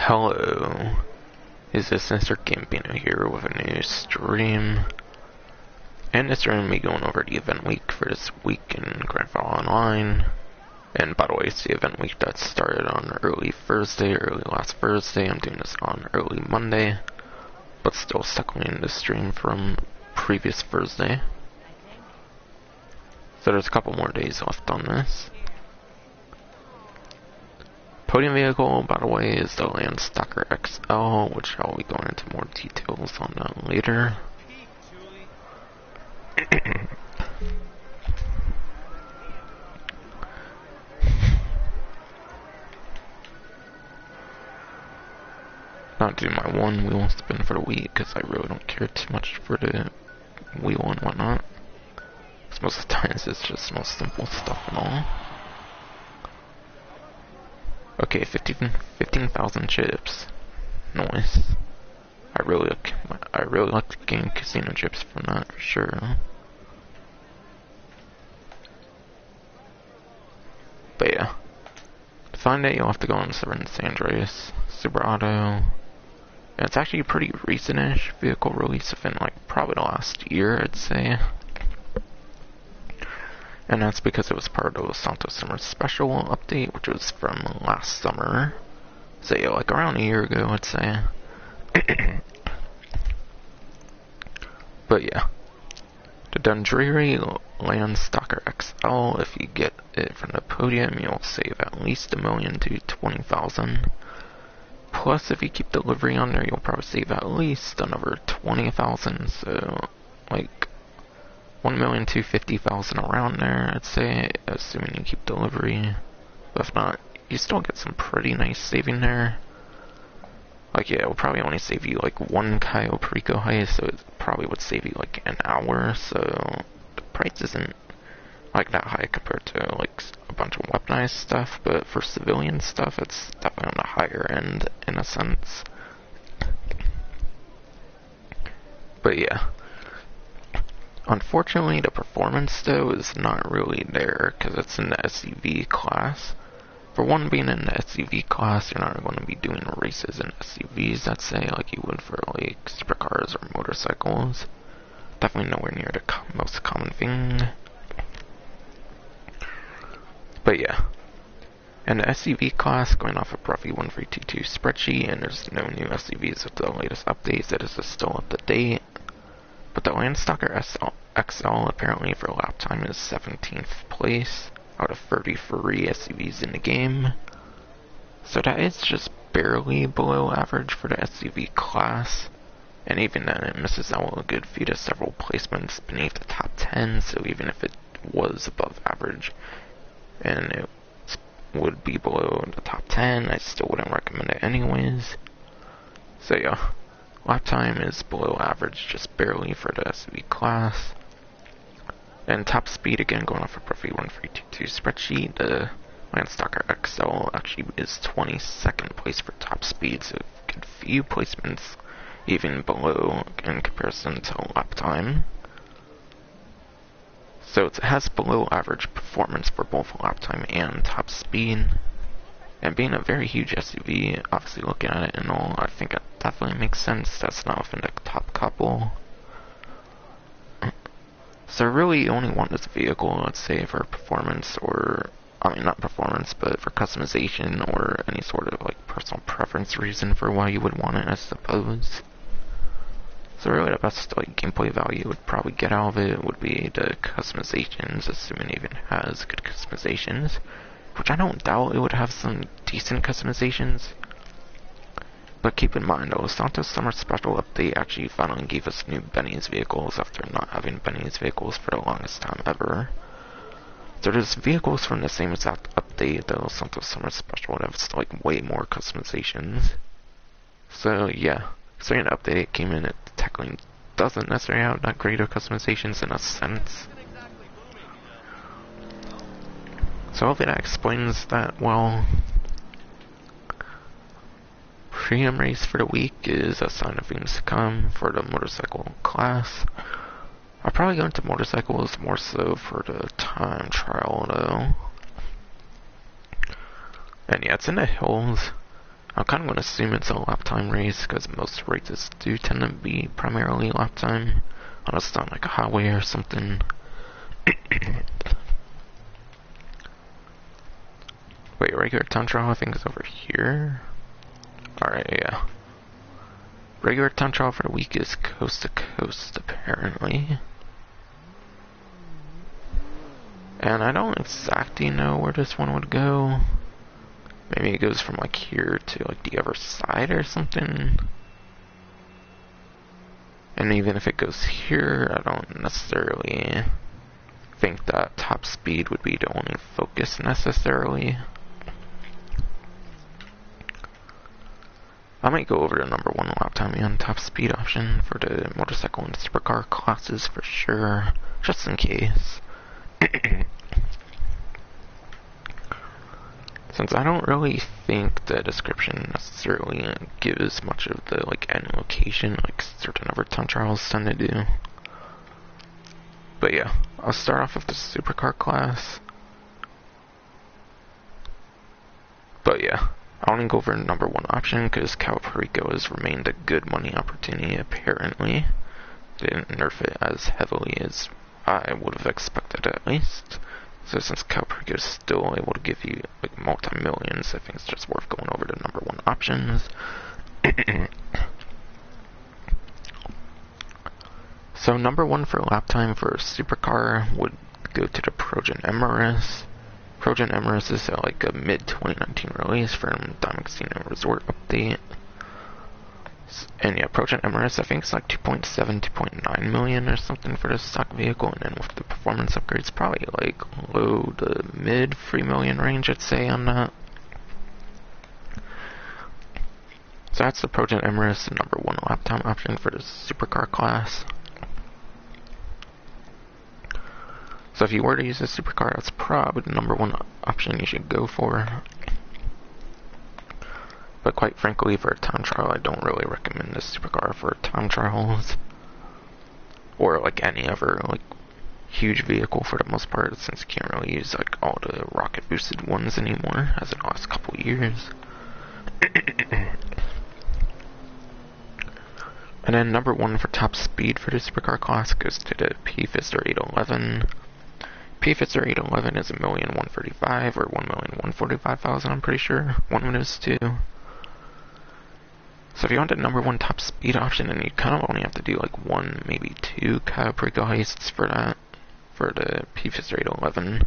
Hello, is this Mr. Gambino here with a new stream? And this stream will be going over the event week for this week in Grand Theft Auto Online. And by the way, it's the event week that started on early last Thursday. I'm doing this on early Monday, but still stuck in the stream from previous Thursday. So there's a couple more days left on this. Podium vehicle, by the way, is the Landstalker XL, which I'll be going into more details on that later. Not doing my one wheel spin for the week, because I really don't care too much for the wheel and whatnot. Because most of the times it's just most simple stuff and all. Okay, 15,000 chips. Nice. I really like getting casino chips from that for sure. But yeah, to find it, you'll have to go on San Andreas, Super Auto, and it's actually a pretty recent-ish vehicle release within like probably the last year, I'd say. And that's because it was part of the Santos Summer Special update, which was from last summer. So yeah, like around a year ago, I'd say. But yeah. The Dundreary Landstalker XL, if you get it from the podium, you'll save at least $1 million to 20,000. Plus, if you keep delivery on there, you'll probably save at least another 20,000. So, like, 1,250,000 around there, I'd say, assuming you keep delivery. But if not, you still get some pretty nice saving there. Like, yeah, it will probably only save you like 1 Cayo Perico heist, so it probably would save you like an hour, so the price isn't like that high compared to like a bunch of weaponized stuff, but for civilian stuff, it's definitely on the higher end in a sense. But yeah. Unfortunately, the performance, though, is not really there, because it's in the SUV class. For one, being in the SUV class, you're not going to be doing races in SUVs, I'd say, like you would for, like, supercars or motorcycles. Definitely nowhere near the most common thing. But yeah. In the SUV class, going off of Bruffy 1322 spreadsheet, and there's no new SUVs with the latest updates, that is still up to date. But the Landstalker XL apparently for lap time is 17th place out of 33 SUVs in the game. So that is just barely below average for the SUV class. And even then it misses out a good few to several placements beneath the top 10, so even if it was above average and it would be below the top 10, I still wouldn't recommend it anyways. So yeah. Lap time is below average, just barely for the SUV class. And top speed, again, going off of Bruffy 1322 spreadsheet, the Landstalker XL actually is 22nd place for top speed, so a good few placements even below in comparison to lap time. So it has below average performance for both lap time and top speed. And being a very huge SUV, obviously looking at it and all, I think it definitely makes sense that's not within the top couple. So really you only want this vehicle, let's say, for performance or, I mean not performance, but for customization or any sort of like personal preference reason for why you would want it, I suppose. So really the best like gameplay value would probably get out of it would be the customizations, assuming it even has good customizations. Which I don't doubt it would have some decent customizations. But keep in mind though, Santos Summer Special Update actually finally gave us new Benny's vehicles after not having Benny's vehicles for the longest time ever. So there's vehicles from the same exact update though, Santos Summer Special that have like way more customizations. So yeah, considering the update came in, it technically doesn't necessarily have that great of customizations in a sense. So hopefully that explains that well. Freedom race for the week is a sign of things to come for the motorcycle class. I'll probably go into motorcycles more so for the time trial though. And yeah, it's in the hills. I'm kind of going to assume it's a lap time race, because most races do tend to be primarily lap time, unless it's on like a highway or something. Wait, regular time trial I think is over here. Alright, yeah. Regular time trial for the week is coast to coast, apparently. And I don't exactly know where this one would go. Maybe it goes from like here to like the other side or something. And even if it goes here, I don't necessarily think that top speed would be the only focus necessarily. I might go over the number 1 lap time and top speed option for the motorcycle and supercar classes for sure, just in case. Since I don't really think the description necessarily gives much of the like end location like certain other time trials tend to do. But yeah, I'll start off with the supercar class. But yeah, I want to go over number 1 option because Calperico has remained a good money opportunity apparently. They didn't nerf it as heavily as I would have expected at least. So since Calperico is still able to give you like multi-millions, I think it's just worth going over the number 1 options. So number 1 for lap time for a supercar would go to the Progen MRS. Progen MRS is like a mid-2019 release from Diamond Casino Resort update. And yeah, Progen MRS I think it's like 2.7, 2.9 million or something for the stock vehicle, and then with the performance upgrades probably like low to mid 3 million range I'd say on that. So that's the Progen MRS, the number 1 lap time option for the supercar class. So if you were to use a supercar, that's probably the number 1 option you should go for. But quite frankly, for a time trial, I don't really recommend this supercar for time trials. Or like any other like huge vehicle for the most part, since you can't really use like all the rocket boosted ones anymore, as in the last couple years. And then number 1 for top speed for the supercar class goes to the Pfister 811. Pfister 811 is 1,135,000 or 1,145,000, I'm pretty sure. One of those two. So if you want the number 1 top speed option, then you kind of only have to do like 1, maybe 2 Calperico heists for that, for the Pfister 811.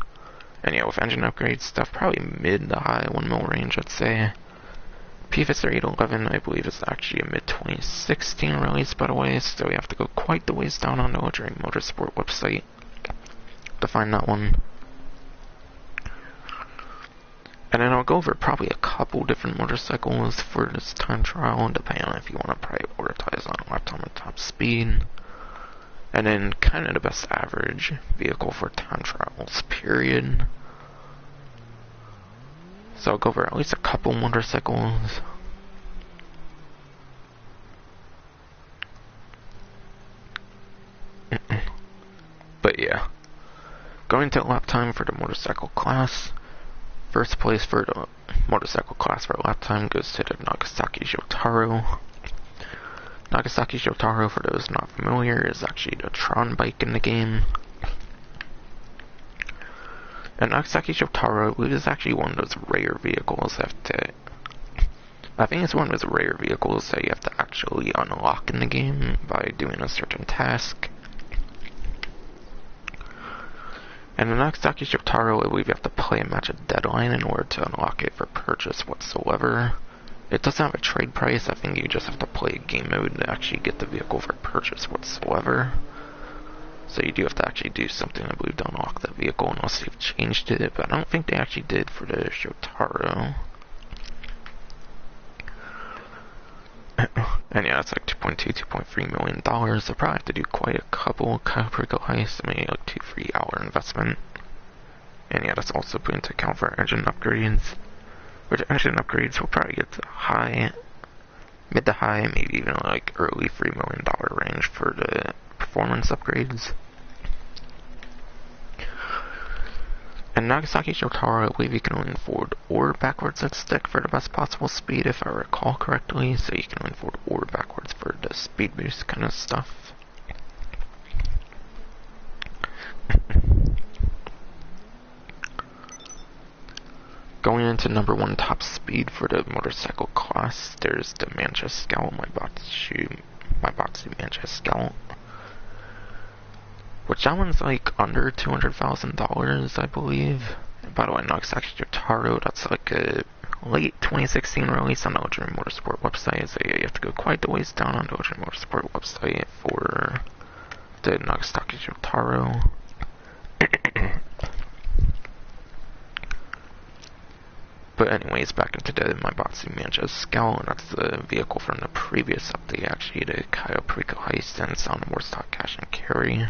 And yeah, with engine upgrade stuff, probably mid to high 1 mil range, I'd say. Pfister 811, I believe, is actually a mid-2016 release, by the way, so we have to go quite the ways down on the Luxury Motorsport website to find that one. And then I'll go over probably a couple different motorcycles for this time trial, depending on if you want to prioritize on lap time or top speed. And then kind of the best average vehicle for time trials, period. So I'll go over at least a couple motorcycles. But yeah, going to lap time for the motorcycle class. First place for the motorcycle class for lap time goes to the Nagasaki Jotaro. Nagasaki Jotaro, for those not familiar, is actually the Tron bike in the game. And Nagasaki Jotaro is actually one of those rare vehicles I think it's one of those rare vehicles that you have to actually unlock in the game by doing a certain task. And in Nagasaki Jotaro, I believe you have to play a match at deadline in order to unlock it for purchase whatsoever. It doesn't have a trade price, I think you just have to play a game mode to actually get the vehicle for purchase whatsoever. So you do have to actually do something, I believe, to unlock that vehicle unless they've changed it, but I don't think they actually did for the Jotaro. And yeah, it's like $2.2, $2.3 million. I'll probably have to do quite a couple Calperico heists, maybe like 2-3 hour investment. And yeah, that's also put into account for engine upgrades. Which engine upgrades will probably get to high, mid to high, maybe even like early $3 million range for the performance upgrades. And Nagasaki Shotaro, I believe you can lean forward or backwards at stick for the best possible speed, if I recall correctly, so you can lean forward or backwards for the speed boost kind of stuff. Going into number 1 top speed for the motorcycle class, there's the Mancha Scout, my Batsu Mancha Scout. Which that one's like under $200,000, I believe. By the way, Nagasaki Shotaro, that's like a late 2016 release on the Legendary Motorsport website, so you have to go quite the ways down on the Legendary Motorsport website for the Nagasaki Shotaro. But anyways, back into the Maibatsu Mancha Scout, and that's the vehicle from the previous update, actually, the Kyoprika Heist and Sound Warstock Cash and Carry.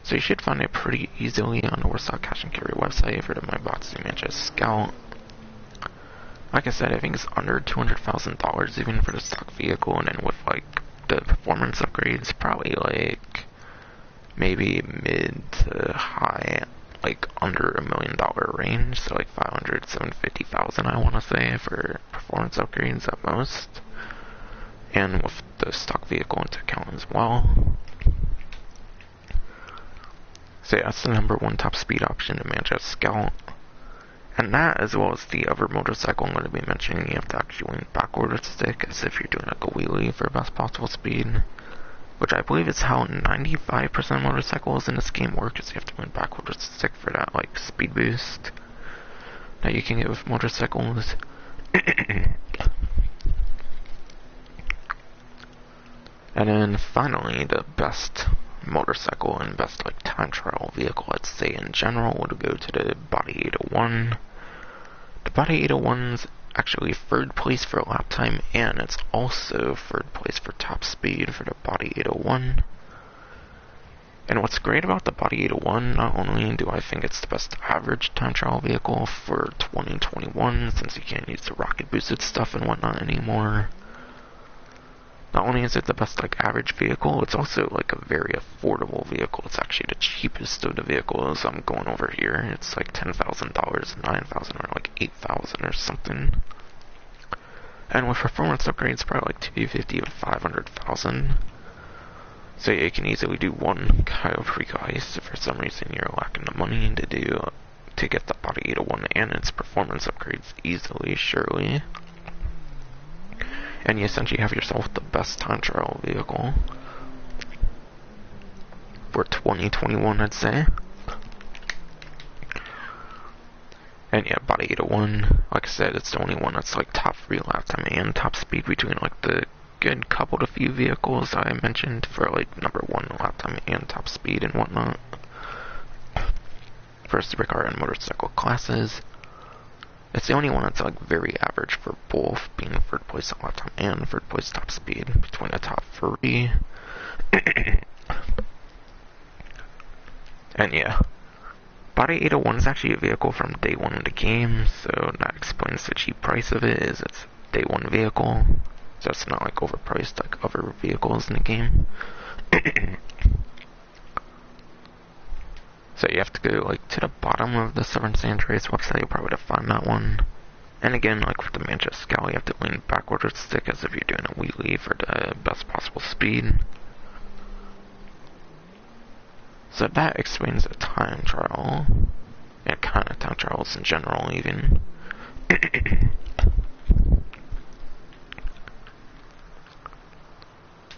So you should find it pretty easily on the Warstock Cash and Carry website for the Maibatsu Mancha Scout. Like I said, I think it's under $200,000 even for the stock vehicle, and then with like the performance upgrades, probably like maybe mid to high, like under $1 million range, so like 500, 750,000 I want to say for performance upgrades at most, and with the stock vehicle into account as well. So yeah, that's the number 1 top speed option in Mancha Scout. And that, as well as the other motorcycle I'm going to be mentioning, you have to actually lean backward with stick as if you're doing like a wheelie for best possible speed. Which I believe is how 95% of motorcycles in this game work, is you have to lean backward with stick for that like speed boost that you can get with motorcycles. And then finally, the best motorcycle and best like time trial vehicle, let's say in general, would go to the Body 801. The Body 801's actually 3rd place for lap time, and it's also 3rd place for top speed for the Body 801. And what's great about the Body 801, not only do I think it's the best average time trial vehicle for 2021, since you can't use the rocket boosted stuff and whatnot anymore. Not only is it the best like average vehicle, it's also like a very affordable vehicle. It's actually the cheapest of the vehicles I'm going over here. It's like $10,000, $9,000, or like $8,000 or something. And with performance upgrades, probably like $250,000 to $500,000. So yeah, you can easily do one Kyoprika Heist if for some reason you're lacking the money to get the Body 801 and its performance upgrades easily, surely. And you essentially have yourself the best time trial vehicle for 2021, I'd say. And yeah, Body 801, like I said, it's the only one that's like top 3 lap time and top speed between like the good couple to few vehicles I mentioned for like number 1 lap time and top speed and whatnot for supercar and motorcycle classes. It's the only one that's like very average for both, being 3rd place on lap time and 3rd place top speed between the top 3. And yeah, Body 801 is actually a vehicle from day 1 of the game, so that explains the cheap price of it, is it's day 1 vehicle, so it's not like overpriced like other vehicles in the game. So you have to go like to the bottom of the Southern San Andreas website probably to find that one. And again, like with the Mancha Scout, you have to lean backward with stick as if you're doing a wheelie for the best possible speed. So that explains the time trial, and kind of time trials in general even.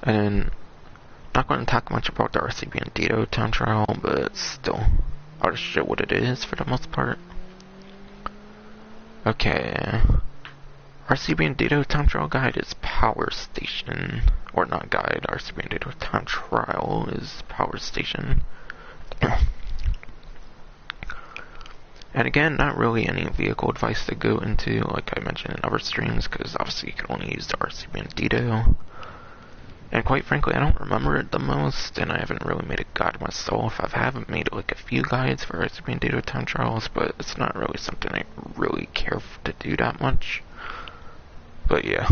And then, not going to talk much about the RC Bandito time trial, but still, I'll just show what it is for the most part. Okay, RC Bandito time trial guide is Power Station, or not guide, RC Bandito time trial is Power Station. And again, not really any vehicle advice to go into, like I mentioned in other streams, because obviously you can only use the RC Bandito. And quite frankly, I don't remember it the most, and I haven't really made a guide myself. I haven't made like a few guides for RC Bandito time trials, but it's not really something I really care to do that much. But yeah.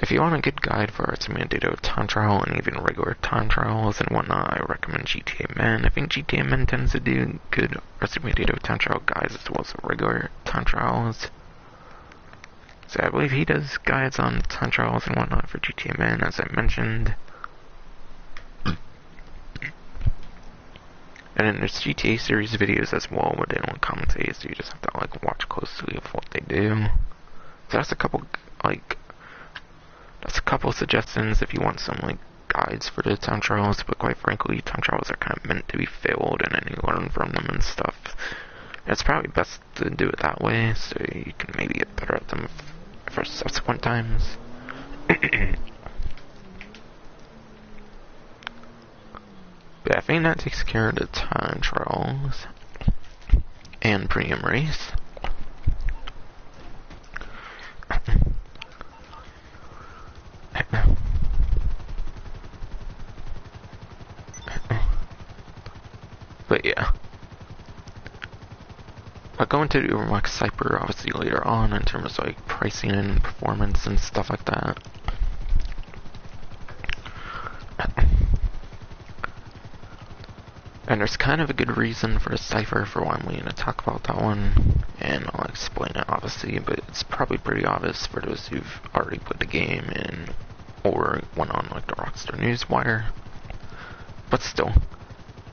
If you want a good guide for Artimandito time trial and even regular time trials and whatnot, I recommend GTA Men. I think GTA Men tends to do good Artimandito time trial guides as well as regular time trials. So I believe he does guides on time trials and whatnot for GTA Men, as I mentioned. And then there's GTA series videos as well where they don't commentate, so you just have to like watch closely of what they do. So that's a couple suggestions if you want some like guides for the time trials, but quite frankly, time trials are kind of meant to be failed and then you learn from them and stuff. And it's probably best to do it that way so you can maybe get better at them for subsequent times. But I think that takes care of the time trials and premium race. But yeah, I'll go into the Übermacht Cypher obviously later on in terms of like pricing and performance and stuff like that. And there's kind of a good reason for a Cypher for why I'm going to talk about that one, and I'll explain it obviously, but it's probably pretty obvious for those who've already played the game and or went on like the Rockstar Newswire. But still,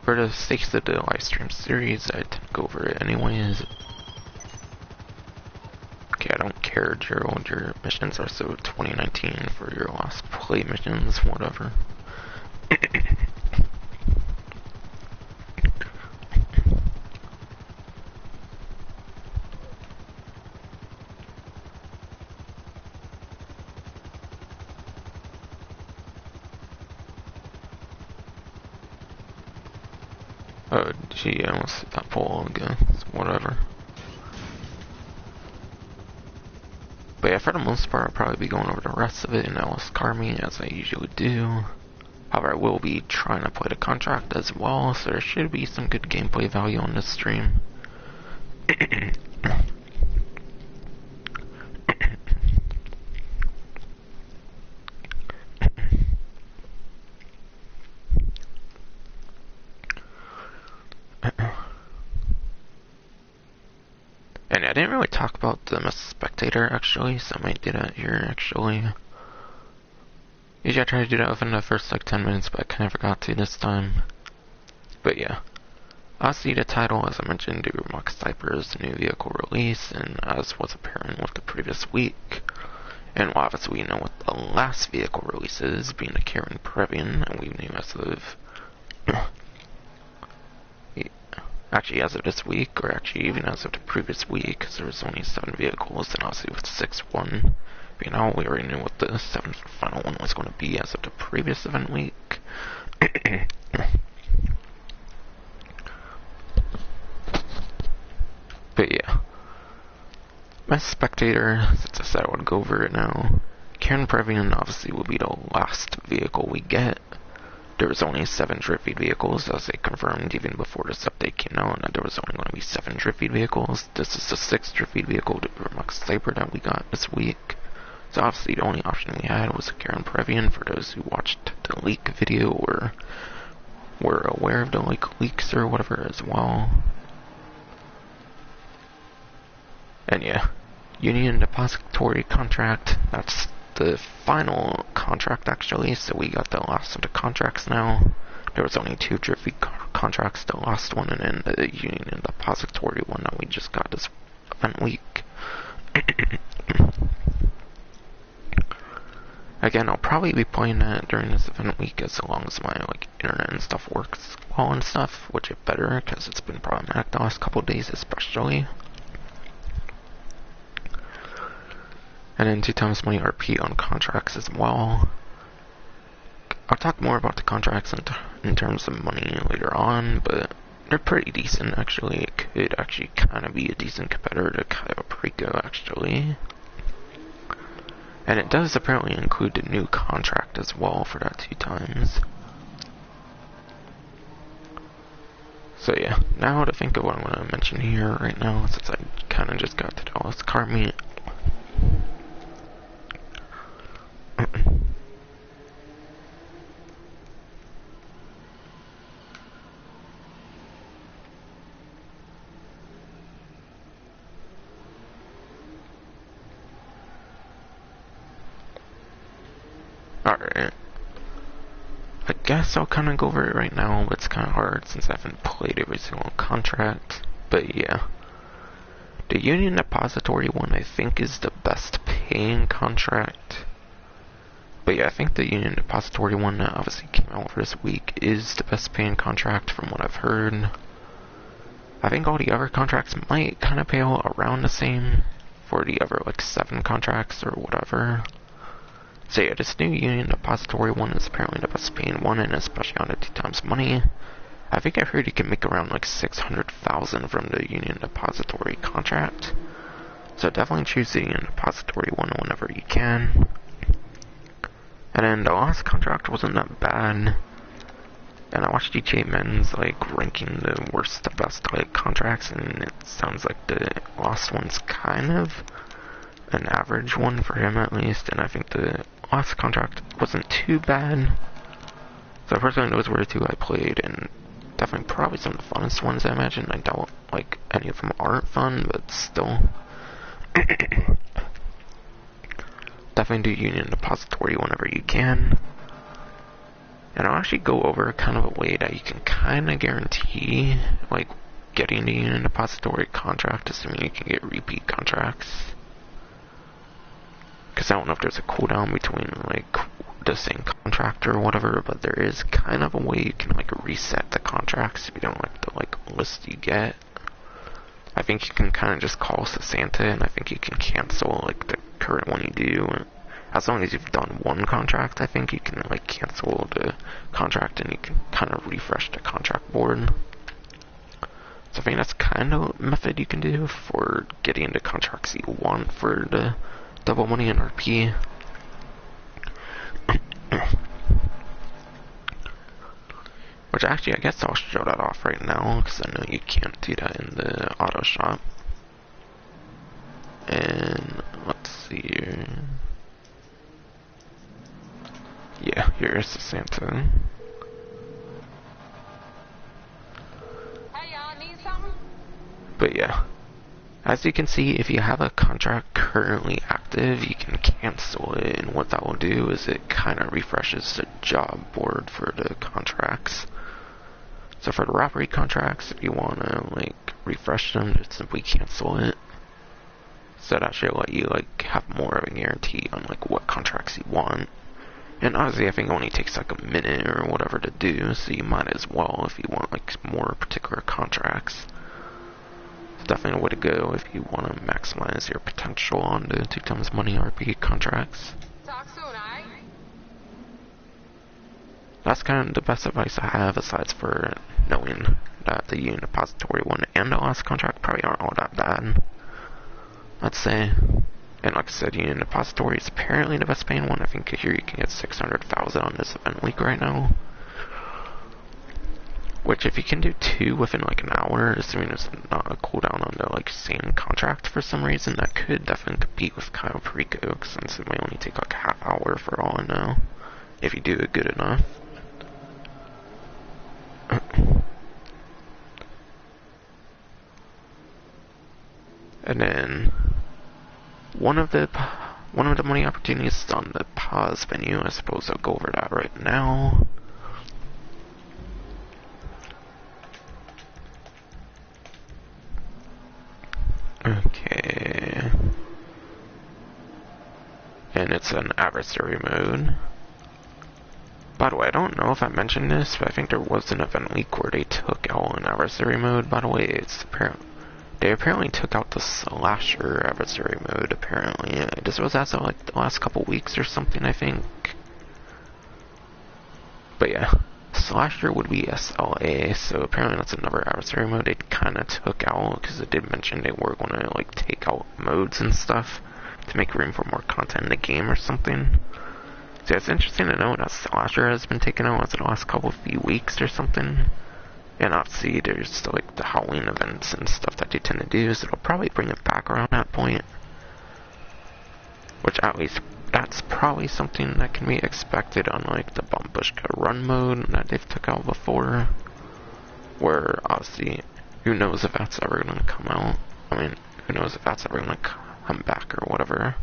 for the sakes of the live stream series, I'd go over it anyways. Okay, I don't care, Gerald, your missions are so 2019 for your last play missions, whatever. Oh, gee, I almost hit that pole again. Whatever. But yeah, for the most part, I'll probably be going over the rest of it in LS Carmi, as I usually do. However, I will be trying to play the contract as well, so there should be some good gameplay value on this stream. And I didn't really talk about the Spectator actually, so I might do that here actually. Usually I try to do that within the first like 10 minutes, but I kinda forgot to this time. But yeah. Obviously the title, as I mentioned, Übermacht Cypher's new vehicle release, and as was apparent with the previous week. And obviously we know what the last vehicle release is, being the Karen Previan, and we knew as of actually as of this week, or actually even as of the previous week, because there was only 7 vehicles, and obviously with 6-1, you know, we already knew what the 7th final one was going to be as of the previous event week. But yeah, my Spectator, since I said I would go over it now, Karen Previan obviously will be the last vehicle we get. There was only 7 trophied vehicles, as they confirmed even before this update came out, and there was only going to be 7 trophied vehicles. This is the 6th trophied vehicle, the Übermacht Cypher, that we got this week. So obviously the only option we had was a Karen Previan, for those who watched the leak video or were aware of the leaks or whatever as well. And yeah, Union Depository Contract, that's the final contract actually, so we got the last of the contracts now. There was only 2 trophy contracts, the last one and then the Union Depository one that we just got this event week. Again, I'll probably be playing that during this event week as long as my like internet and stuff works well and stuff, which it better because it's been problematic the last couple of days especially. And then 2 times money RP on contracts as well. I'll talk more about the contracts in terms of money later on, but they're pretty decent actually. It could actually kind of be a decent competitor to Caio Perico actually. And it does apparently include the new contract as well for that 2 times. So yeah, now to think of what I'm going to mention here right now, since I kind of just got to the LS car meet. Alright. I guess I'll kind of go over it right now, but it's kind of hard since I haven't played every single contract. But yeah. The Union Depository one I think is the best paying contract. But yeah, I think the Union Depository one that obviously came out for this week is the best paying contract from what I've heard. I think all the other contracts might kind of pay out around the same for the other like 7 contracts or whatever. So yeah, this new Union Depository one is apparently the best paying one, and especially on the 2 times money. I think I heard you can make around like 600,000 from the Union Depository contract. So definitely choose the Union Depository one whenever you can. And then the last contract wasn't that bad. And I watched DJ Men's like ranking the worst to best like contracts, and it sounds like the last one's kind of an average one for him at least, and I think the last contract wasn't too bad. So personally those were the 2 I played, and definitely probably some of the funnest ones I imagine. I doubt like any of them aren't fun, but still. Definitely do Union Depository whenever you can. And I'll actually go over kind of a way that you can kind of guarantee like getting the Union Depository contract, assuming you can get repeat contracts. Because I don't know if there's a cooldown between like the same contract or whatever, but there is kind of a way you can like reset the contracts if you don't like the like list you get. I think you can kind of just call Santa, and I think you can cancel like the current one you do. As long as you've done 1 contract, I think you can like cancel the contract and you can kind of refresh the contract board. So I think that's kind of a method you can do for getting the contracts you want for the double money and RP. Which actually, I guess I'll show that off right now, because I know you can't do that in the auto shop. And let's see here. Yeah, here's the Santa. Hey, y'all need something? But yeah, as you can see, if you have a contract currently active, you can cancel it, and what that will do is it kind of refreshes the job board for the contracts. So for the robbery contracts, if you want to like refresh them, just simply cancel it. So that should let you like have more of a guarantee on like what contracts you want. And honestly, I think it only takes like a minute or whatever to do, so you might as well if you want like more particular contracts. It's definitely a way to go if you want to maximize your potential on the 2 times money RP contracts. Talk soon, alright? That's kind of the best advice I have, aside for knowing that the Union Depository one and the last contract probably aren't all that bad, I'd say. And like I said, Union Depository is apparently the best paying one. I think here you can get 600,000 on this event week right now. Which if you can do 2 within like an hour, assuming there's not a cooldown on the like same contract for some reason, that could definitely compete with Kyle Perico, since it might only take like a half hour for all I know, if you do it good enough. And then one of the money opportunities is on the pause menu. I suppose I'll go over that right now. Okay. And it's an adversary mode. By the way, I don't know if I mentioned this, but I think there was an event week where they took out an adversary mode. By the way, they apparently took out the slasher adversary mode, apparently. This was as of like the last couple weeks or something, I think. But yeah, slasher would be SLA, so apparently that's another adversary mode they kind of took out, because it did mention they were going to like take out modes and stuff to make room for more content in the game or something. So it's interesting to know that slasher has been taken out as the last few weeks or something. And obviously there's like the Halloween events and stuff that they tend to do, so it'll probably bring it back around that point. Which at least that's probably something that can be expected on like the Bambushka run mode that they've took out before. Where obviously, who knows if that's ever gonna come out. I mean, who knows if that's ever gonna come back or whatever.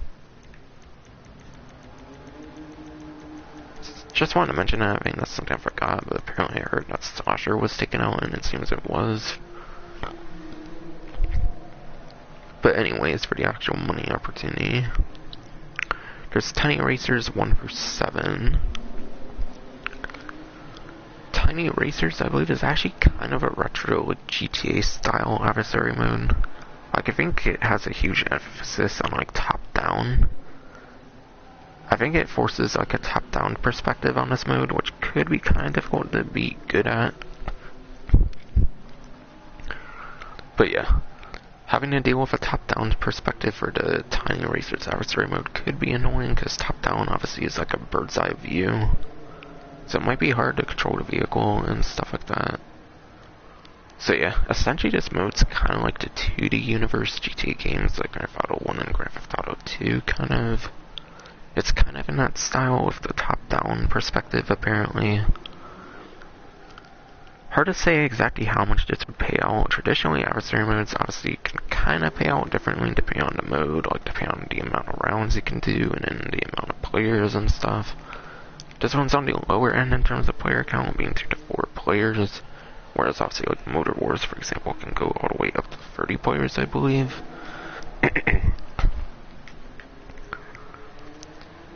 Just wanted to mention that. I mean, that's something I forgot, but apparently I heard that Slasher was taken out, and it seems it was. But anyways, for the actual money opportunity, there's Tiny Racers 1 for 7. Tiny Racers, I believe, is actually kind of a retro, like, GTA style adversary mode. Like, I think it has a huge emphasis on, like, top-down. I think it forces, like, a top-down perspective on this mode, which could be kind of difficult to be good at. But yeah, having to deal with a top-down perspective for the Tiny Racers adversary mode could be annoying, because top-down obviously is like a bird's-eye view. So it might be hard to control the vehicle and stuff like that. So yeah, essentially this mode's kind of like the 2D universe GTA games, like Grand Theft Auto 1 and Grand Theft Auto 2, kind of. It's kind of in that style with the top-down perspective, apparently. Hard to say exactly how much this would pay out. Traditionally, adversary modes obviously can kind of pay out differently depending on the mode, like depending on the amount of rounds you can do, and then the amount of players and stuff. This one's on the lower end in terms of player count, being 2 to 4 players, whereas obviously like Motor Wars, for example, can go all the way up to 30 players, I believe.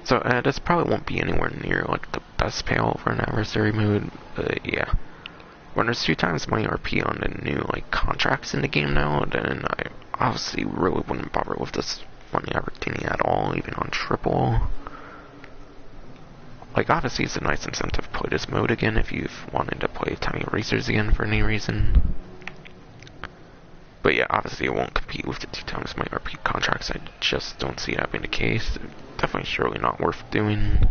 So this probably won't be anywhere near like the best payout for an adversary mode, but yeah. When there's 2 times money RP on the new like contracts in the game now, then I obviously really wouldn't bother with this money opportunity at all, even on triple. Like, obviously it's a nice incentive to play this mode again if you've wanted to play Tiny Racers again for any reason. But yeah, obviously it won't compete with the 2 times money RP contracts. I just don't see that being the case. Definitely surely not worth doing.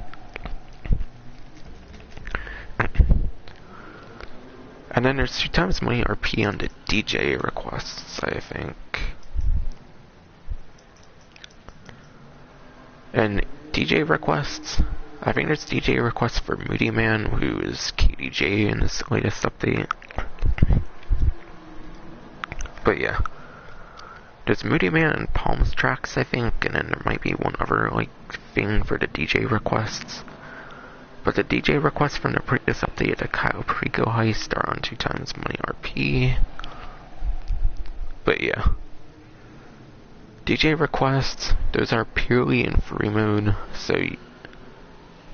And then there's 2 times money RP on the DJ requests, I think. And DJ requests, I think there's DJ requests for Moody Man, who is KDJ in this latest update. But yeah, there's Moody Man and Palms tracks, I think, and then there might be one other like thing for the DJ requests. But the DJ requests from the previous update, the Kyle Perico heist, are on 2 times money RP. But yeah, DJ requests, those are purely in free mode, so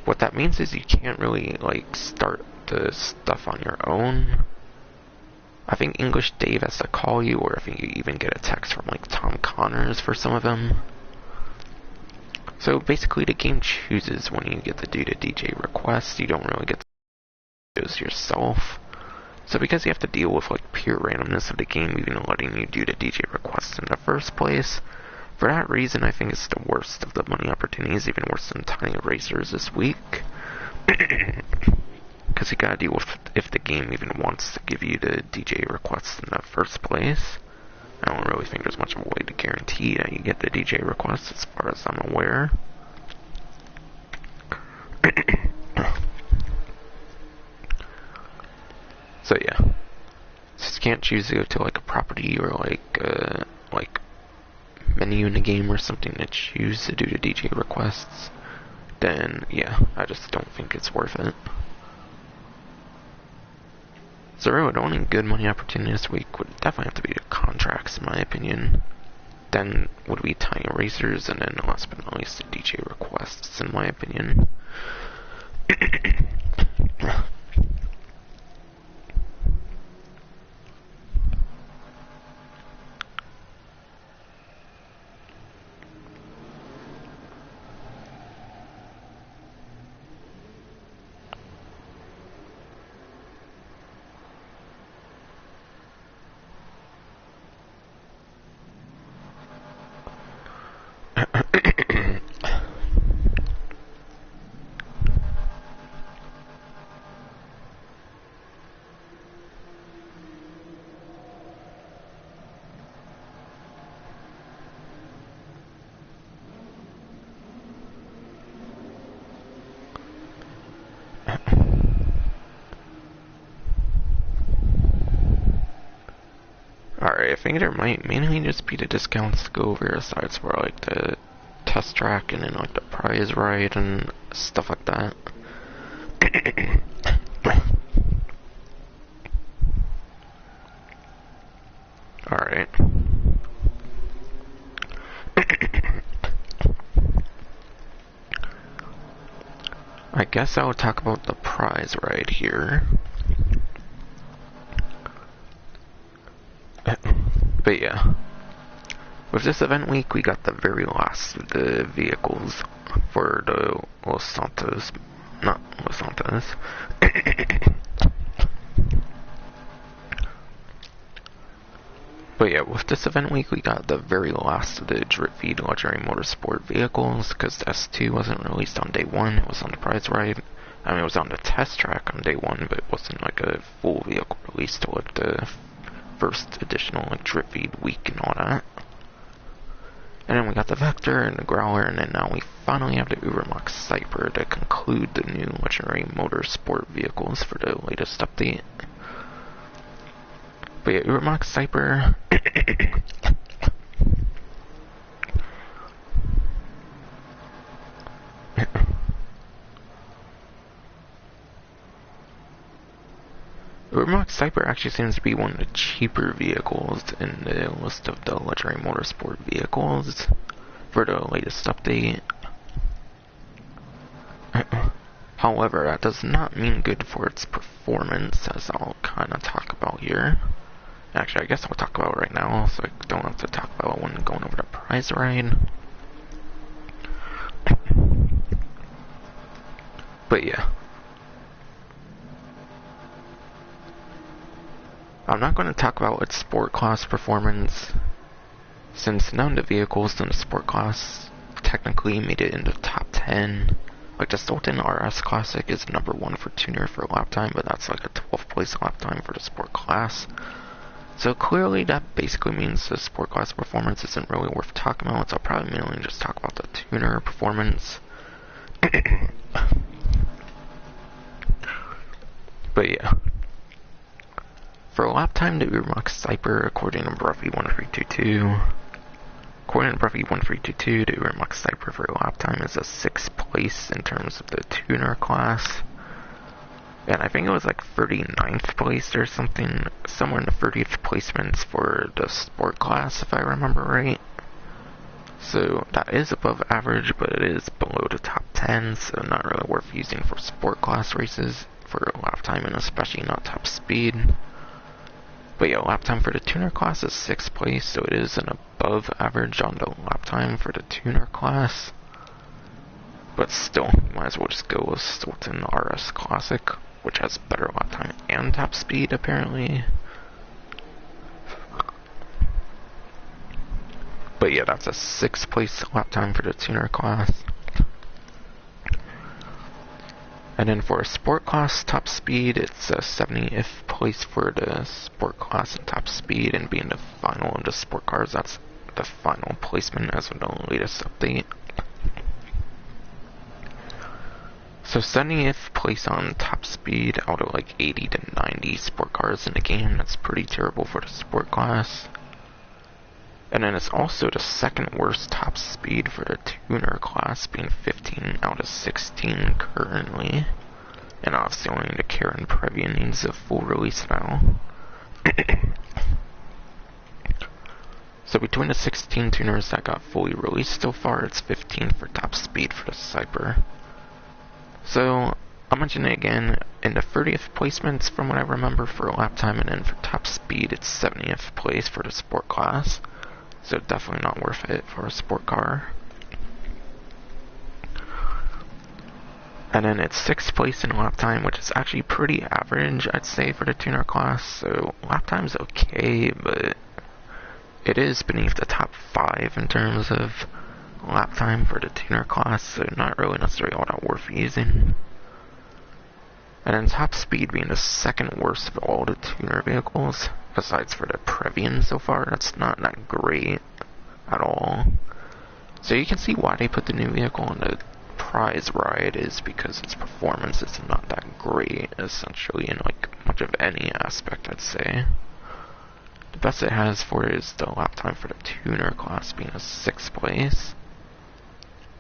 what that means is you can't really like start the stuff on your own. I think English Dave has to call you, or I think you even get a text from like Tom Connors for some of them. So basically the game chooses when you get to do the DJ requests. You don't really get to do those yourself. So because you have to deal with like pure randomness of the game even letting you do the DJ requests in the first place, for that reason I think it's the worst of the money opportunities, even worse than Tiny Racers this week. Because you gotta deal with if the game even wants to give you the DJ requests in the first place. I don't really think there's much of a way to guarantee that you get the DJ requests as far as I'm aware. So yeah, just can't choose to go to like a property or like menu in the game or something to choose to do the DJ requests. Then yeah, I just don't think it's worth it. So really, the only good money opportunity this week would definitely have to be the contracts, in my opinion. Then would be Tiny Racers, and then last but not least, the DJ requests, in my opinion. Alright, I think there might mainly just be the discounts to go over aside for like the test track and then like the prize ride and stuff like that. Alright. I guess I'll talk about the prize right here. But yeah. With this event week, we got the very last of the vehicles for the Los Santos. Not Los Santos. But yeah, with this event week, we got the very last of the drip feed luxury motorsport vehicles, because the S2 wasn't released on day 1, it was on the prize ride. I mean, it was on the test track on day 1, but it wasn't like a full vehicle release till like the first additional like drip feed week and all that. And then we got the Vector and the Growler, and then now we finally have the Übermacht Cypher to conclude the new legendary motorsport vehicles for the latest update. But yeah, Übermacht Cypher. Übermacht Cypher actually seems to be one of the cheaper vehicles in the list of the legendary motorsport vehicles for the latest update. However, that does not mean good for its performance, as I'll kind of talk about here. Actually, I guess I'll talk about it right now, so I don't have to talk about it when going over the prize ride. But yeah. I'm not going to talk about its sport class performance, since none of the vehicles in the sport class technically made it into the top 10. Like the Sultan RS Classic is number 1 for tuner for lap time, but that's like a 12th place lap time for the sport class. So clearly that basically means the sport class performance isn't really worth talking about, so I'll probably mainly just talk about the tuner performance. But yeah. For lap time, the Übermacht Cypher, according to Bruffy 1322, the Übermacht Cypher for lap time is a 6th place in terms of the tuner class. And I think it was like 39th place or something, somewhere in the 30th placements for the sport class, if I remember right. So that is above average, but it is below the top 10, so not really worth using for sport class races for lap time, and especially not top speed. But yeah, lap time for the tuner class is 6th place, so it is an above average on the lap time for the tuner class. But still, you might as well just go with Sultan RS Classic, which has better lap time and top speed, apparently. But yeah, that's a 6th place lap time for the tuner class. And then for a sport class top speed, it's a 70th place for the sport class and top speed, and being the final of the sport cars, that's the final placement as of the latest update. So 70th place on top speed out of like 80 to 90 sport cars in the game, that's pretty terrible for the sport class. And then it's also the 2nd worst top speed for the tuner class, being 15 out of 16 currently. And obviously only the Karen Previan needs a full release now. So between the 16 tuners that got fully released so far, it's 15 for top speed for the Cypher. So, I'll mention it again, in the 30th placements from what I remember for lap time, and then for top speed it's 70th place for the sport class. So definitely not worth it for a sport car. And then it's 6th place in lap time, which is actually pretty average, I'd say, for the tuner class. So lap time's okay, but it is beneath the top 5 in terms of lap time for the tuner class, so not really necessarily all that worth using. And then top speed being the 2nd worst of all the tuner vehicles, besides for the Previan so far, that's not that great at all. So you can see why they put the new vehicle on the prize ride, is because its performance is not that great, essentially, in like much of any aspect, I'd say. The best it has for it is the lap time for the tuner class being a 6th place.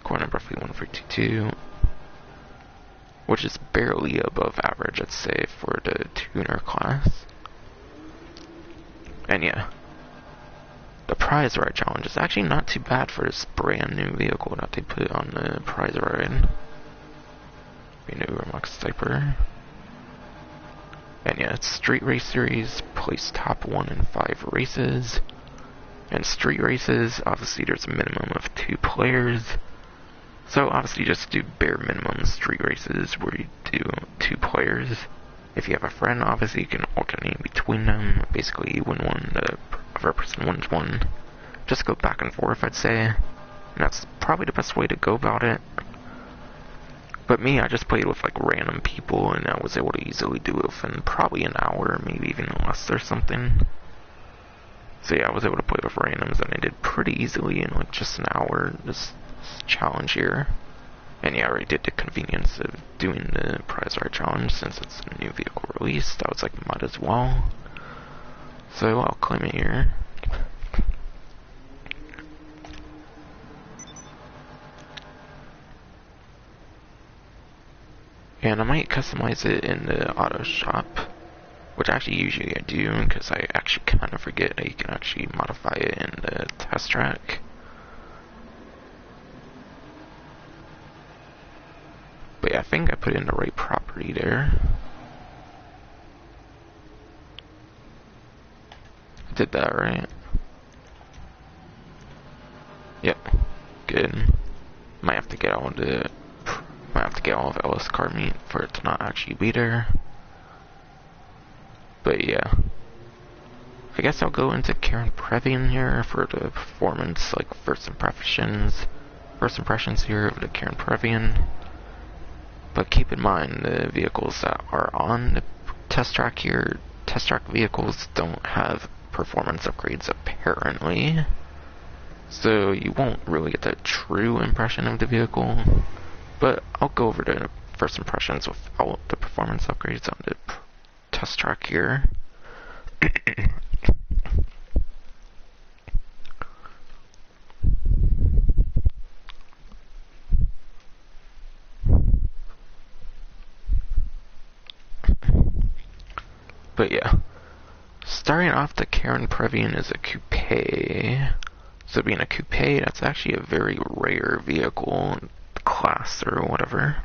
According to roughly 1322. which is barely above average, I'd say, for the tuner class. And yeah, the prize ride challenge is actually not too bad for this brand new vehicle that they put on the prize ride. You know, Übermacht Cypher. And yeah, it's Street Race Series, place top 1 in 5 races. And street races, obviously there's a minimum of 2 players. So obviously just do bare minimum street races where you do 2 players. If you have a friend, obviously you can alternate between them. Basically you win one, the other person wins one. Just go back and forth, I'd say. And that's probably the best way to go about it. But me, I just played with like random people and I was able to easily do it within probably an hour, maybe even less or something. So yeah, I was able to play with randoms and I did pretty easily in like just an hour, this challenge here. And yeah, I already did the convenience of doing the prize ride challenge since it's a new vehicle release. I was like, might as well. So I'll claim it here. And I might customize it in the auto shop, which actually usually I do, because I actually kind of forget that you can actually modify it in the test track. But yeah, I think I put in the right property there. I did that right. Yep, good. Might have to get all of Ellis car meat for it to not actually be there. But yeah, I guess I'll go into Karen Previan here for the performance, like first impressions here of the Karen Previan. But keep in mind, the vehicles that are on the test track here, test track vehicles don't have performance upgrades apparently. So you won't really get that true impression of the vehicle. But I'll go over the first impressions without the performance upgrades on the test track here. But yeah, starting off, the Karen Previan is a coupe. So being a coupe, that's actually a very rare vehicle class or whatever.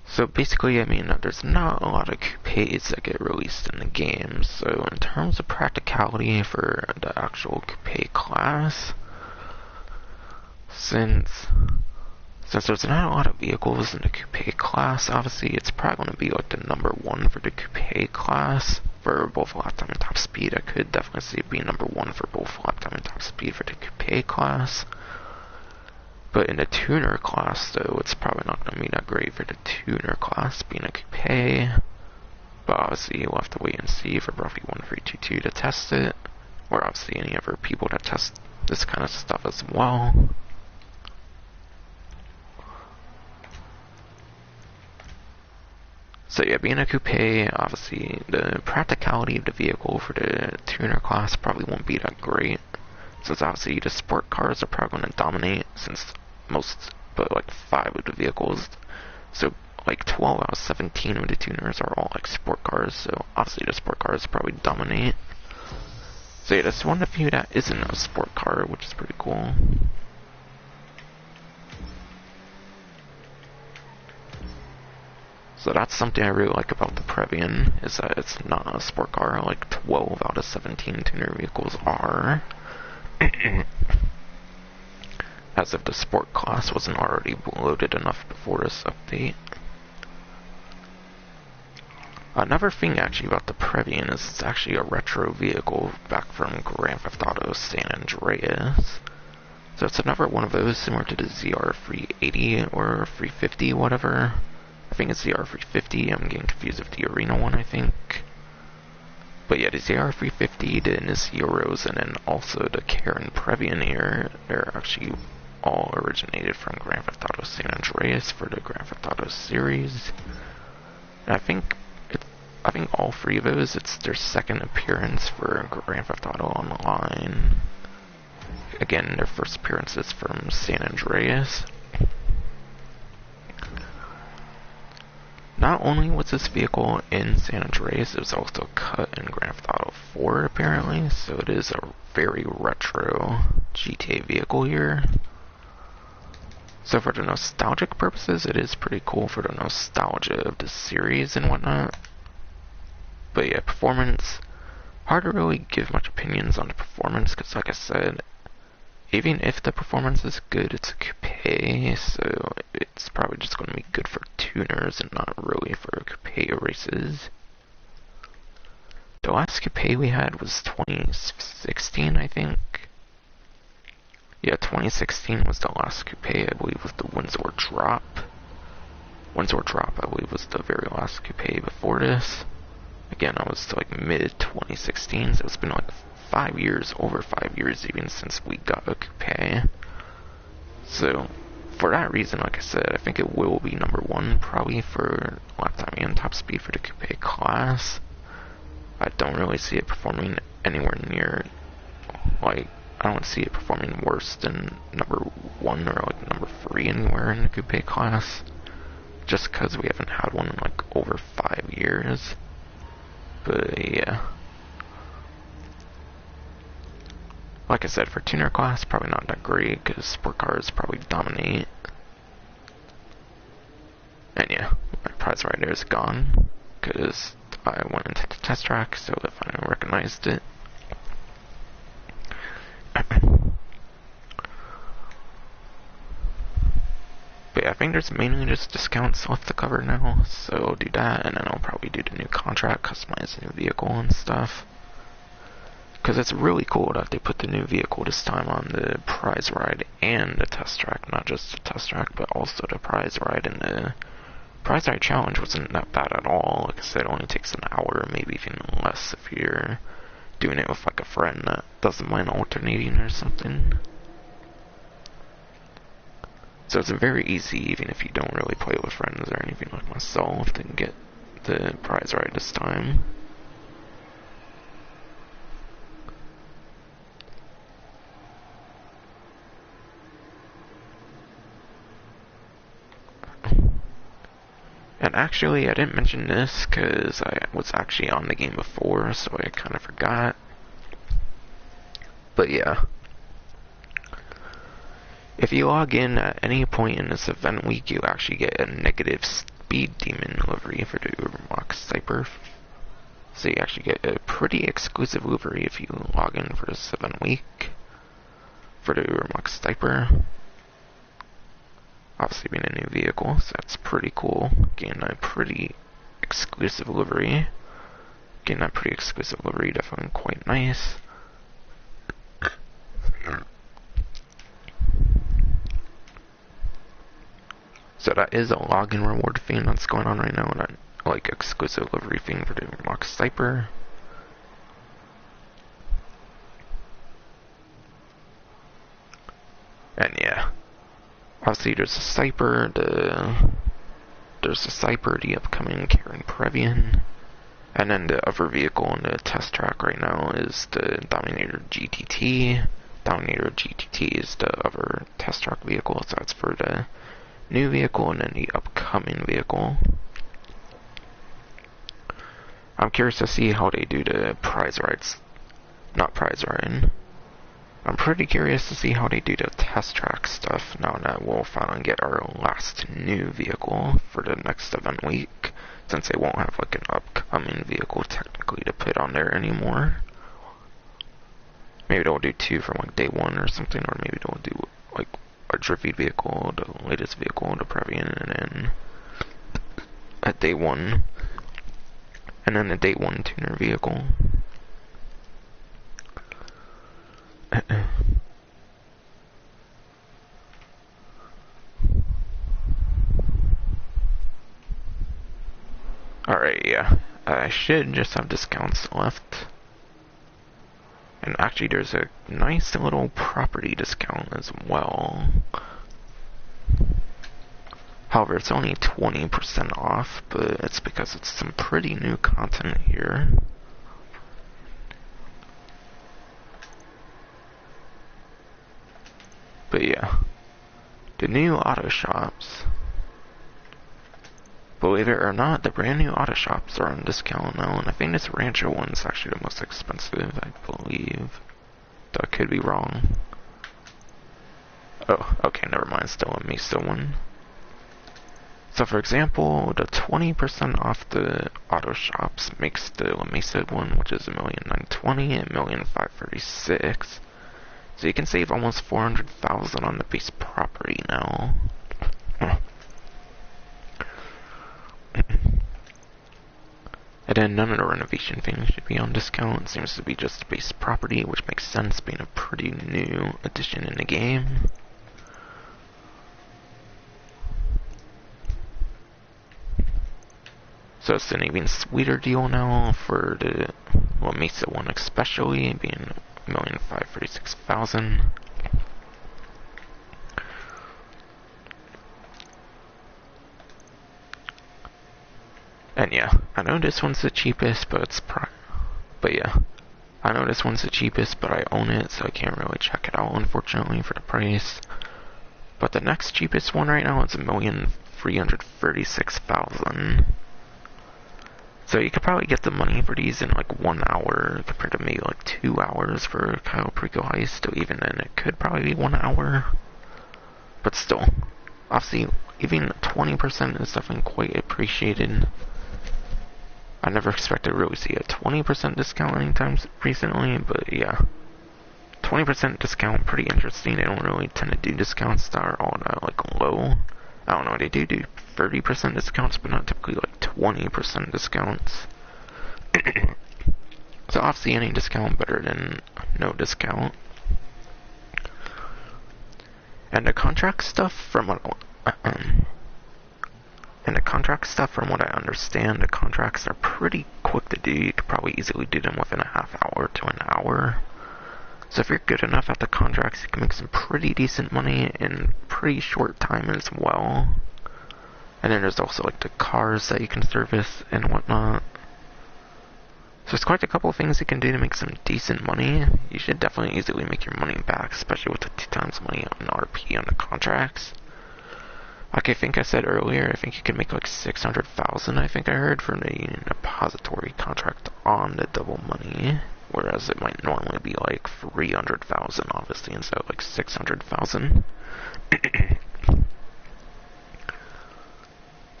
So basically, I mean, there's not a lot of coupes that get released in the game. So in terms of practicality for the actual coupe class, since there's not a lot of vehicles in the coupe class, obviously it's probably going to be like the number 1 for the coupe class for both lap time and top speed. I could definitely see it being number 1 for both lap time and top speed for the coupe class. But in the tuner class, though, it's probably not going to be that great for the tuner class being a coupe. But obviously, you'll have to wait and see for Broughy 1322 to test it, or obviously any other people that test this kind of stuff as well. So yeah, being a coupe, obviously the practicality of the vehicle for the tuner class probably won't be that great. Since obviously the sport cars are probably going to dominate, since like 5 of the vehicles, so like 12 out of 17 of the tuners are all like sport cars, so obviously the sport cars probably dominate. So yeah, that's one of the few that isn't a sport car, which is pretty cool. So that's something I really like about the Previan, is that it's not a sport car like 12 out of 17 tuner vehicles are. As if the sport class wasn't already loaded enough before this update. Another thing actually about the Previan is it's actually a retro vehicle back from Grand Theft Auto San Andreas. So it's another one of those similar to the ZR380 or 350, whatever. I think it's ZR350, I'm getting confused with the Arena one, I think. But yeah, the ZR350, the Nissan Euros, and then also the Karen Previan here, they're actually all originated from Grand Theft Auto San Andreas for the Grand Theft Auto series. And I think all 3 of those, it's their second appearance for Grand Theft Auto Online. Again, their first appearances from San Andreas. not only was this vehicle in San Andreas, it was also cut in Grand Theft Auto 4 apparently, so it is a very retro GTA vehicle here. So for the nostalgic purposes, it is pretty cool for the nostalgia of the series and whatnot. But yeah, performance, hard to really give much opinions on the performance, because like I said, even if the performance is good, it's a coupe, so it's probably just going to be good for tuners and not really for coupe races. The last coupe we had was 2016, I think. Yeah, 2016 was the last coupe, I believe, was the Windsor Drop. Windsor Drop, I believe, was the very last coupe before this. Again, I was like mid-2016, so it's been like 5 years, over 5 years even, since we got a coupe. So, for that reason, like I said, I think it will be number one, probably for lap time and top speed for the coupe class. I don't really see it performing anywhere near, like, I don't see it performing worse than number one or like number 3 anywhere in the coupe class. Just because we haven't had one in like over 5 years. But yeah. Like I said, for tuner class, probably not that great, because sport cars probably dominate. And yeah, my prize rider is gone, because I went into the test track, so I finally recognized it. But yeah, I think there's mainly just discounts left to cover now, so I'll do that, and then I'll probably do the new contract, customize the new vehicle and stuff. Because it's really cool that they put the new vehicle this time on the prize ride and the test track, not just the test track, but also the prize ride. And the prize ride challenge wasn't that bad at all. Like I said, it only takes an hour, maybe even less if you're doing it with like a friend that doesn't mind alternating or something. So it's very easy, even if you don't really play with friends or anything like myself, to get the prize ride this time. And actually, I didn't mention this because I was actually on the game before, so I kind of forgot. But yeah. If you log in at any point in this event week, you actually get a negative speed demon livery for the Übermacht Cypher. So you actually get a pretty exclusive livery if you log in for this event week for the Übermacht Cypher. Obviously being a new vehicle, so that's pretty cool. Getting a pretty exclusive livery. Getting that pretty exclusive livery, definitely quite nice. So that is a login reward thing that's going on right now, and that like exclusive livery thing for the Übermacht Cypher. And yeah. Obviously there's a Cypher, the upcoming Karen Previan, and then the other vehicle on the test track right now is the Dominator GTT. Dominator GTT is the other test track vehicle, so that's for the new vehicle and then the upcoming vehicle. I'm curious to see how they do the prize rides, not prize riding. I'm pretty curious to see how they do the test track stuff now that we'll finally get our last new vehicle for the next event week, since they won't have like an upcoming vehicle technically to put on there anymore. Maybe they'll do 2 from like day 1 or something, or maybe they'll do like a Driffy vehicle, the latest vehicle, the Previan, and then at day 1, and then the day 1 tuner vehicle. Alright, yeah. I should just have discounts left. And actually there's a nice little property discount as well. However, it's only 20% off, but it's because it's some pretty new content here. But yeah. The new auto shops. believe it or not, the brand new auto shops are on discount now, and I think this Rancho one's actually the most expensive, I believe. Though I could be wrong. Oh, okay, never mind, still a Mesa one. So for example, the 20% off the auto shops makes the La Mesa one, which is $1,920,000 and $1,536,000. So you can save almost $400,000 on the base property now. And then none of the renovation things should be on discount. It seems to be just the base property, which makes sense being a pretty new addition in the game. So it's an even sweeter deal now for the La Mesa one, especially being $1,536,000. And yeah, I know this one's the cheapest, but I know this one's the cheapest, but I own it, so I can't really check it out, unfortunately, for the price. But the next cheapest one right now is $1,336,000. So you could probably get the money for these in like 1 hour, compared to maybe like 2 hours for Cayo Perico Heist, or even then it could probably be 1 hour. But still, obviously, even 20% is definitely quite appreciated. I never expected to really see a 20% discount anytime recently, but yeah. 20% discount, pretty interesting. They don't really tend to do discounts that are all that like low. I don't know, they do 30% discounts, but not typically like 20% discounts. So obviously any discount better than no discount. And the contract stuff from what I understand, the contracts are pretty quick to do. You could probably easily do them within a half hour to an hour. So if you're good enough at the contracts, you can make some pretty decent money in pretty short time as well. And then there's also like the cars that you can service and whatnot. So there's quite a couple of things you can do to make some decent money. You should definitely easily make your money back, especially with the 2 times money on RP on the contracts. Like I think I said earlier, I think you can make like $600,000, I think I heard, from the Depository Contract on the double money. Whereas it might normally be like $300,000, obviously, instead of like $600,000.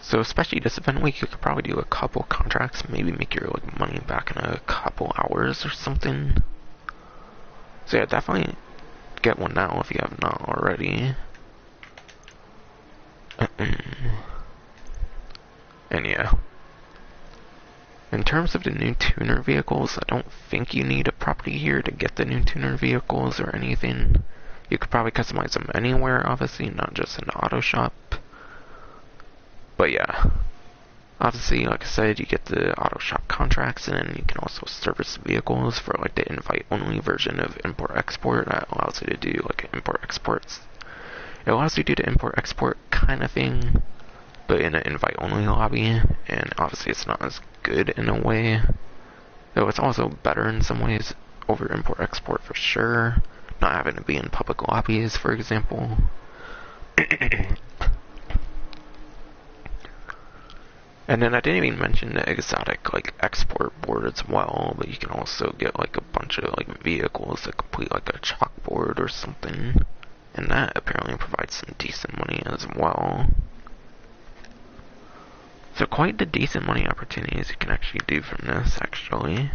So especially this event week, you could probably do a couple contracts, maybe make your like money back in a couple hours or something. So yeah, definitely get one now if you have not already. And yeah. In terms of the new tuner vehicles, I don't think you need a property here to get the new tuner vehicles or anything. You could probably customize them anywhere, obviously, not just in the auto shop. But yeah, obviously, like I said, you get the auto shop contracts, and then you can also service vehicles for like the invite-only version of import-export. That allows you to do like import-exports. It allows you to do the import-export kind of thing, but in an invite-only lobby, and obviously it's not as good in a way, though it's also better in some ways over import-export for sure, not having to be in public lobbies, for example. And then I didn't even mention the exotic like export board as well, but you can also get like a bunch of like vehicles that complete like a chalkboard or something, and that apparently provides some decent money as well. So quite the decent money opportunities you can actually do from this, actually.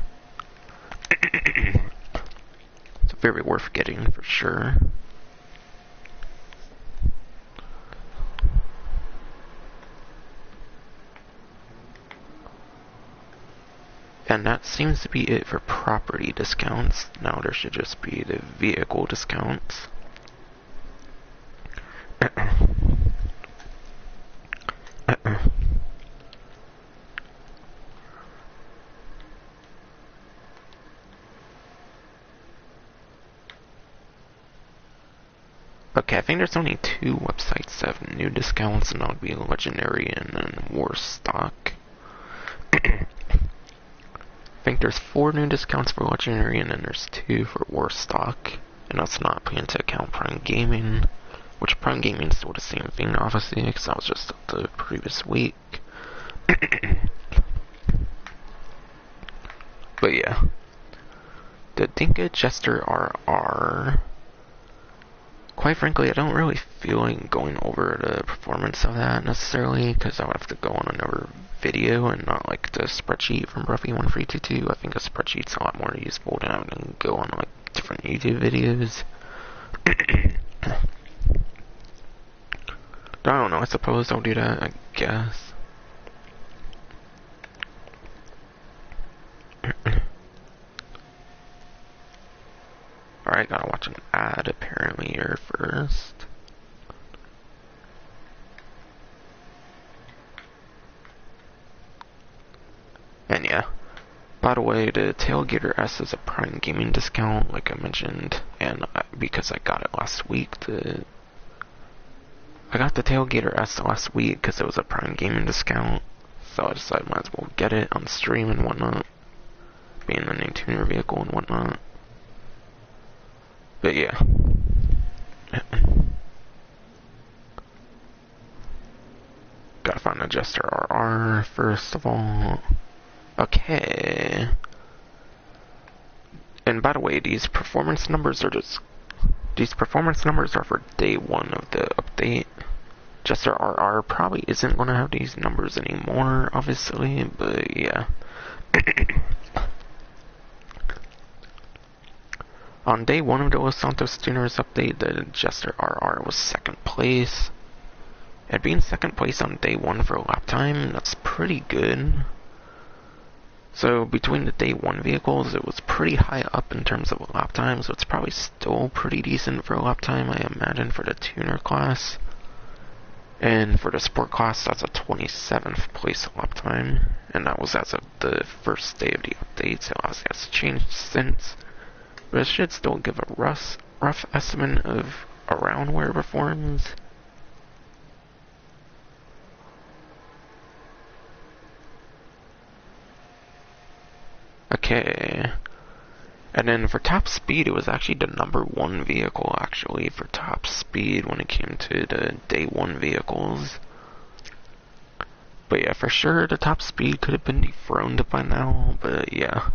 It's very worth getting, for sure. And that seems to be it for property discounts. Now there should just be the vehicle discounts. Okay, I think there's only 2 websites that have new discounts, and that would be Legendary and then War Stock. I think there's 4 new discounts for Legendary, and then there's 2 for War Stock. And that's not putting into account Prime Gaming, which Prime Gaming is still the same thing, obviously, because that was just the previous week. But yeah, the Dinka Jester RR, quite frankly, I don't really feel like going over the performance of that necessarily, because I would have to go on another video and not like the spreadsheet from Bruffy1322. I think a spreadsheet's a lot more useful than having to go on like different YouTube videos. I don't know, I suppose I'll do that, I guess. Alright, gotta watch an ad apparently here first. And yeah, by the way, the Tailgater S is a Prime Gaming discount, like I mentioned, and because I got it last week, I got the Tailgater S last week because it was a Prime Gaming discount, so I decided I might as well get it on stream and whatnot, being the new tuner vehicle and whatnot. But yeah. Gotta find the Jester RR first of all. Okay. And by the way, these performance numbers are for day 1 of the update. Jester RR probably isn't gonna have these numbers anymore, obviously, but yeah. On day 1 of the Los Santos Tuners update, the Jester RR was 2nd place. And being 2nd place on day 1 for lap time, that's pretty good. So between the day 1 vehicles, it was pretty high up in terms of lap time, so it's probably still pretty decent for lap time, I imagine, for the tuner class. And for the sport class, that's a 27th place lap time. And that was as of the first day of the update, so obviously that's changed since. But it should still give a rough estimate of around where it performs. Okay. And then for top speed, it was actually the number 1 vehicle, actually, for top speed when it came to the day 1 vehicles. But yeah, for sure, the top speed could have been dethroned by now, but yeah.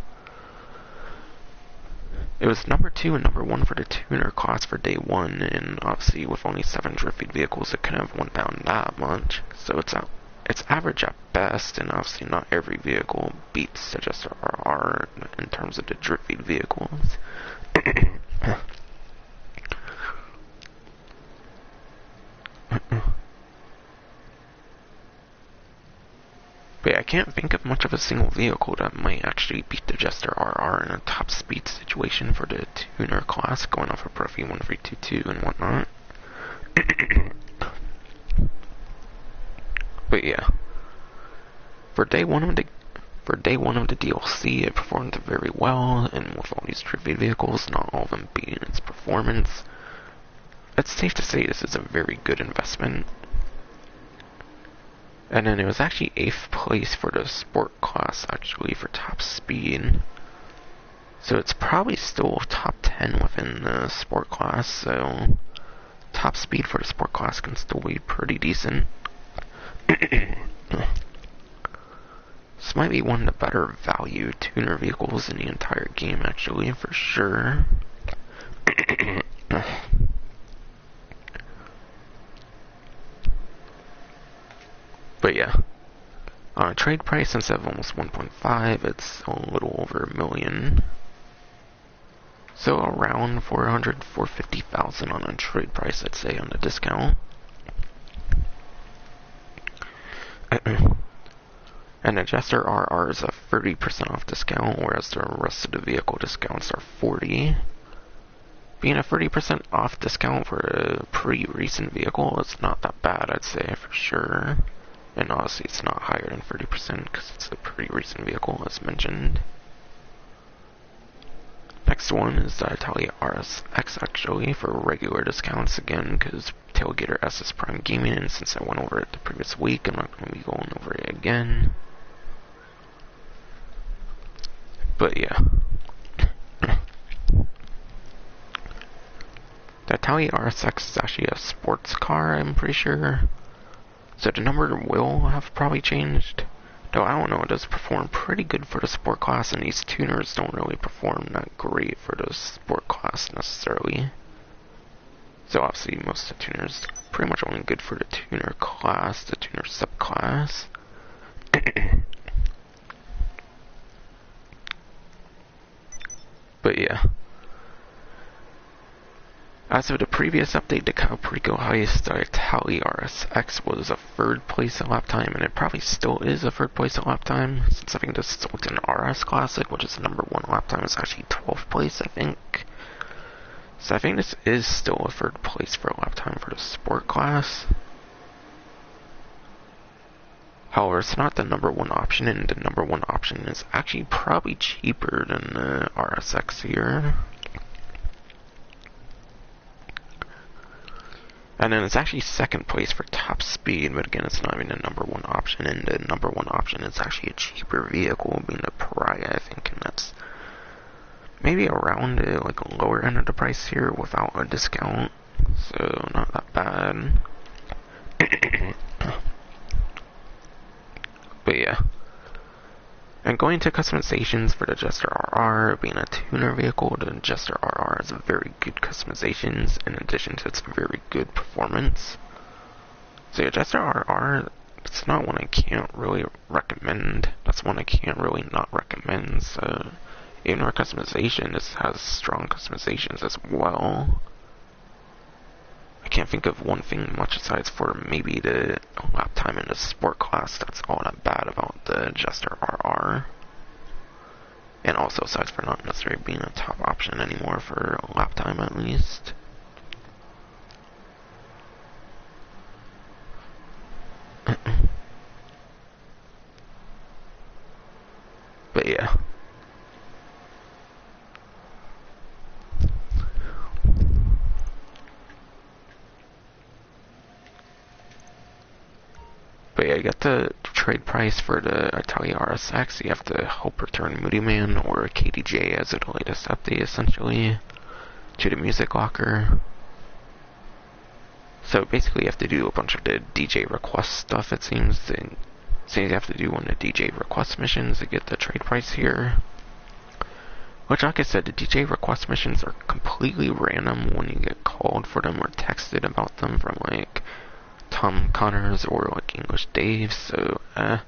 It was number 2 and number 1 for the tuner class for day 1, and obviously with only 7 drift vehicles, it couldn't have went down that much. So it's average at best, and obviously not every vehicle beats the Jester RR in terms of the drift vehicles. But yeah, I can't think of much of a single vehicle that might actually beat the Jester RR in a top speed situation for the tuner class, going off of Bruffy1322 and whatnot. But yeah, for day 1 of the DLC, it performed very well, and with all these trophy vehicles, not all of them beating its performance, it's safe to say this is a very good investment. And then it was actually 8th place for the sport class, actually, for top speed. So it's probably still top 10 within the sport class, so top speed for the sport class can still be pretty decent. This might be one of the better value tuner vehicles in the entire game, actually, for sure. But yeah, on a trade price, instead of almost 1.5, it's a little over $1 million. So around 450,000 on a trade price, I'd say, on the discount. And the Jester RR is a 30% off discount, whereas the rest of the vehicle discounts are 40%. Being a 30% off discount for a pretty recent vehicle is not that bad, I'd say, for sure. And obviously it's not higher than 30% because it's a pretty recent vehicle, as mentioned. Next one is the Italia RSX, actually, for regular discounts again, because Tailgater S is Prime Gaming, and since I went over it the previous week, I'm not going to be going over it again. But yeah. The Italia RSX is actually a sports car, I'm pretty sure. So the number will have probably changed. Though I don't know, it does perform pretty good for the sport class, and these tuners don't really perform that great for the sport class necessarily. So obviously most of the tuners are pretty much only good for the tuner class, the tuner subclass. But yeah. As of the previous update, the Caprico Heist Itali RSX was a third place at lap time, and it probably still is a third place at lap time, since I think the Sultan RS Classic, which is the number 1 lap time, is actually 12th place, I think. So I think this is still a third place for a lap time for the sport class. However, it's not the number 1 option, and the number 1 option is actually probably cheaper than the RSX here. And then it's actually second place for top speed, but again, it's not even the number 1 option, and the number 1 option is actually a cheaper vehicle, being the Pariah, I think, and that's maybe around the lower end of the price here without a discount, so not that bad. But yeah. And going to customizations for the Jester RR, being a tuner vehicle, the Jester RR has very good customizations in addition to its very good performance. So the Jester RR, it's not one I can't really recommend. That's one I can't really not recommend. So even our customization, this has strong customizations as well. I can't think of one thing much aside for maybe the lap time in the sport class that's all that bad about the Jester RR. And also aside for not necessarily being a top option anymore for lap time at least. But yeah. But yeah, you got the trade price for the Italia RSX. You have to help return Moody Man or KDJ as the latest update, essentially, to the music locker. So basically, you have to do a bunch of the DJ request stuff, it seems. So you have to do one of the DJ request missions to get the trade price here. Which, like I said, the DJ request missions are completely random when you get called for them or texted about them from, Tom Connors or English Dave, so the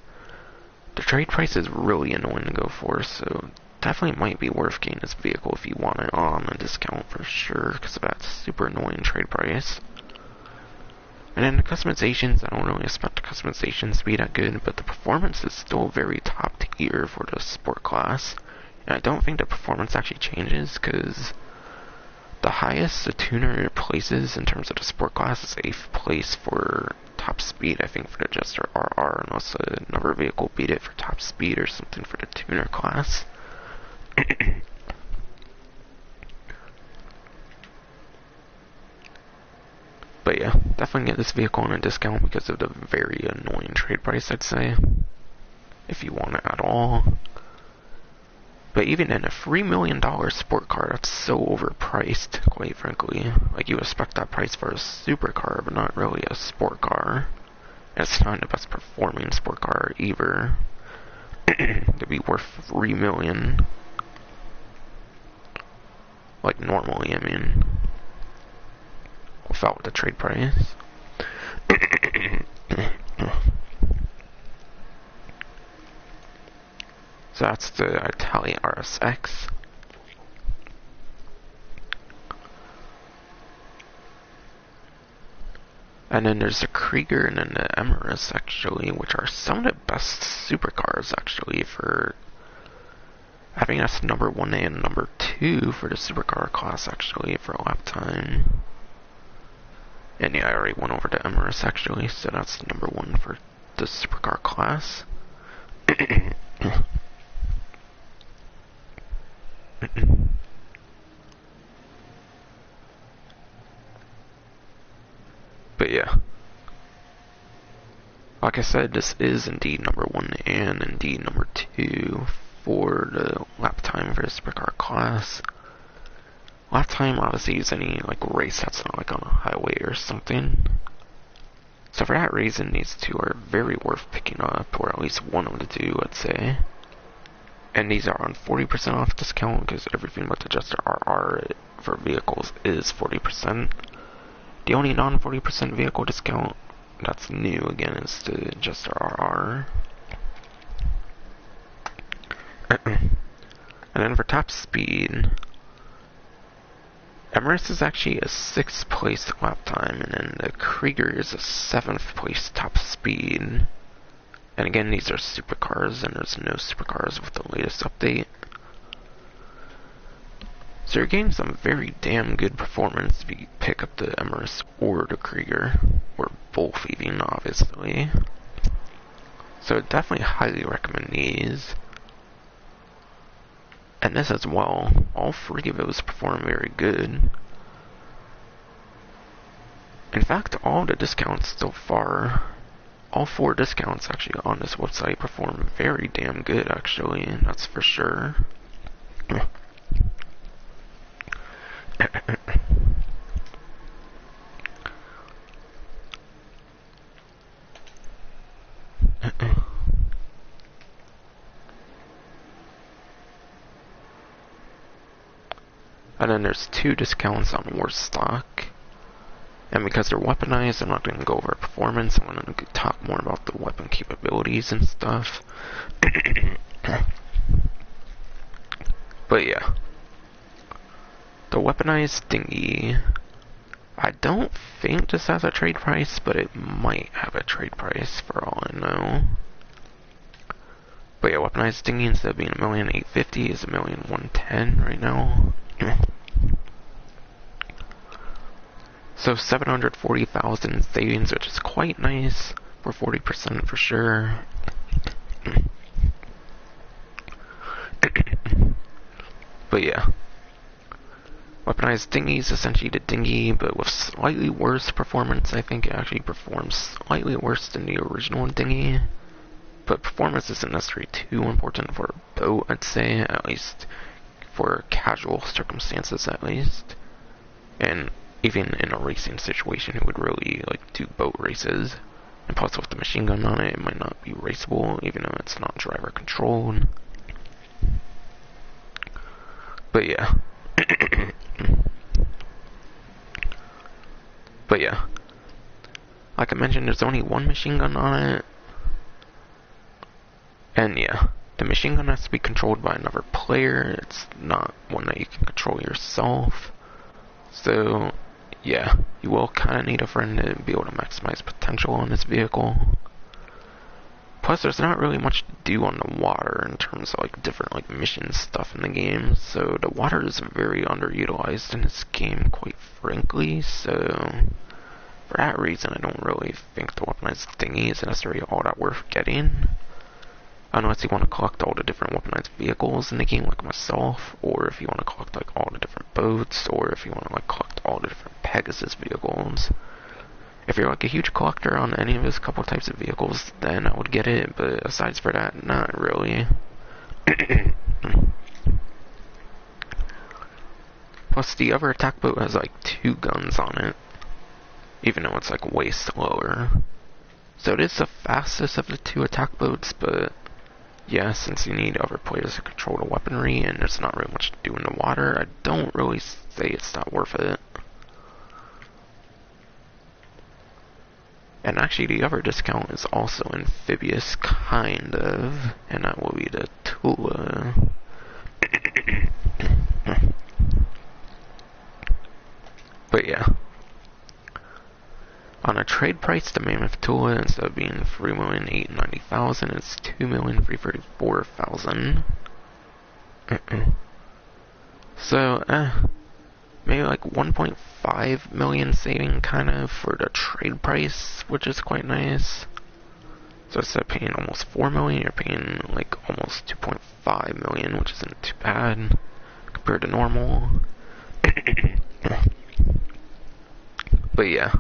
trade price is really annoying to go for, so definitely might be worth getting this vehicle if you want it on a discount for sure, because of that super annoying trade price. And then the customizations, I don't really expect the customizations to be that good, but the performance is still very top tier for the sport class, and I don't think the performance actually changes, because the highest the tuner places in terms of the sport class is 8th place for top speed, I think, for the Jester RR, unless another vehicle beat it for top speed or something for the tuner class. But yeah, definitely get this vehicle on a discount because of the very annoying trade price, I'd say, if you want it at all. But even in a $3 million sport car, that's so overpriced, quite frankly. You expect that price for a supercar, but not really a sport car. And it's not the best performing sport car either. To be worth $3 million. Normally, I mean. Without the trade price. So that's the Italia RSX. And then there's the Krieger and then the Emirates, actually, which are some of the best supercars, actually, for... I think that's number 1 and number 2 for the supercar class, actually, for lap time. And yeah, I already went over the Emirates, actually, so that's number 1 for the supercar class. But yeah, like I said, this is indeed number 1 and indeed number 2 for the lap time for the supercar class. Lap time obviously is any race that's not on a highway or something. So for that reason, these two are very worth picking up, or at least one of the two, I'd say. And these are on 40% off discount, because everything but the Jester RR for vehicles is 40%. The only non-40% vehicle discount that's new, again, is the Jester RR. And then for top speed, Emirates is actually a 6th place lap time, and then the Krieger is a 7th place top speed. And again, these are supercars, and there's no supercars with the latest update. So you're getting some very damn good performance if you pick up the Emirates or the Krieger, or both even, obviously. So definitely highly recommend these. And this as well, all three of those perform very good. In fact, all the discounts so far, all 4 discounts actually on this website perform very damn good, actually, that's for sure. And then there's 2 discounts on war stock. And because they're weaponized, I'm not going to go over performance. I'm going to talk more about the weapon capabilities and stuff. But yeah. The weaponized dinghy, I don't think this has a trade price, but it might have a trade price for all I know. But yeah, weaponized dinghy, instead of being $1,850,000, is $1,110,000 right now. So 740,000 savings, which is quite nice for 40% for sure. But yeah, weaponized dinghy is essentially the dinghy, but with slightly worse performance. I think it actually performs slightly worse than the original dinghy. But performance isn't necessarily too important for a boat, I'd say, at least for casual circumstances, at least. And even in a racing situation, it would really do boat races. And plus, with the machine gun on it, it might not be raceable, even though it's not driver controlled. But yeah. But yeah. Like I mentioned, there's only 1 machine gun on it. And yeah, the machine gun has to be controlled by another player. It's not one that you can control yourself. So, yeah, you will kind of need a friend to be able to maximize potential on this vehicle. Plus, there's not really much to do on the water in terms of different mission stuff in the game. So the water is very underutilized in this game, quite frankly. So for that reason, I don't really think the weaponized dinghy is necessarily all that worth getting. Unless you want to collect all the different weaponized vehicles in the game like myself, or if you want to collect all the different boats, or if you want to collect all the different Pegasus vehicles. If you're a huge collector on any of those couple types of vehicles, then I would get it, but aside for that, not really. Plus, the other attack boat has 2 guns on it, even though it's way slower. So it is the fastest of the 2 attack boats, but yeah, since you need other players to control the weaponry and there's not really much to do in the water, I don't really say it's not worth it. And actually, the other discount is also amphibious, kind of, and that will be the Tula. But yeah. On a trade price, the Mammoth Tula, instead of being $3,890,000, it's $2,334,000. So, maybe 1.5 million saving kind of for the trade price, which is quite nice. So instead of paying almost 4 million, you're paying almost 2.5 million, which isn't too bad compared to normal. But yeah.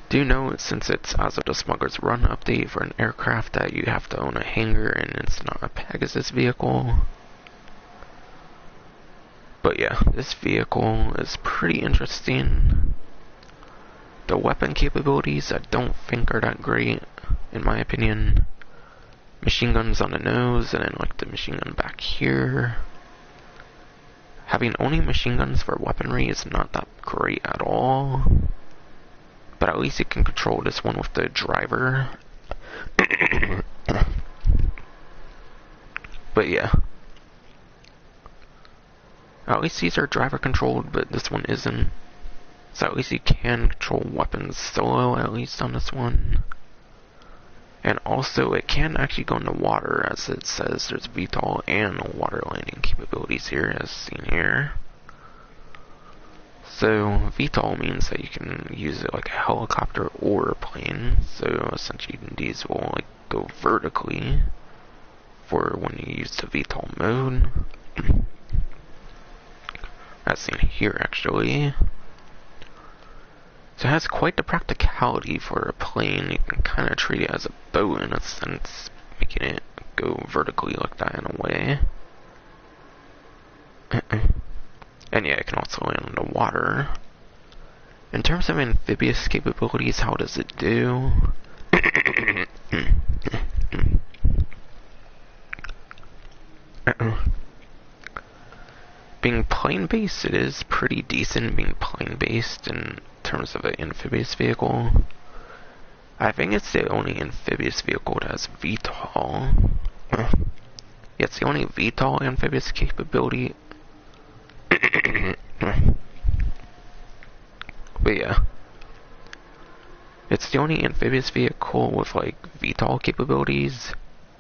Do note, since it's as of the Smuggler's Run update for an aircraft, that you have to own a hangar and it's not a Pegasus vehicle. But yeah, this vehicle is pretty interesting. The weapon capabilities I don't think are that great, in my opinion. Machine guns on the nose, and then like the machine gun back here. Having only machine guns for weaponry is not that great at all. But at least you can control this one with the driver. But yeah. At least these are driver controlled, but this one isn't. So at least you can control weapons solo, at least on this one. And also, it can actually go in the water, as it says there's VTOL and water landing capabilities here, as seen here. So, VTOL means that you can use it like a helicopter or a plane. So, essentially, these will like go vertically for when you use the VTOL mode. As seen here, actually. So it has quite the practicality for a plane. You can kind of treat it as a boat in a sense, making it go vertically like that in a way. And yeah, it can also land on the water. In terms of amphibious capabilities, how does it do? Being plane-based, it is pretty decent being plane-based in terms of an amphibious vehicle. I think it's the only amphibious vehicle that has VTOL. Yeah, it's the only VTOL amphibious capability. But yeah. It's the only amphibious vehicle with like VTOL capabilities.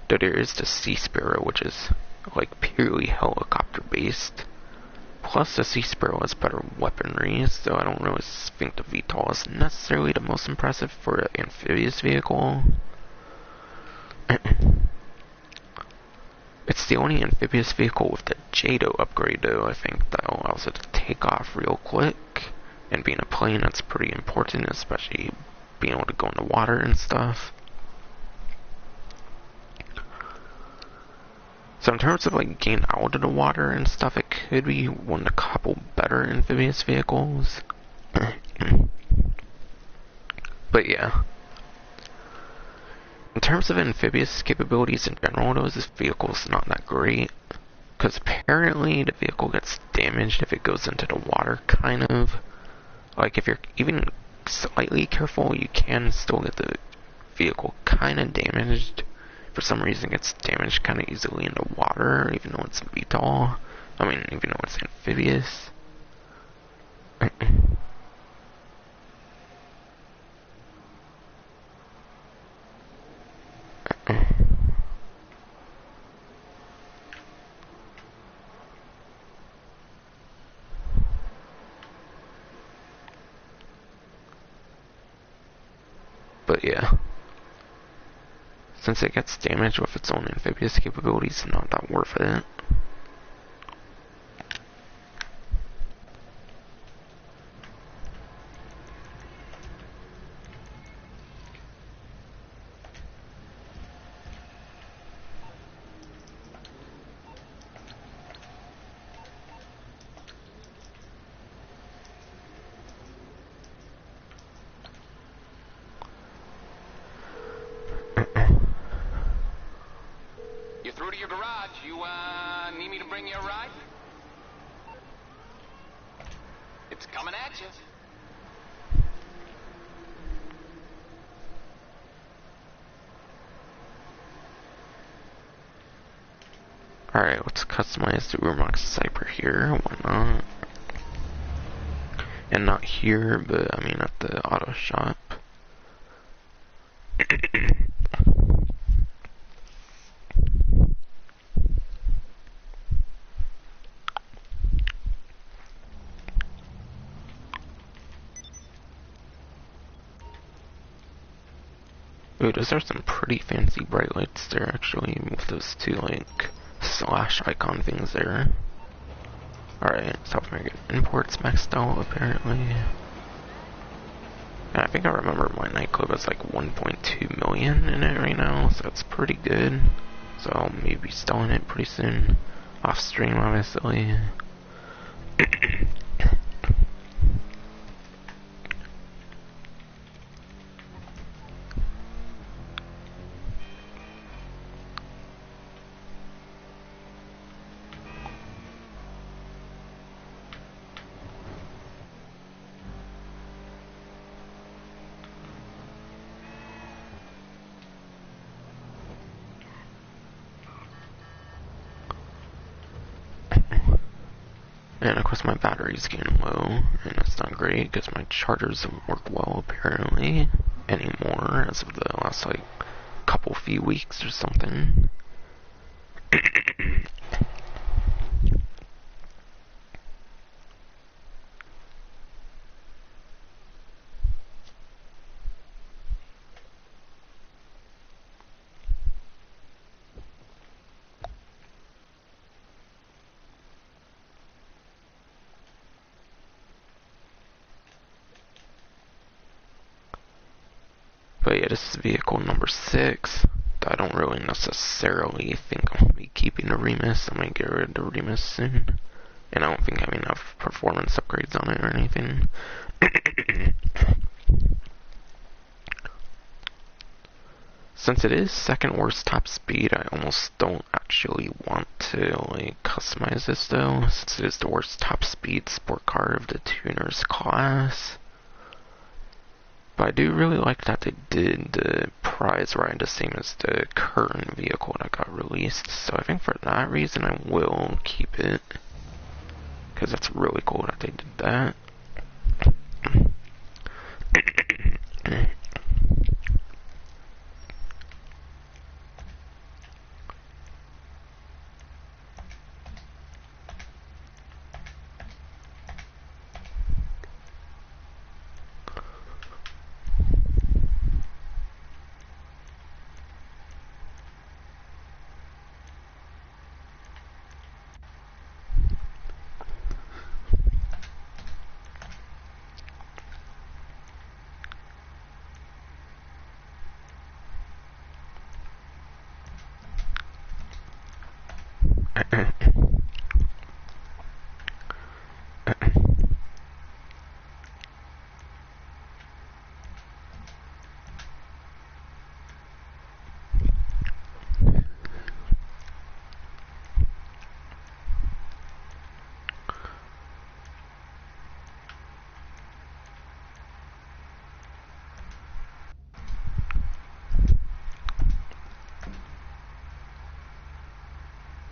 Though there is the Sea Sparrow, which is like purely helicopter based. Plus the Sea Sparrow has better weaponry, so I don't really think the VTOL is necessarily the most impressive for an amphibious vehicle. It's the only amphibious vehicle with the JADO upgrade though, I think, that allows it to take off real quick. And being a plane, that's pretty important, especially being able to go in the water and stuff. So in terms of like getting out of the water and stuff, it could be one of a couple better amphibious vehicles. But yeah. In terms of amphibious capabilities in general, though, this vehicle is not that great. Because apparently the vehicle gets damaged if it goes into the water, kind of. Like if you're even slightly careful, you can still get the vehicle kind of damaged. For some reason, it gets damaged kind of easily in the water, even though it's VTOL. I mean, even though it's amphibious. But yeah. Since it gets damaged with its own amphibious capabilities, it's not that worth it. Through to your garage. You, need me to bring you a ride? It's coming at you. Alright, let's customize the Übermacht Cypher here. Why not? And not here, but I mean at the auto shop. Ooh, those are some pretty fancy bright lights there, actually, with those two, like, slash icon things there. Alright, South American imports maxed out, apparently. And I think I remember my nightclub has like 1.2 million in it right now, so that's pretty good. So I'll maybe be selling it pretty soon. Off stream, obviously. And of course my battery's getting low, and that's not great because my chargers don't work well apparently anymore as of the last like few weeks or something. But yeah, this is vehicle number 6. I don't really necessarily think I'm going to be keeping the Remus. I might get rid of the Remus soon. And I don't think I have enough performance upgrades on it or anything. Since it is second worst top speed, I almost don't actually want to like customize this though, since it is the worst top speed sport car of the tuners class. But I do really like that they did the prize ride the same as the current vehicle that got released, so I think for that reason I will keep it. Because that's really cool that they did that.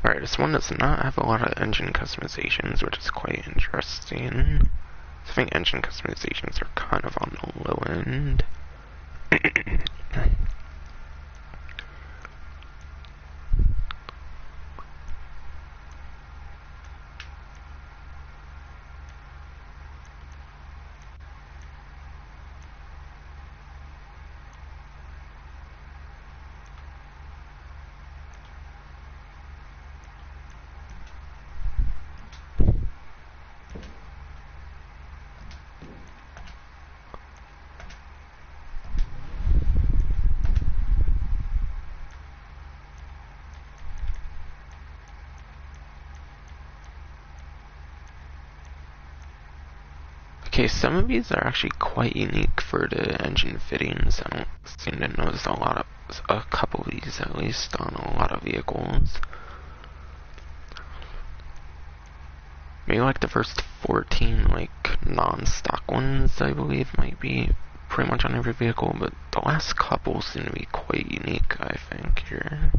Alright, this one does not have a lot of engine customizations, which is quite interesting. I think engine customizations are kind of on the low end. Okay, some of these are actually quite unique for the engine fittings. I don't seem to notice a couple of these at least on a lot of vehicles. Maybe like the first 14 like non-stock ones I believe might be pretty much on every vehicle, but the last couple seem to be quite unique, I think, here.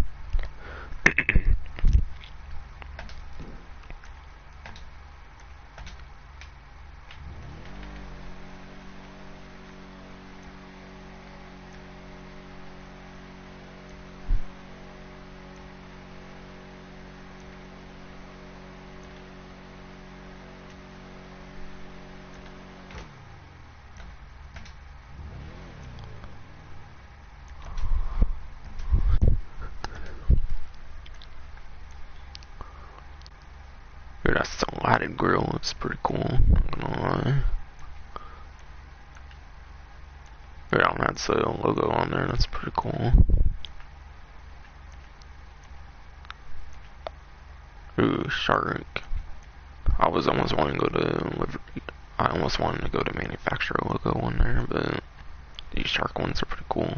Dude, that slotted grill looks pretty cool, not gonna lie. Dude, that's the logo on there, that's pretty cool. Ooh, shark. I was almost wanting to go to livery. I almost wanted to go to manufacturer logo on there, but these shark ones are pretty cool.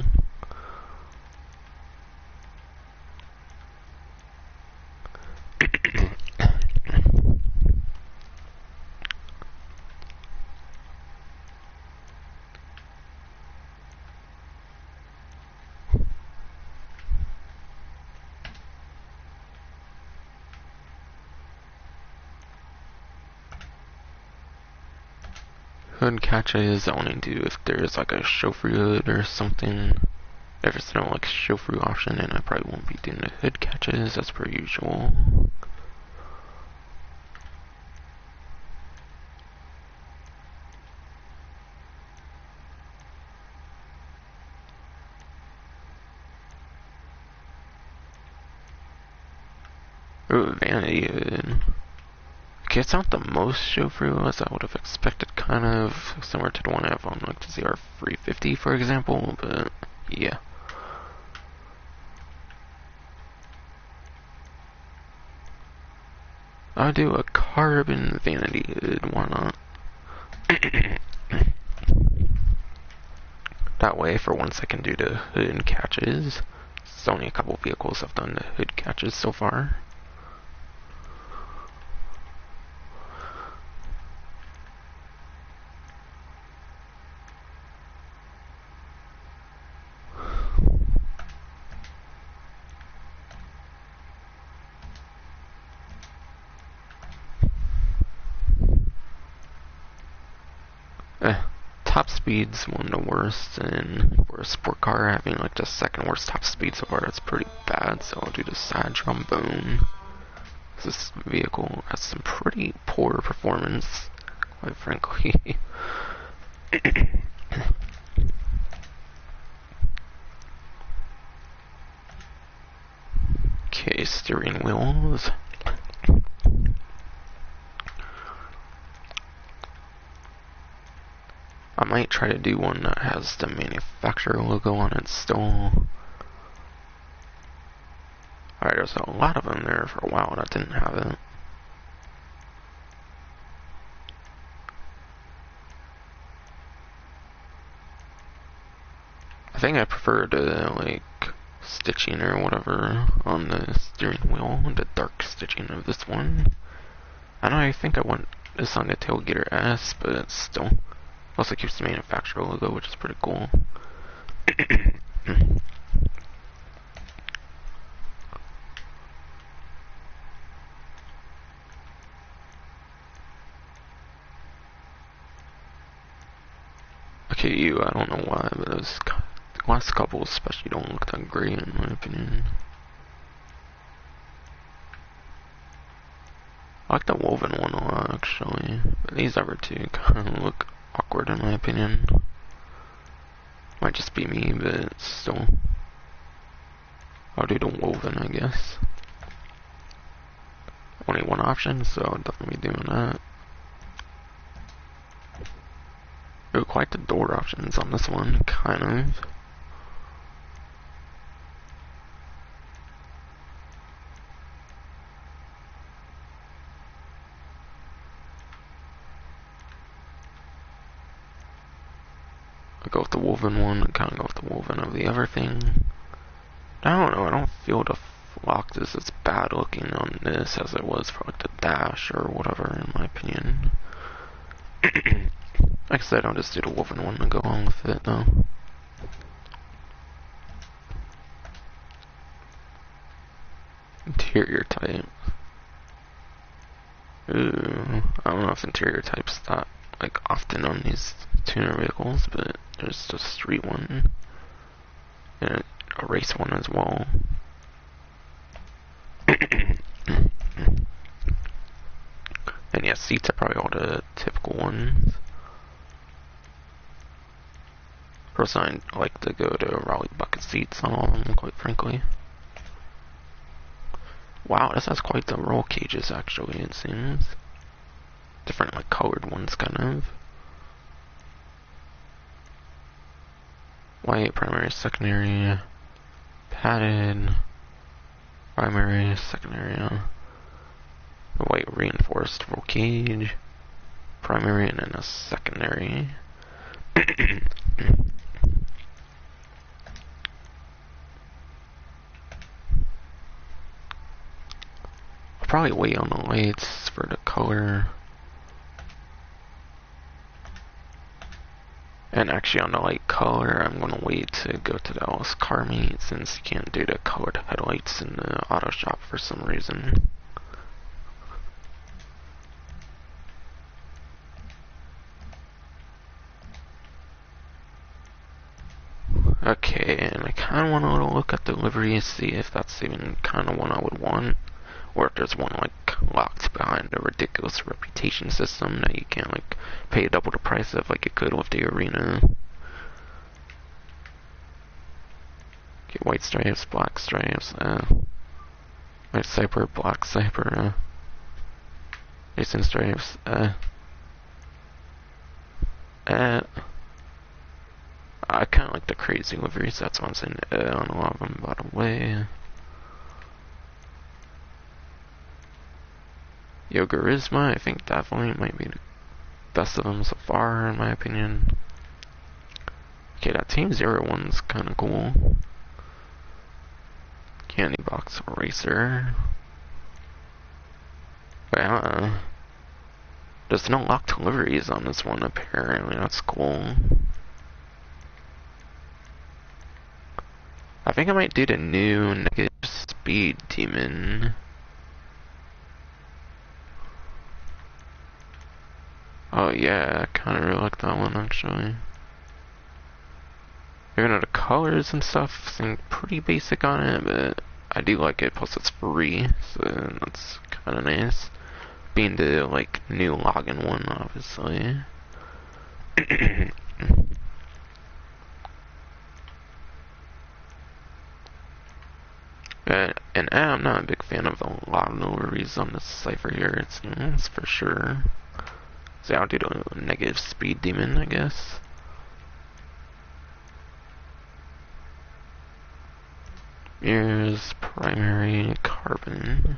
hood catches, I only do if there's like a show-free hood or something. If it's no like show-free option, then I probably won't be doing the hood catches as per usual. Ooh, vanity hood. Okay, it's not the most show-free as I would have expected, kind of similar to the one I have on like the ZR350, for example, but yeah. I'll do a carbon vanity hood, why not? That way, for once I can do the hood catches. It's only a couple vehicles I've done the hood catches so far. Top speed's one of the worst, and for a sport car, having like the second worst top speed so far, that's pretty bad, so I'll do the side trombone. This vehicle has some pretty poor performance, quite frankly. Okay, steering wheels. I might try to do one that has the manufacturer logo on it still. Alright, there's a lot of them there for a while that didn't have it. I think I prefer the, like, stitching or whatever on the steering wheel, the dark stitching of this one. I know I think I want this on the Tailgater S, but it's still also keeps the manufacturer logo, which is pretty cool. Okay, I don't know why, but those last couple especially don't look that great in my opinion. I like the woven one a lot actually, but these other two kind of look awkward in my opinion. Might just be me, but still. I'll do the woven, I guess. Only one option, so I'll definitely be doing that. Ooh, quite the door options on this one, kind of. I go with the woven one, and kind of go with the woven of the other thing. I don't know, I don't feel the flock is as bad looking on this as it was for like the dash or whatever, in my opinion. Like I said, I'll just do the woven one to go along with it though. Interior type. Ooh, I don't know if interior type's that like often on these tuner vehicles, but there's the street one and a race one as well. And yeah, seats are probably all the typical ones. Personally, I like to go to Raleigh bucket seats on all of them, quite frankly. Wow, this has quite the roll cages actually, it seems. Different like colored ones, kind of. White, primary, secondary, padded, primary, secondary, white reinforced roll cage, primary, and then a secondary. I'll probably wait on the lights for the color. And actually on the light color, I'm gonna wait to go to the Alice car meet since you can't do the colored headlights in the auto shop for some reason. Okay, and I kind of want to look at the livery, see if that's even kind of one I would want, or if there's one like locked behind a ridiculous reputation system that you can't like pay double the price of like you could with the arena. Okay, white stripes, black stripes, white Cypher, black Cypher, Jason stripes, I kind of like the crazy liveries, that's why I'm saying on a lot of them, by the way. Yogarisma, I think definitely might be the best of them so far, in my opinion. Okay, that Team 0 one's kind of cool. Candy Box Racer. Well, there's no locked deliveries on this one, apparently. That's cool. I think I might do the new negative speed demon. Oh yeah, I kinda really like that one actually. Even though the colors and stuff seem pretty basic on it, but I do like it, plus it's free, so that's kinda nice. Being the like new login one, obviously. And I'm not a big fan of a lot of the liveries on this Cypher here, it's for sure. So I'll do the negative speed demon, I guess. Here's primary carbon.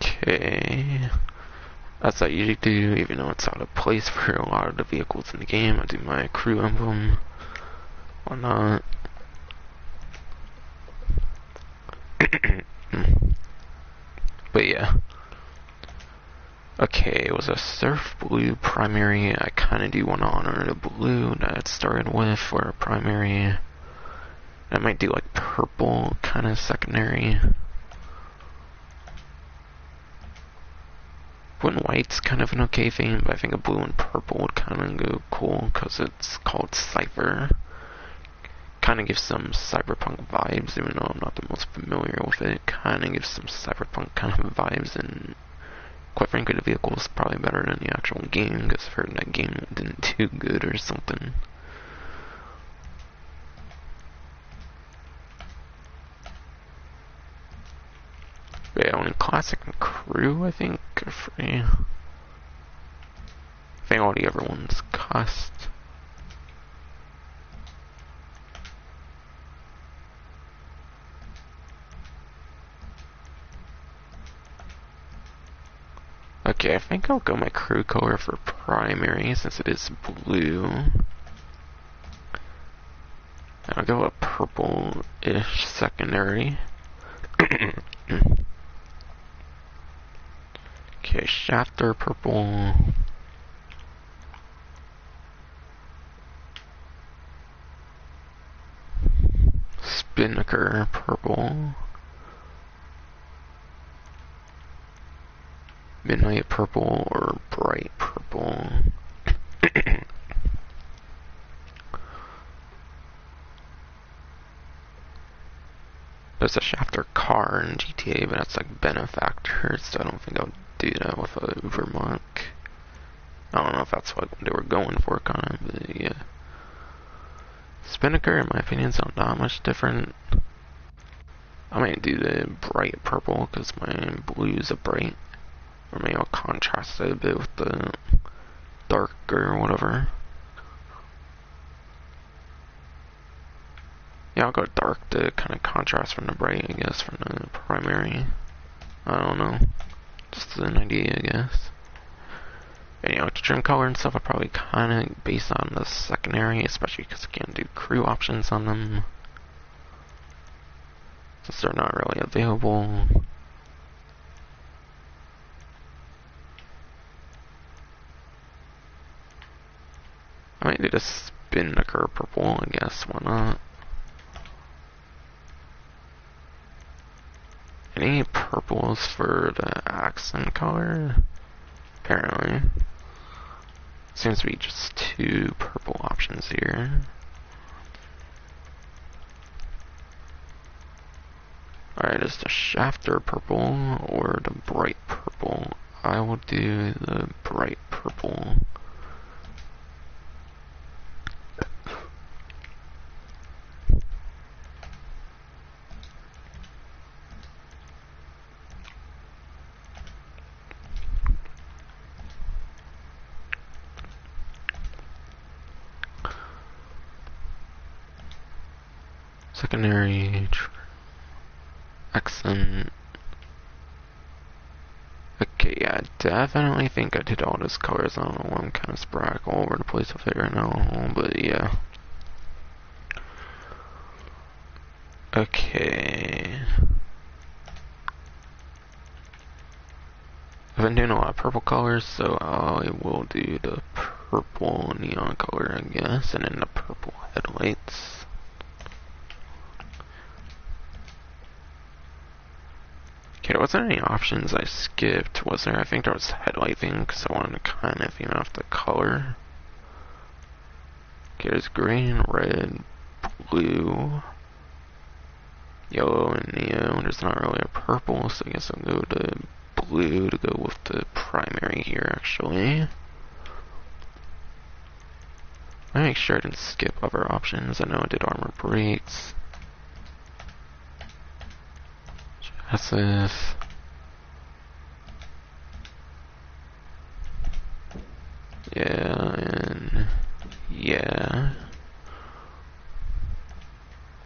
Okay. As I usually do, even though it's out of place for a lot of the vehicles in the game. I do my crew emblem. Why not? But yeah. Okay, it was a surf blue primary. I kinda do want to honor the blue that it started with for a primary. I might do like purple kinda secondary. Blue and white's kind of an okay theme, but I think a blue and purple would kind of go cool because it's called Cypher. Kind of gives some cyberpunk vibes, even though I'm not the most familiar with it. Kind of gives some cyberpunk kind of vibes, and quite frankly, the vehicle is probably better than the actual game because I've heard that game didn't do good or something. But yeah, only classic and crew, I think, are free. I think all the other ones cost. Okay, I think I'll go my crew color for primary since it is blue. And I'll go a purple-ish secondary. Okay, shafter purple. Spinnaker purple. Midnight purple or bright purple. There's a shafter car in GTA, but that's like benefactor, so I don't think I'll do that with a Übermacht. I don't know if that's what they were going for, kind of, but yeah. Spinnaker, in my opinion, is not that much different. I might do the bright purple because my blues are bright. Or maybe I'll contrast it a bit with the dark or whatever. Yeah, I'll go dark to kind of contrast from the bright, I guess, from the primary. I don't know. Just an idea, I guess. And, you know, the trim color and stuff are probably kind of based on the secondary, especially because I can't do crew options on them. Since they're not really available. I might do the Spinnaker purple, I guess, why not? purples for the accent color. Apparently. Seems to be just 2 purple options here. Alright, is the shafter purple or the bright purple? I will do the bright purple. Secondary accent. Okay, yeah, I definitely think I did all those colors. I don't know why I'm kind of sporadic all over the place with it right now, but yeah. Okay. I've been doing a lot of purple colors, so I will do the purple neon color, I guess, and then the purple headlights. Okay, there wasn't any options I skipped, was there? I think there was headlight thing, because I wanted to kind of even off the color. Okay, there's green, red, blue, yellow, and neon. There's not really a purple, so I guess I'll go to blue to go with the primary here, actually. I make sure I didn't skip other options. I know I did armor brakes. Chassis. Yeah, and yeah.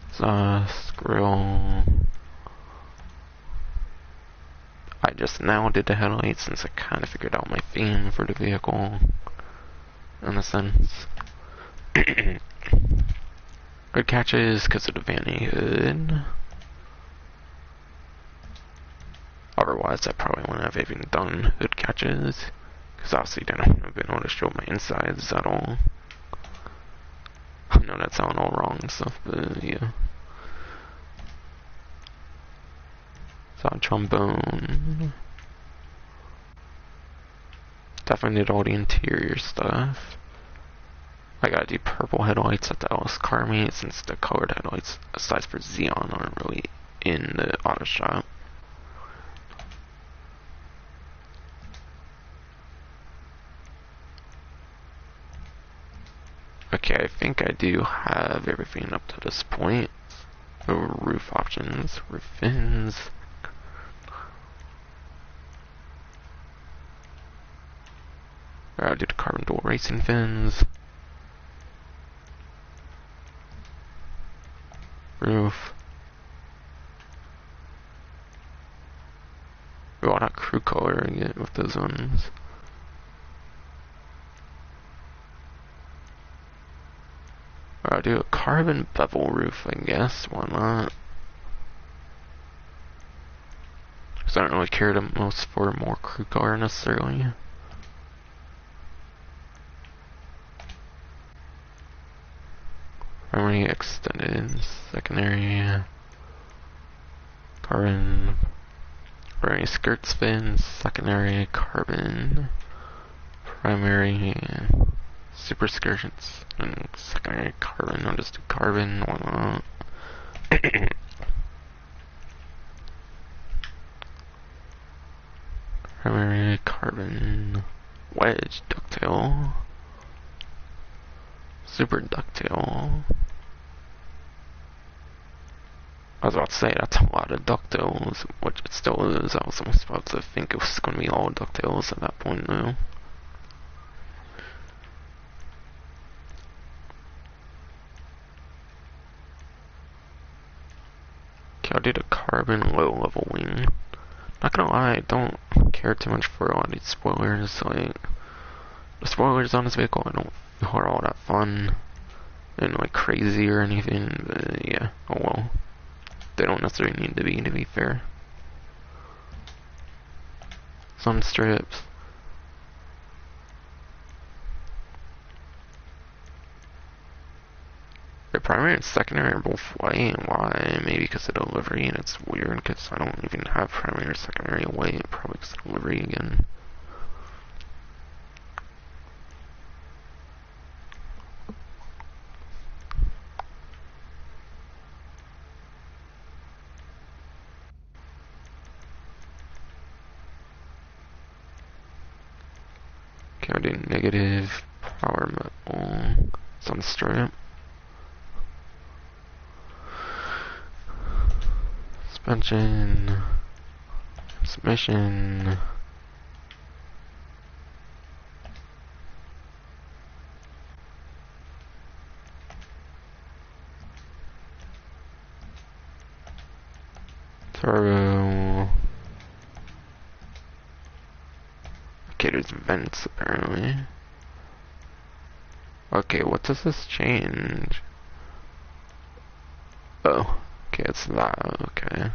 Exhaust, grill. I just now did the headlights since I kind of figured out my theme for the vehicle, in a sense. Good catches because of the vanity hood. Otherwise, I probably wouldn't have even done hood catches, because obviously then I wouldn't have been able to show my insides at all. I know that sounds all wrong and stuff, but yeah. Saw trombone. Definitely did all the interior stuff. I gotta do purple headlights at the LS car meet since the colored headlights, aside for Xeon, aren't really in the auto shop. Okay, I think I do have everything up to this point. Roof options, roof fins. I'll do the carbon dual racing fins. Roof. We want a crew color again with those ones. I'll do a carbon bevel roof, I guess. Why not? Because I don't really care the most for more crew color necessarily. Primary extended, secondary, carbon, primary skirts fins, secondary carbon, primary super skirts, and secondary carbon. I'll just do carbon, why not? Primary carbon, wedge, ducktail, super ducktail. I was about to say, that's a lot of ducktails, which it still is. I was almost about to think it was going to be all ducktails at that point now. Okay, I'll do the carbon low level wing. Not gonna lie, I don't care too much for a lot of these spoilers. Like, the spoilers on this vehicle I don't feel are all that fun and like crazy or anything, but yeah, oh well. They don't necessarily need to be fair. Sun strips. The primary and secondary are both white. Why? Maybe because of delivery, and it's weird because I don't even have primary or secondary white. Probably because of delivery again. Okay, I do negative power metal. Sun strip. Suspension. Submission. Turbo. Okay, there's vents apparently. Okay, what does this change? Oh, okay, it's that, okay.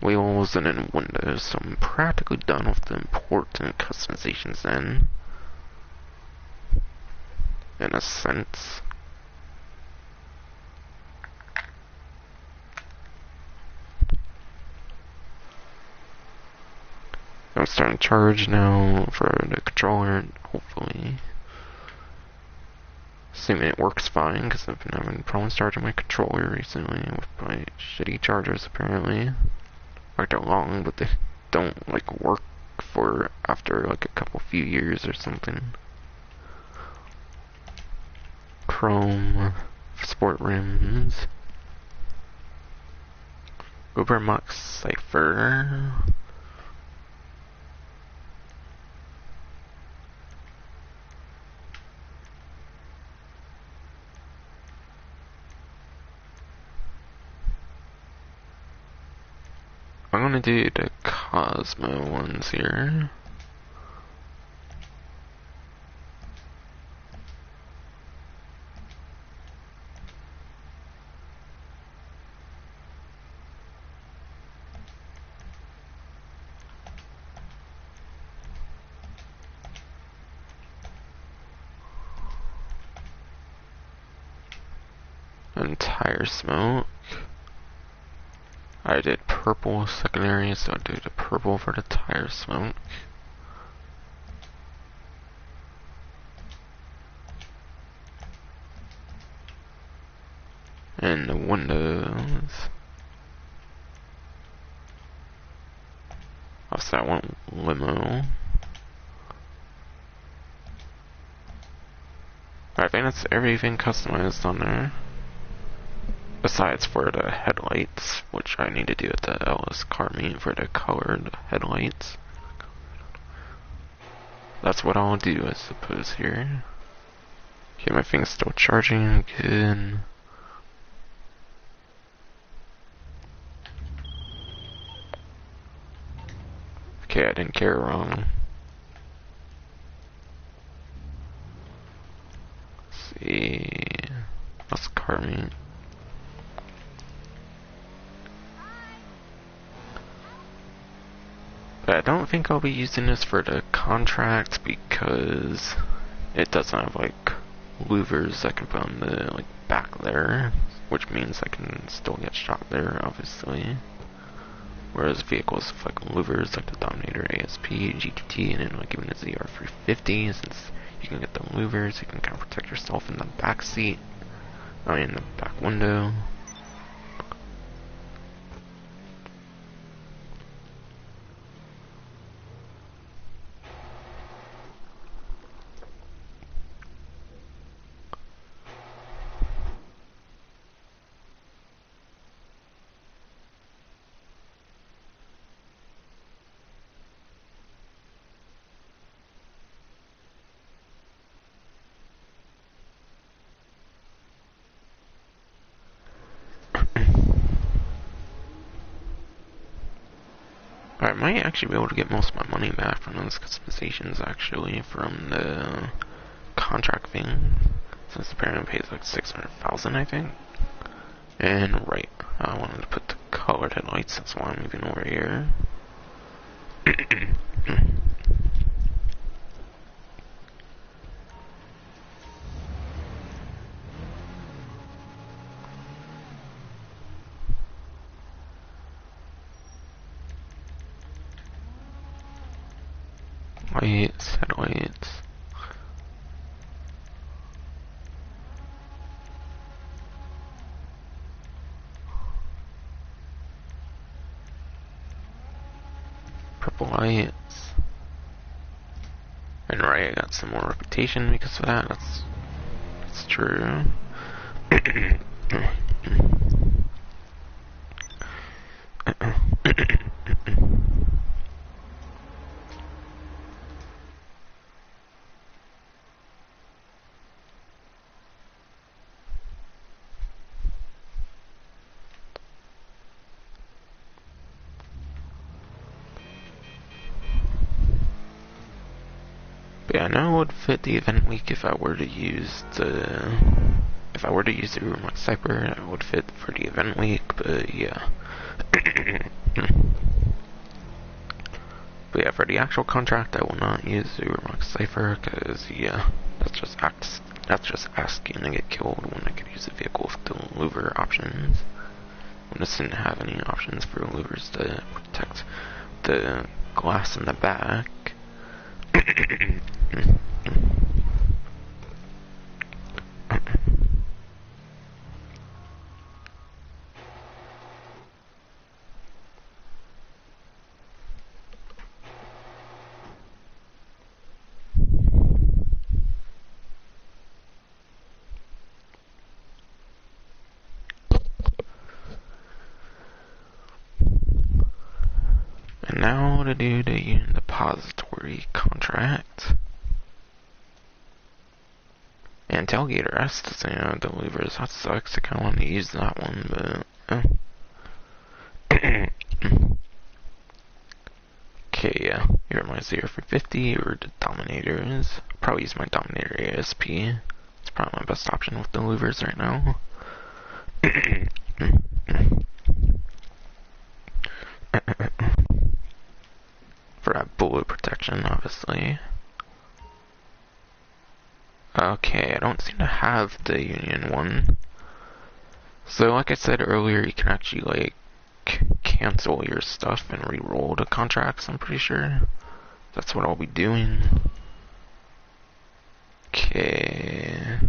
Wheels and then windows, so I'm practically done with the important customizations then. In a sense. I'm starting to charge now for the controller, hopefully. Assuming it works fine, because I've been having problems charging my controller recently with my shitty chargers apparently. Like they're long, but they don't like work for after like a few years or something. Chrome, sport rims. Übermacht Cypher. I'm gonna do the Cosmo ones here. And tire smoke. I did purple secondary, so I'll do the purple for the tire smoke. And the windows. Also, I want limo. I think that's everything customized on there. Besides for the headlights, which I need to do at the LS car meet for the colored headlights. That's what I'll do, I suppose, here. Okay, my thing's still charging, good. Okay, I didn't get it wrong. Let's see. Let's car meet. But I don't think I'll be using this for the contract because it doesn't have like louvers I can put on the like back there, which means I can still get shot there, obviously. Whereas vehicles with like louvers like the Dominator ASP, GTT, and then like even the ZR350, since you can get the louvers, you can kind of protect yourself in the back seat, in the back window. I might actually be able to get most of my money back from those customizations, actually, from the contract thing, since apparently it pays like 600,000, I think. And right, I wanted to put the colored headlights, that's why I'm moving over here. Headlights. Purple lights. And right, I got some more reputation because of that. That's true. But yeah, I know it would fit the event week if I were to use the Übermacht Cypher. It would fit for the event week, but yeah. But yeah, for the actual contract, I will not use Übermacht Cypher because yeah, that's just asking to get killed when I could use a vehicle with the louver options. When this didn't have any options for louvers to protect the glass in the back. And now to do the Depository Contract. And Tailgate Arrest, you know, the louvers, that sucks. I kinda wanted to use that one, but okay, yeah. Here are my 0 for 50, or the Dominators. Probably use my Dominator ASP. It's probably my best option with the louvers right now. For that bullet protection, obviously. Okay, I don't seem to have the Union one. So, like I said earlier, you can actually, like, cancel your stuff and re-roll the contracts, I'm pretty sure. That's what I'll be doing. Okay.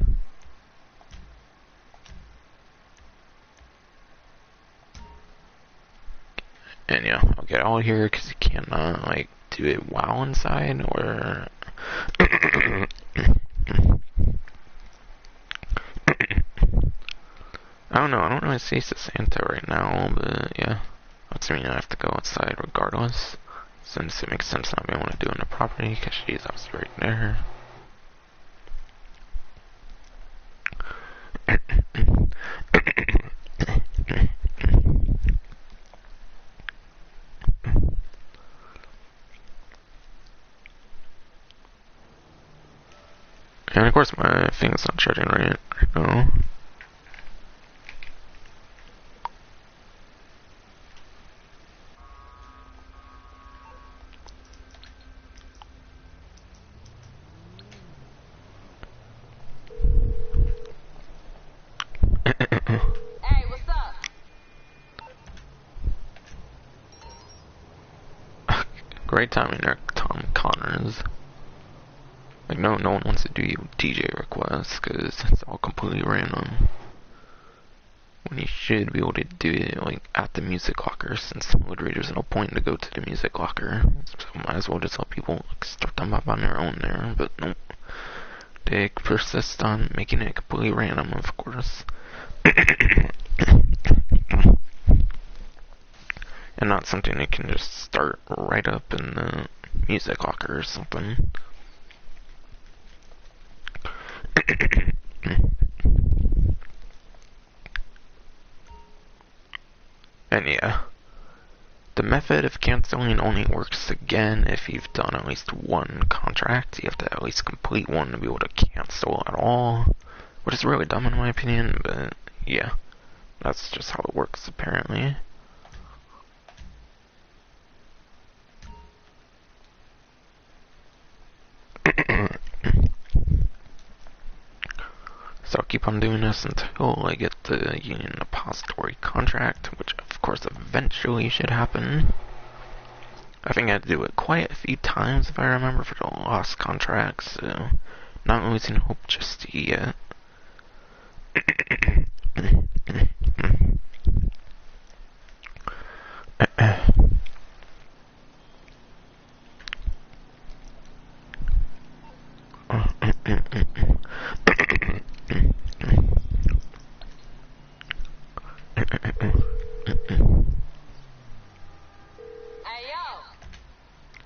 And yeah, I'll get all here because you cannot, like, do it while inside, or... I don't know, I don't really see Santa right now, but yeah. That's mean I have to go outside regardless. Since it makes sense not being able to do in the property, because she's obviously right there. And of course my thing's not charging right now. Hey, what's up? Great timing there, Tom Connors. Like, no one wants to do DJ requests, because it's all completely random. When you should be able to do it, like, at the music locker, since there's no point to go to the music locker. So might as well just let people, like, start them up on their own there, but nope. They persist on making it completely random, of course. And not something they can just start right up in the music locker or something. And yeah, the method of canceling only works again if you've done at least one contract. You have to at least complete one to be able to cancel at all, which is really dumb in my opinion, but yeah, that's just how it works apparently. So I'll keep on doing this until I get the Union Depository Contract, which of course eventually should happen. I think I had to do it quite a few times if I remember for the lost contracts, so not losing hope just yet.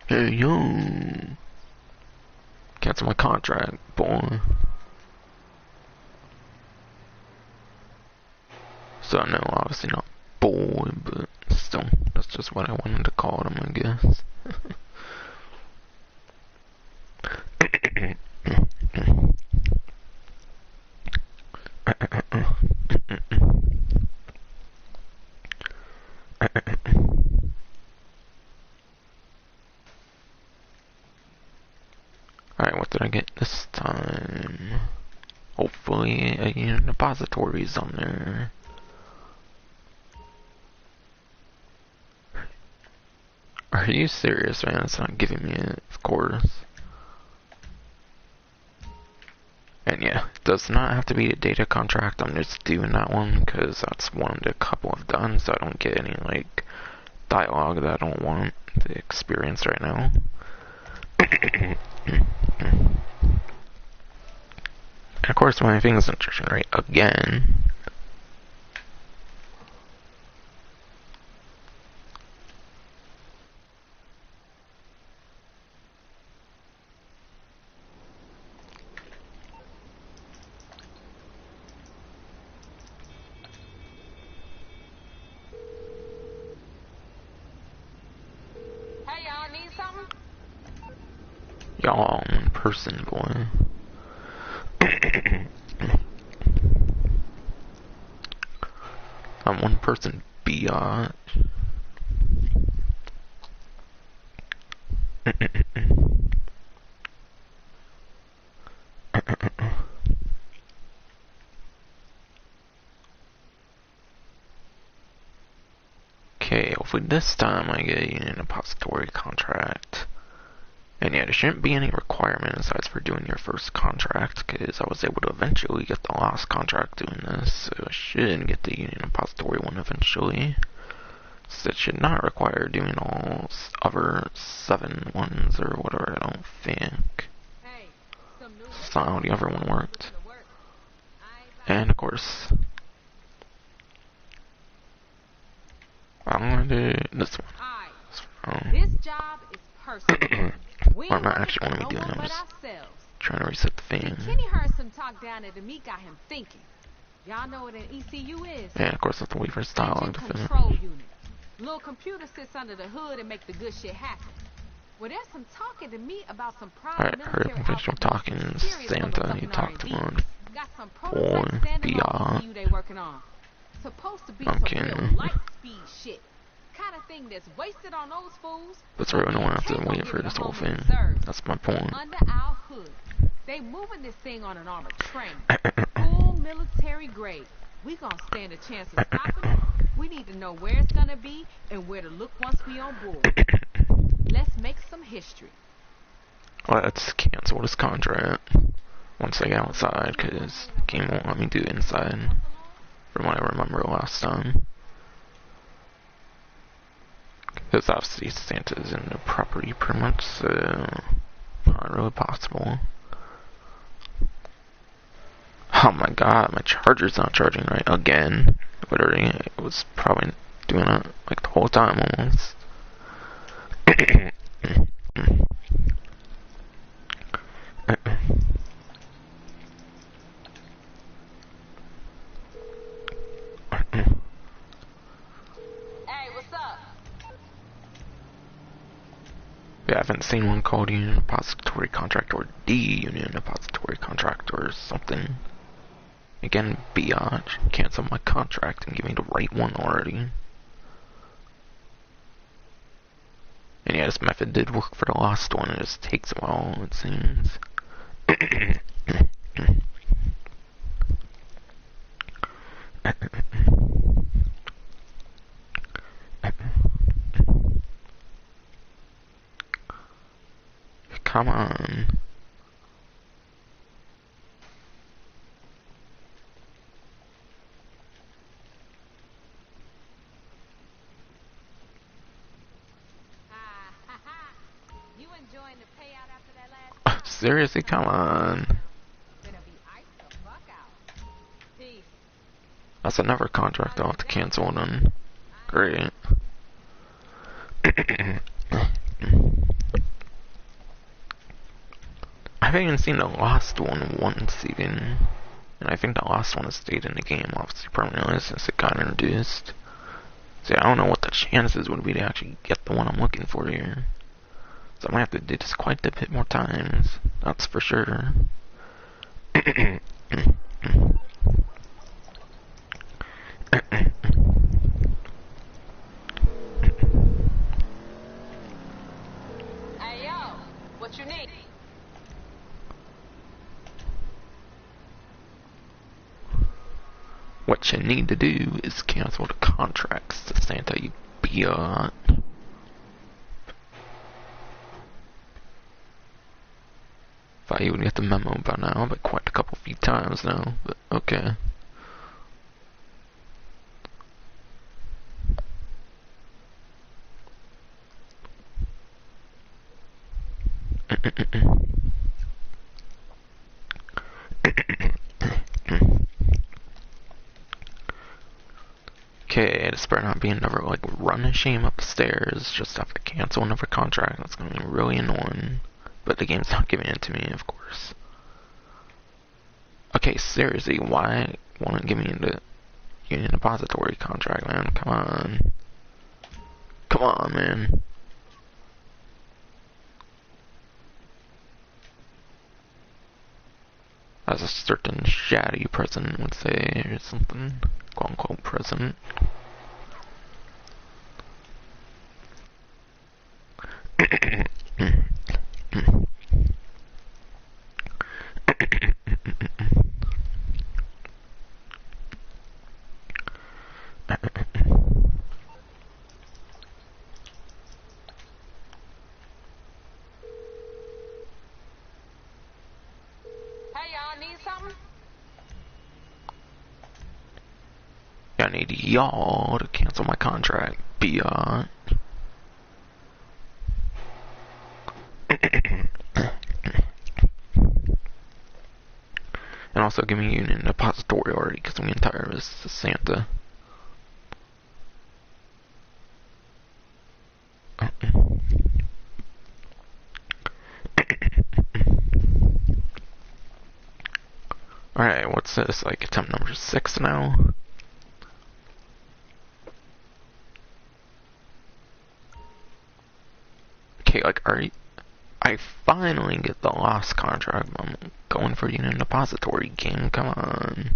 Hey yo, cancel my contract, boy. So no, obviously not boy, but still, that's just what I wanted to call him, I guess. Alright, what did I get this time? Hopefully a depository's on there. Are you serious, man? It's not giving me it, of course. And yeah, it does not have to be a data contract. I'm just doing that one because that's one of the couple I've done, so I don't get any, like, dialogue that I don't want to experience right now. And of course, my thing isn't charging right again. Hey, y'all need something? Y'all in person, boy. I'm one person biatch. Okay, hopefully this time I get a depository contract. And yeah, there shouldn't be any requirement aside for doing your first contract, because I was able to eventually get the last contract doing this, so I should get the Union Depository one eventually. So it should not require doing all other 7 ones or whatever, I don't think. That's not how the other one worked. And of course, I'm gonna do this one. This job is personal. Well, I'm not actually want to be doing it, I'm just trying to reset the thing. Kenny heard some talk down at the meet, got him thinking. Y'all know what an ECU is? And of course, I have to wait for his dialogue to finish. Control unit. Little computer sits under the hood and make the good shit happen. Well, there's some talking to me about some private Alright, hurry up and finish your talking. Santa, you talk to him. Got some Or prototypes standing on beyond. ECU they working on. Supposed to be some Okay. real light speed shit. Kind of thing that's wasted on those fools. That's right, we don't have to wait for this whole thing. That's my point. Under our hood. They moving this thing on an armored train. Full military grade. We gonna stand a chance of stopping it. We need to know where it's gonna be and where to look once we on board. Let's make some history. Let's cancel this contract once I get outside, because the game won't let me do it inside, from what I remember last time. Because obviously Santos in the property pretty much, so not really possible. Oh my god, my charger's not charging right again. Literally, it was probably doing it like the whole time almost. Hey, what's up? Yeah, I haven't seen one called Union Depository Contract or the Union Depository Contract or something. Again, biatch, cancel my contract and give me the right one already. And yeah, this method did work for the last one, it just takes a while, it seems. Come on. You enjoying the payout after that last time? Seriously, come on. Gonna be iced the fuck out. Peace. That's another contract I'll have to cancel on. Great. I haven't even seen the last one once even. And I think the last one has stayed in the game obviously permanently since it got introduced. See, I don't know what the chances would be to actually get the one I'm looking for here. So I might have to do this quite a bit more times. That's for sure. Hey yo, what you need? What you need to do is cancel the contracts to Santa, you biot. Thought you would get the memo by now, but quite a couple few times now, but okay. Okay, despite not being never like run a shame up the stairs, just have to cancel another contract. That's gonna be really annoying. But the game's not giving it to me, of course. Okay, seriously, why won't it give me the Union Depository Contract, man? Come on. Come on, man. As a certain shady president would say, or something. Quote unquote president. I need y'all to cancel my contract, biot. And also give me Union Depository already, because the entire is Santa. Alright, what's this? Like attempt number 6 now? Okay, like, I finally get the lost contract. I'm going for Union Depository game. Come on.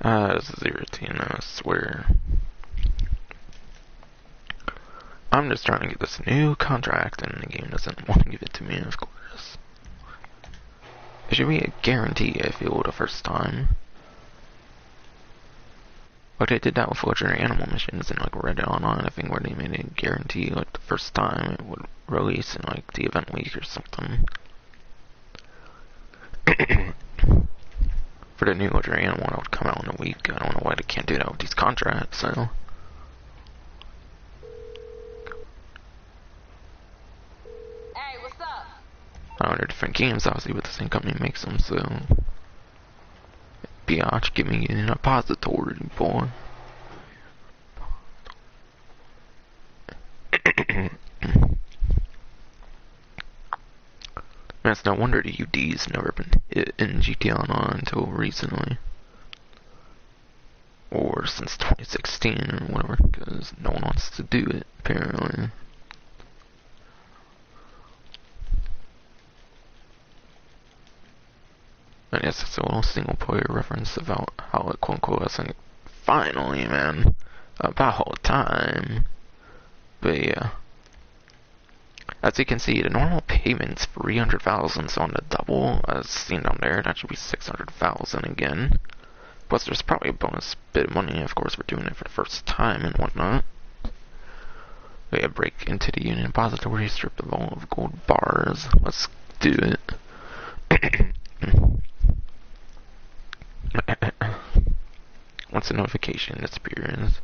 This is irritating, I swear. I'm just trying to get this new contract, and the game doesn't want to give it to me, of course. It should be a guarantee, I feel, the first time. Like they did that with legendary animal missions and like Reddit Online, I think, where they made a guarantee like the first time it would release in like the event week or something. For the new legendary animal that would come out in a week. I don't know why they can't do that with these contracts, so. Hey, what's up? I know they're different games obviously, but the same company makes them, so. Biatch, give me a depository, boy. That's no wonder the UD's never been hit in GTA Online until recently. Or since 2016 or whatever, because no one wants to do it, apparently. I guess it's a little single player reference about how it quote unquote was like, finally, man, about time. But yeah. As you can see, the normal payment's 300,000, so on the double, as seen down there, that should be 600,000 again. Plus there's probably a bonus bit of money, of course, for doing it for the first time and whatnot. We gotta break into the Union Depository, strip the vault of gold bars. Let's do it. What's the notification experience?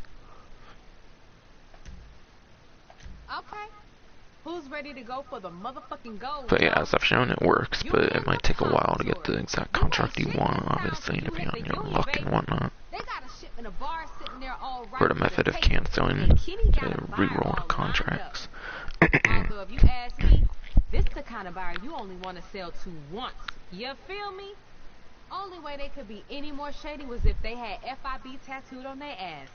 Okay. Who's ready to go for the motherfucking gold? But yeah, as I've shown, it works, but it might take a while to get the exact contract you want, obviously, depending on your luck and whatnot. They got a shipment of bars sitting there all right. Or the method of canceling the reroll contracts. Although if you ask me, this the kind of buyer you only want to sell to once. You feel me? Only way they could be any more shady was if they had FIB tattooed on their ass.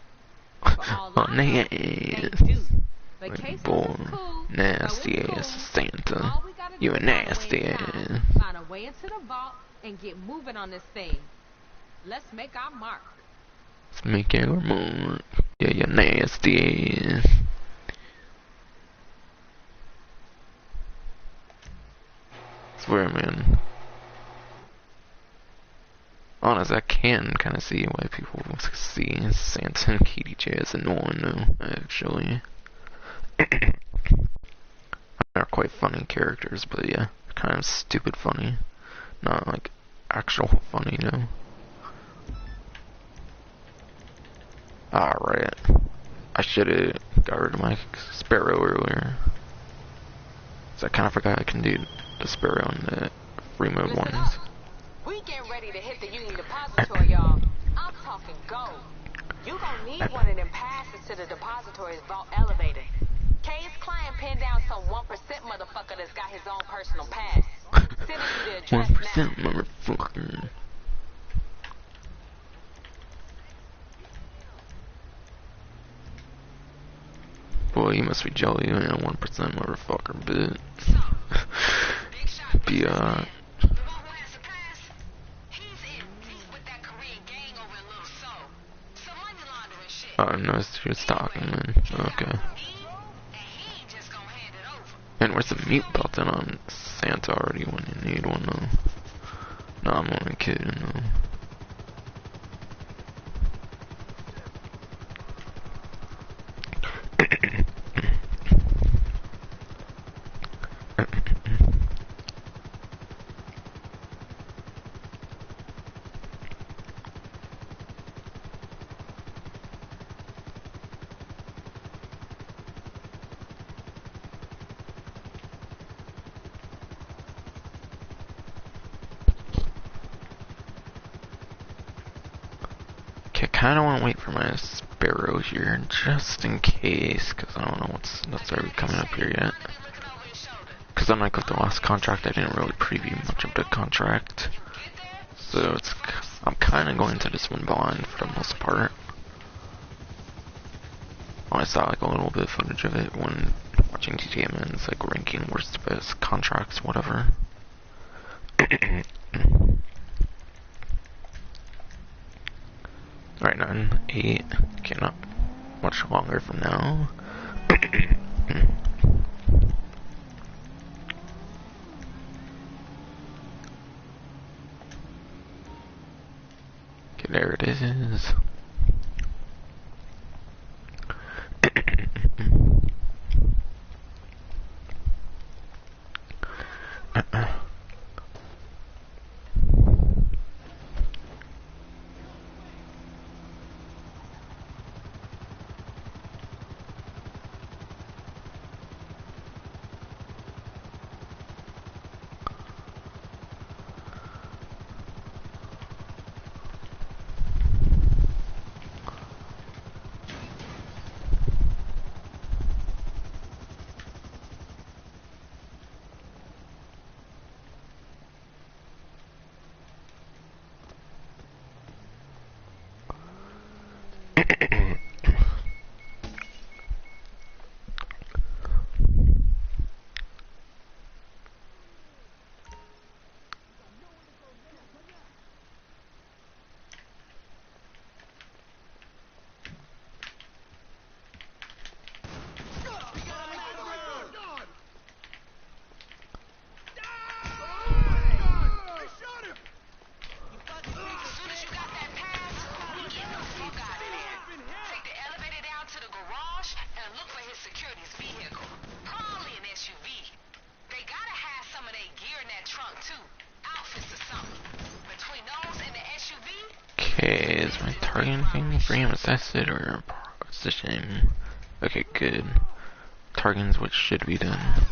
For all On I know, their they ass. do. But Like, case boy, is cool. nasty So it's ass cool. Santa. All we gotta do You a is find nasty way in ass. time, find a way into the vault and get moving on this thing. Let's make our mark. Let's make our mark. Yeah, you nasty ass. Swear, man. Honest, I can kind of see why people see Santa and Katie J as annoying, though, actually. They're quite funny characters, but yeah, kind of stupid funny. Not like actual funny, you know. Alright. I should've got rid of my Sparrow earlier. So I kind of forgot I can do the Sparrow on the free mode Listen ones. up. We getting ready to hit the Union Depository, y'all. I'm talking gold. You gonna need one of them passes to the depository's vault elevator. K's client pinned down some 1% motherfucker that's got his own personal pass. Sending you the address 1% now. motherfucker. Boy, you must be jelly, you ain't a 1% motherfucker, bitch. Be, oh, no, she was talking, man. Okay. And where's the mute button on Santa already when you need one, though? No, I'm only kidding, though. I kinda wanna wait for my Sparrow here, just in case, cause I don't know what's necessarily coming up here yet. Cause unlike with the last contract, I didn't really preview much of the contract. So I'm kinda going to this one blind for the most part. I saw like a little bit of footage of it when watching TTMN's like ranking worst to best contracts, whatever. Alright, 9, 8, okay, not much longer from now. Okay, there it is. Okay, is my targeting thing free and assessed or positioning? Okay, good. Targeting's what should be done.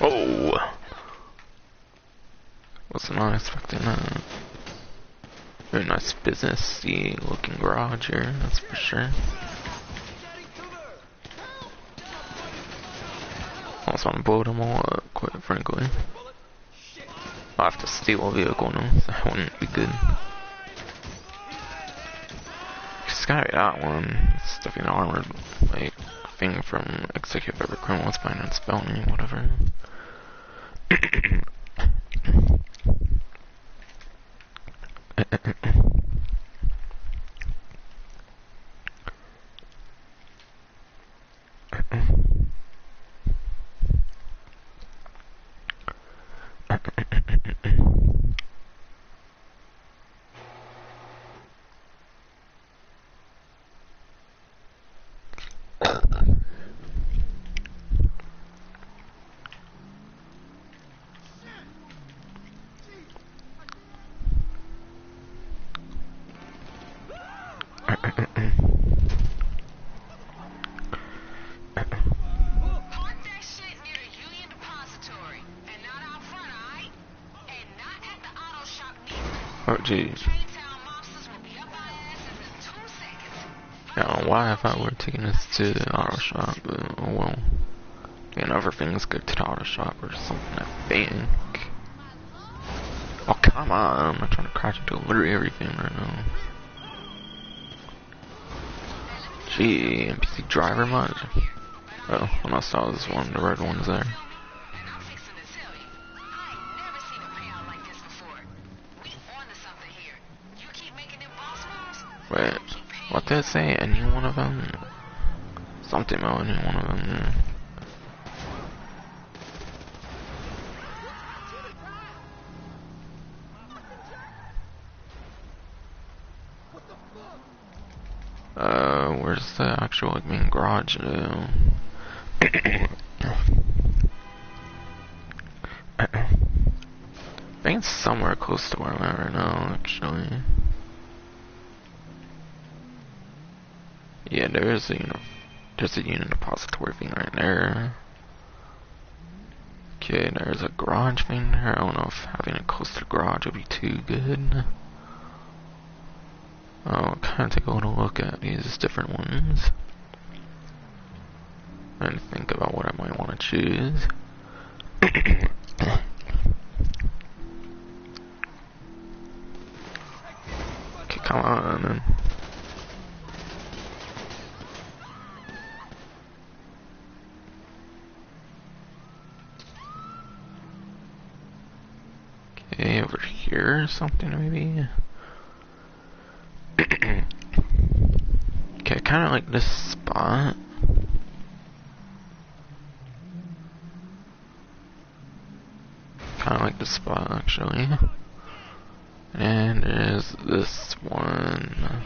Oh! Was not expecting that. Very nice business-y looking garage here, that's for sure. Also want to blow them all up, quite frankly. I'll have to steal a vehicle now, so that wouldn't be good. It's gotta be that one. It's definitely an armored, like, thing from Executive Ever Criminals Finance Felony, whatever. Park that shit near the Union Depository, and not out front, alright? And not at the auto shop neither. Oh jeez. Traintown mobsters will be up our asses in 2 seconds. I don't know why I thought we were taking this to the auto shop, but oh well. And other things go to the auto shop or something, I think. Oh come on, I'm not trying to crash into literally everything right now. Gee, NPC driver mod. Oh, unless that was one of the red ones there. And I'm fixing to tell you, I ain't never seen a payout like this before. We onto something here. You keep making them boss moves, Wait, what did it say? Any one of them? Something about any one of them, yeah. Where's the actual like, main garage now? I think it's somewhere close to where I'm at right now, actually. Yeah, there's a unit depository thing right there. Okay, there's a garage thing there. I don't know if having it close to the garage would be too good. I'll kind of take a little look at these different ones and think about what I might want to choose. Okay, come on, man. Okay, over here or something maybe. Okay, kind of like this spot. Kind of like this spot actually. And there's this one.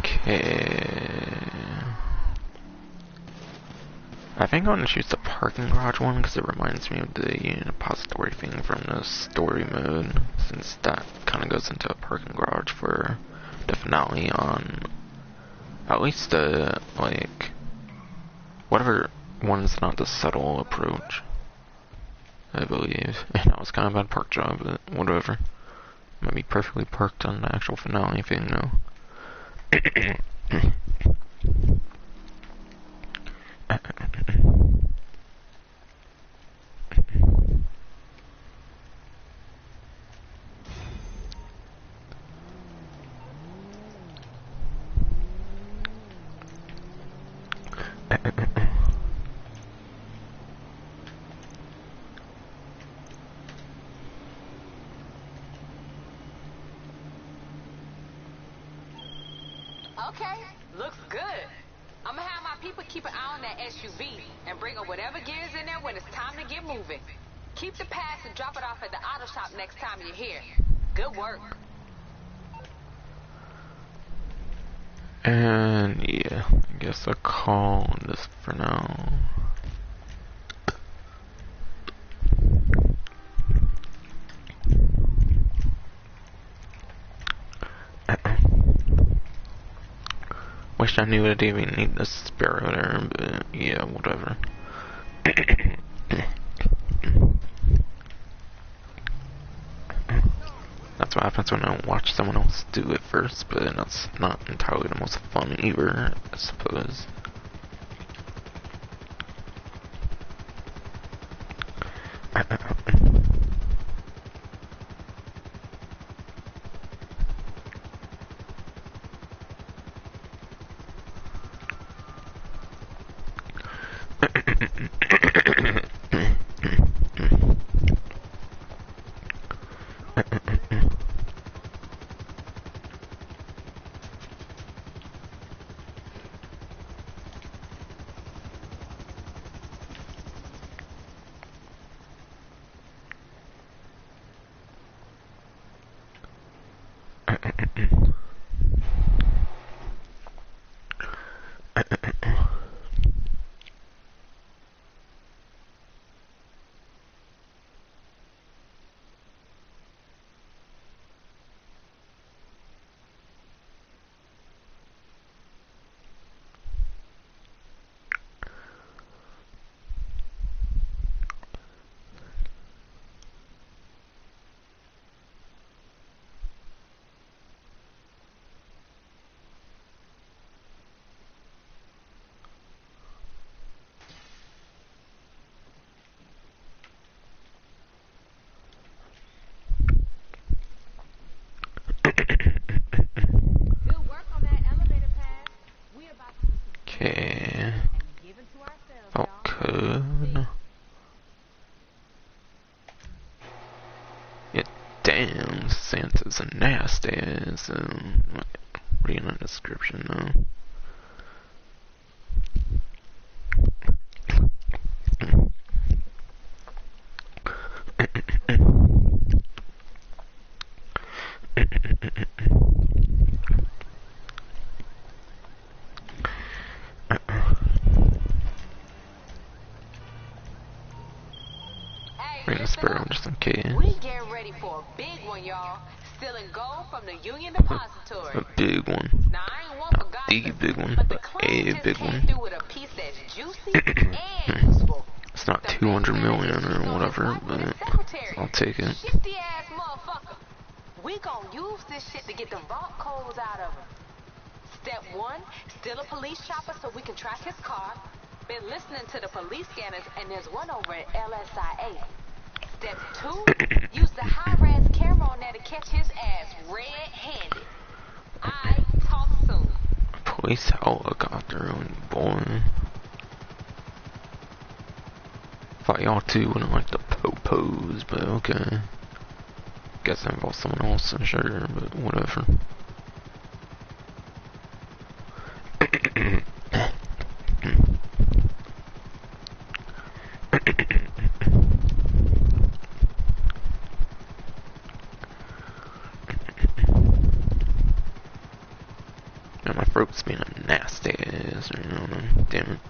Okay. I think I'm gonna choose the parking garage one because it reminds me of the unit depository thing from the story mode, since that kind of goes into a parking garage for the finale on at least the like whatever one's not the subtle approach. I believe. And that was kind of a bad park job, but whatever. Might be perfectly parked on the actual finale thing, though. Okay, looks good. I'm gonna have my people keep an eye on that SUV and bring up whatever gears in there when it's time to get moving. Keep the pass and drop it off at the auto shop next time you're here. Good work. And yeah, I guess I'll call this for now. Wish I knew I didn't even need the sparrow there, but yeah, whatever. That's what happens when I watch someone else do it first, but that's not entirely the most fun either, I suppose. Okay. Felt good. Yeah, damn, Santos and nasty. Reading the description though. Bring the sparrow just in case. We getting ready for a big one, y'all. Stealing gold from the Union Depository. A big one. Now, I ain't one for gossip, The big one, but the but clan a just big came one. through with a piece that's juicy and useful. It's not The 200 big million man is or whatever, on his wife but and his secretary. I'll take it. Shifty ass motherfucker. We gon' use this shit to get the vault codes out of him. Step 1, steal a police chopper so we can track his car. Been listening to the police scanners and there's one over at LSIA. Step 2, use the high-res camera on there to catch his ass red-handed. I talk soon. Police helicopter on boy. Thought y'all two wouldn't like the popos, but okay. Guess that involves someone else, I'm sure, but whatever. Man, my throat's being a nasty ass, you know, damn it.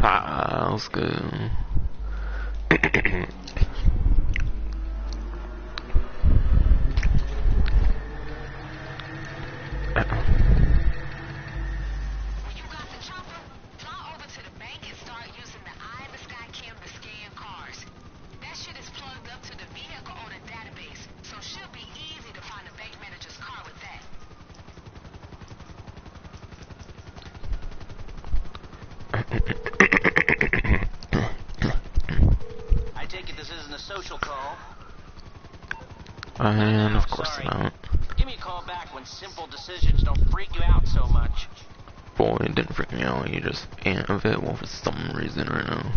Ah, let's go. I take it this isn't a social call. And of course not. Give me a call back when simple decisions don't freak you out so much. Boy, it didn't freak me out. You just ain't available for some reason right now.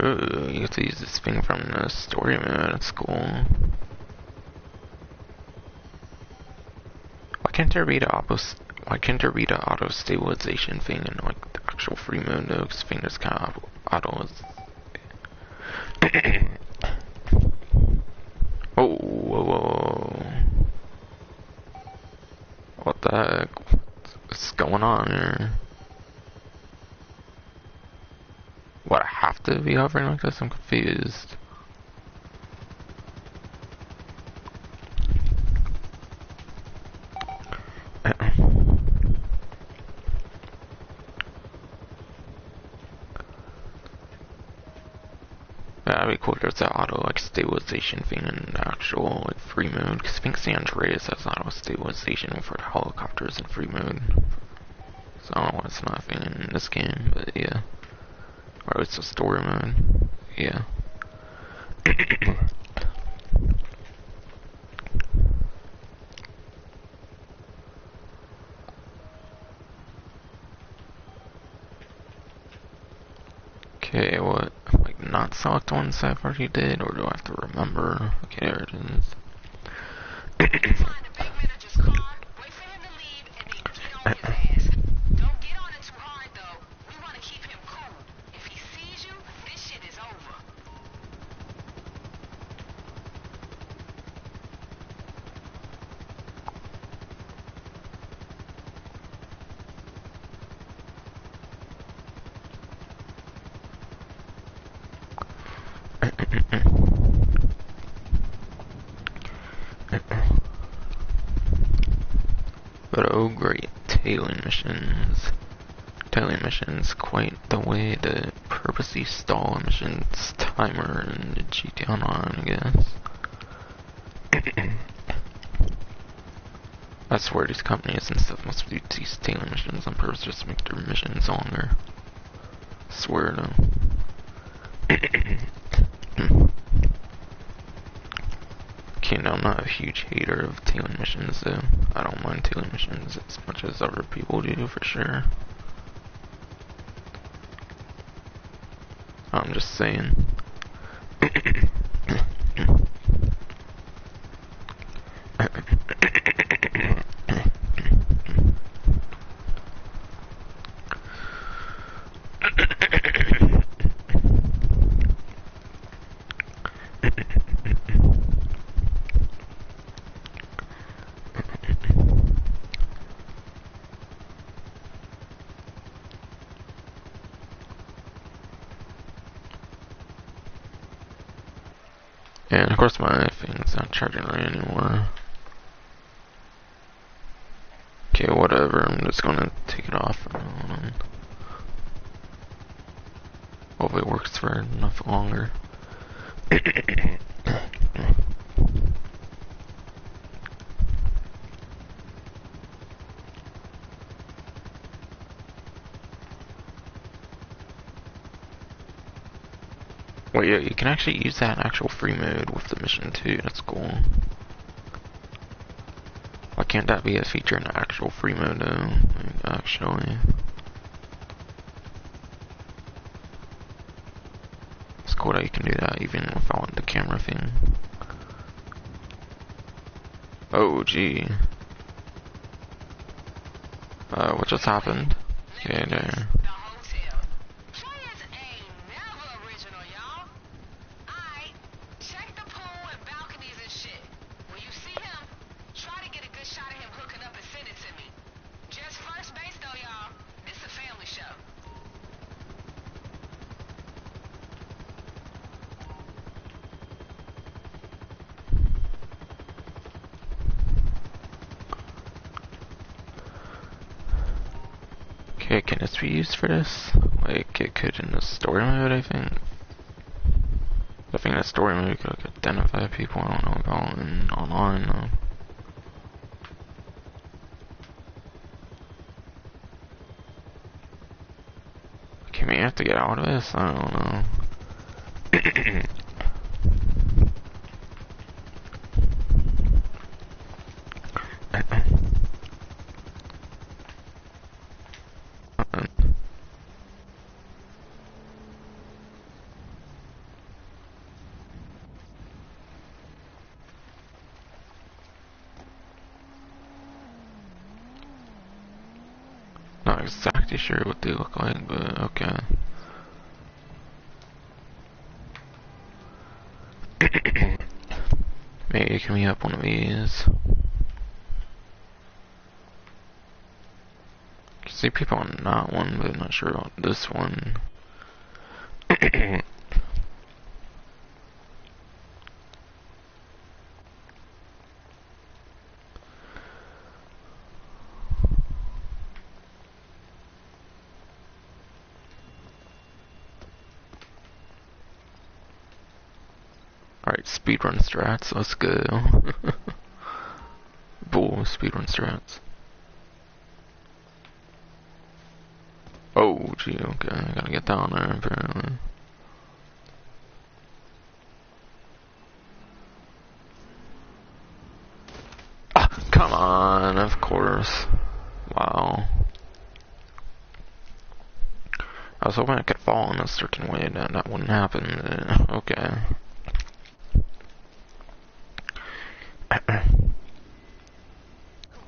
Ooh, you get to use this thing from the story mode, that's cool. Why can't there be the auto stabilization thing in like the actual free mode though? Cause fingers kinda auto is oh, whoa, whoa. What the heck? What's going on here? What, I have to be hovering like this? I'm confused. That'd be cool if there's that auto like stabilization thing in the actual like free mode. Cause I think San Andreas has auto stabilization for the helicopters in free mode. So I don't know why it's not a thing in this game, but yeah. Or it's a story mode. Yeah. Okay, what? Like, not select ones I've already did, or do I have to remember? Okay, there it is. But oh great, tailing missions. Tailing missions quite the way to purposely stall missions timer in the GTA Online, I guess. I swear these companies and stuff must do these tailing missions on purpose just to make their missions longer. I swear though. Okay, now I'm not a huge hater of tailing missions though. I don't mind tailing missions as much as other people do for sure. I'm just saying. And of course my thing's not charging right anymore. Okay, whatever, I'm just gonna take it off for now on. Hopefully it works for enough longer. Well, yeah, you can actually use that in actual free mode with the mission too. That's cool. Why can't that be a feature in the actual free mode though? Like, actually. It's cool that you can do that even without the camera thing. Oh, gee. What just happened? Okay, there. Okay, can this be used for this? Like, it could in the story mode, I think. I think in the story mode you could like, identify people I don't know about in online, though. Can we have to get out of this? I don't know. Not exactly sure what they look like, but okay. Maybe can we have one of these? I can see people on that one, but I'm not sure about this one. Alright, speedrun strats, let's go. Bull, speedrun strats. Oh, gee, okay, I gotta get down there apparently. Ah, come on, of course. Wow. I was hoping I could fall in a certain way, that wouldn't happen. Okay.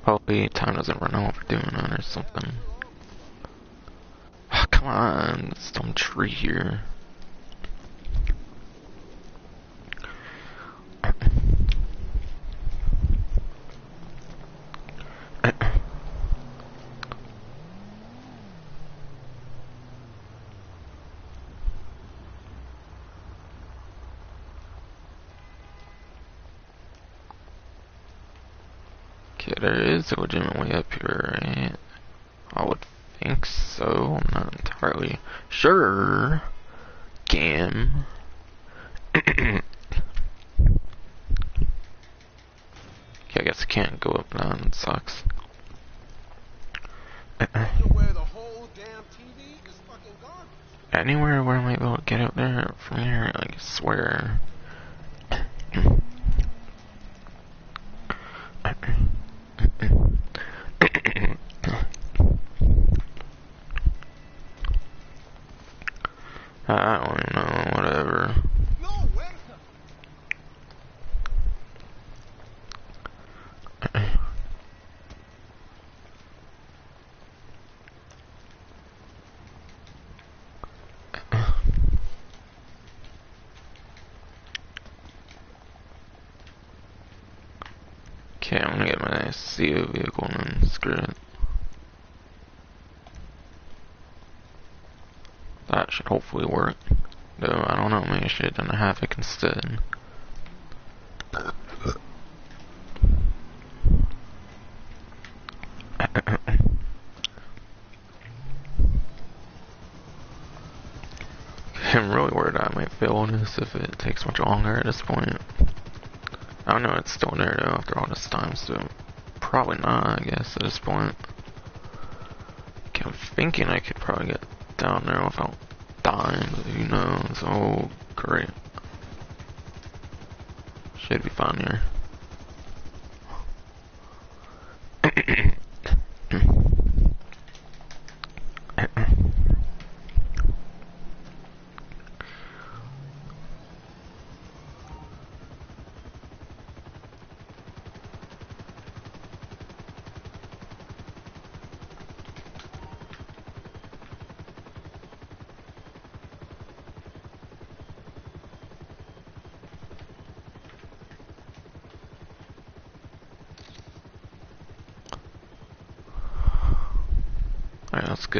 Hopefully time doesn't run out for doing that or something. Oh, come on, this dumb tree here. Okay, there is a legitimate way up here, right? I would think so. I'm not entirely sure. Game. Okay, I guess I can't go up now. It sucks. Anywhere where I might be able to get out there from here, like, I swear. I don't even know, whatever. Okay, I'm gonna get my CO vehicle and then screw it. That should hopefully work. Though, I don't know, maybe I should have done a Havoc instead. I'm really worried I might fail on this if it takes much longer at this point. I don't know, it's still there though after all this time, so probably not, I guess, at this point. Okay, I'm thinking I could probably get down there without dying, but who knows? Oh Great. Should be fine here. Alright, let's go.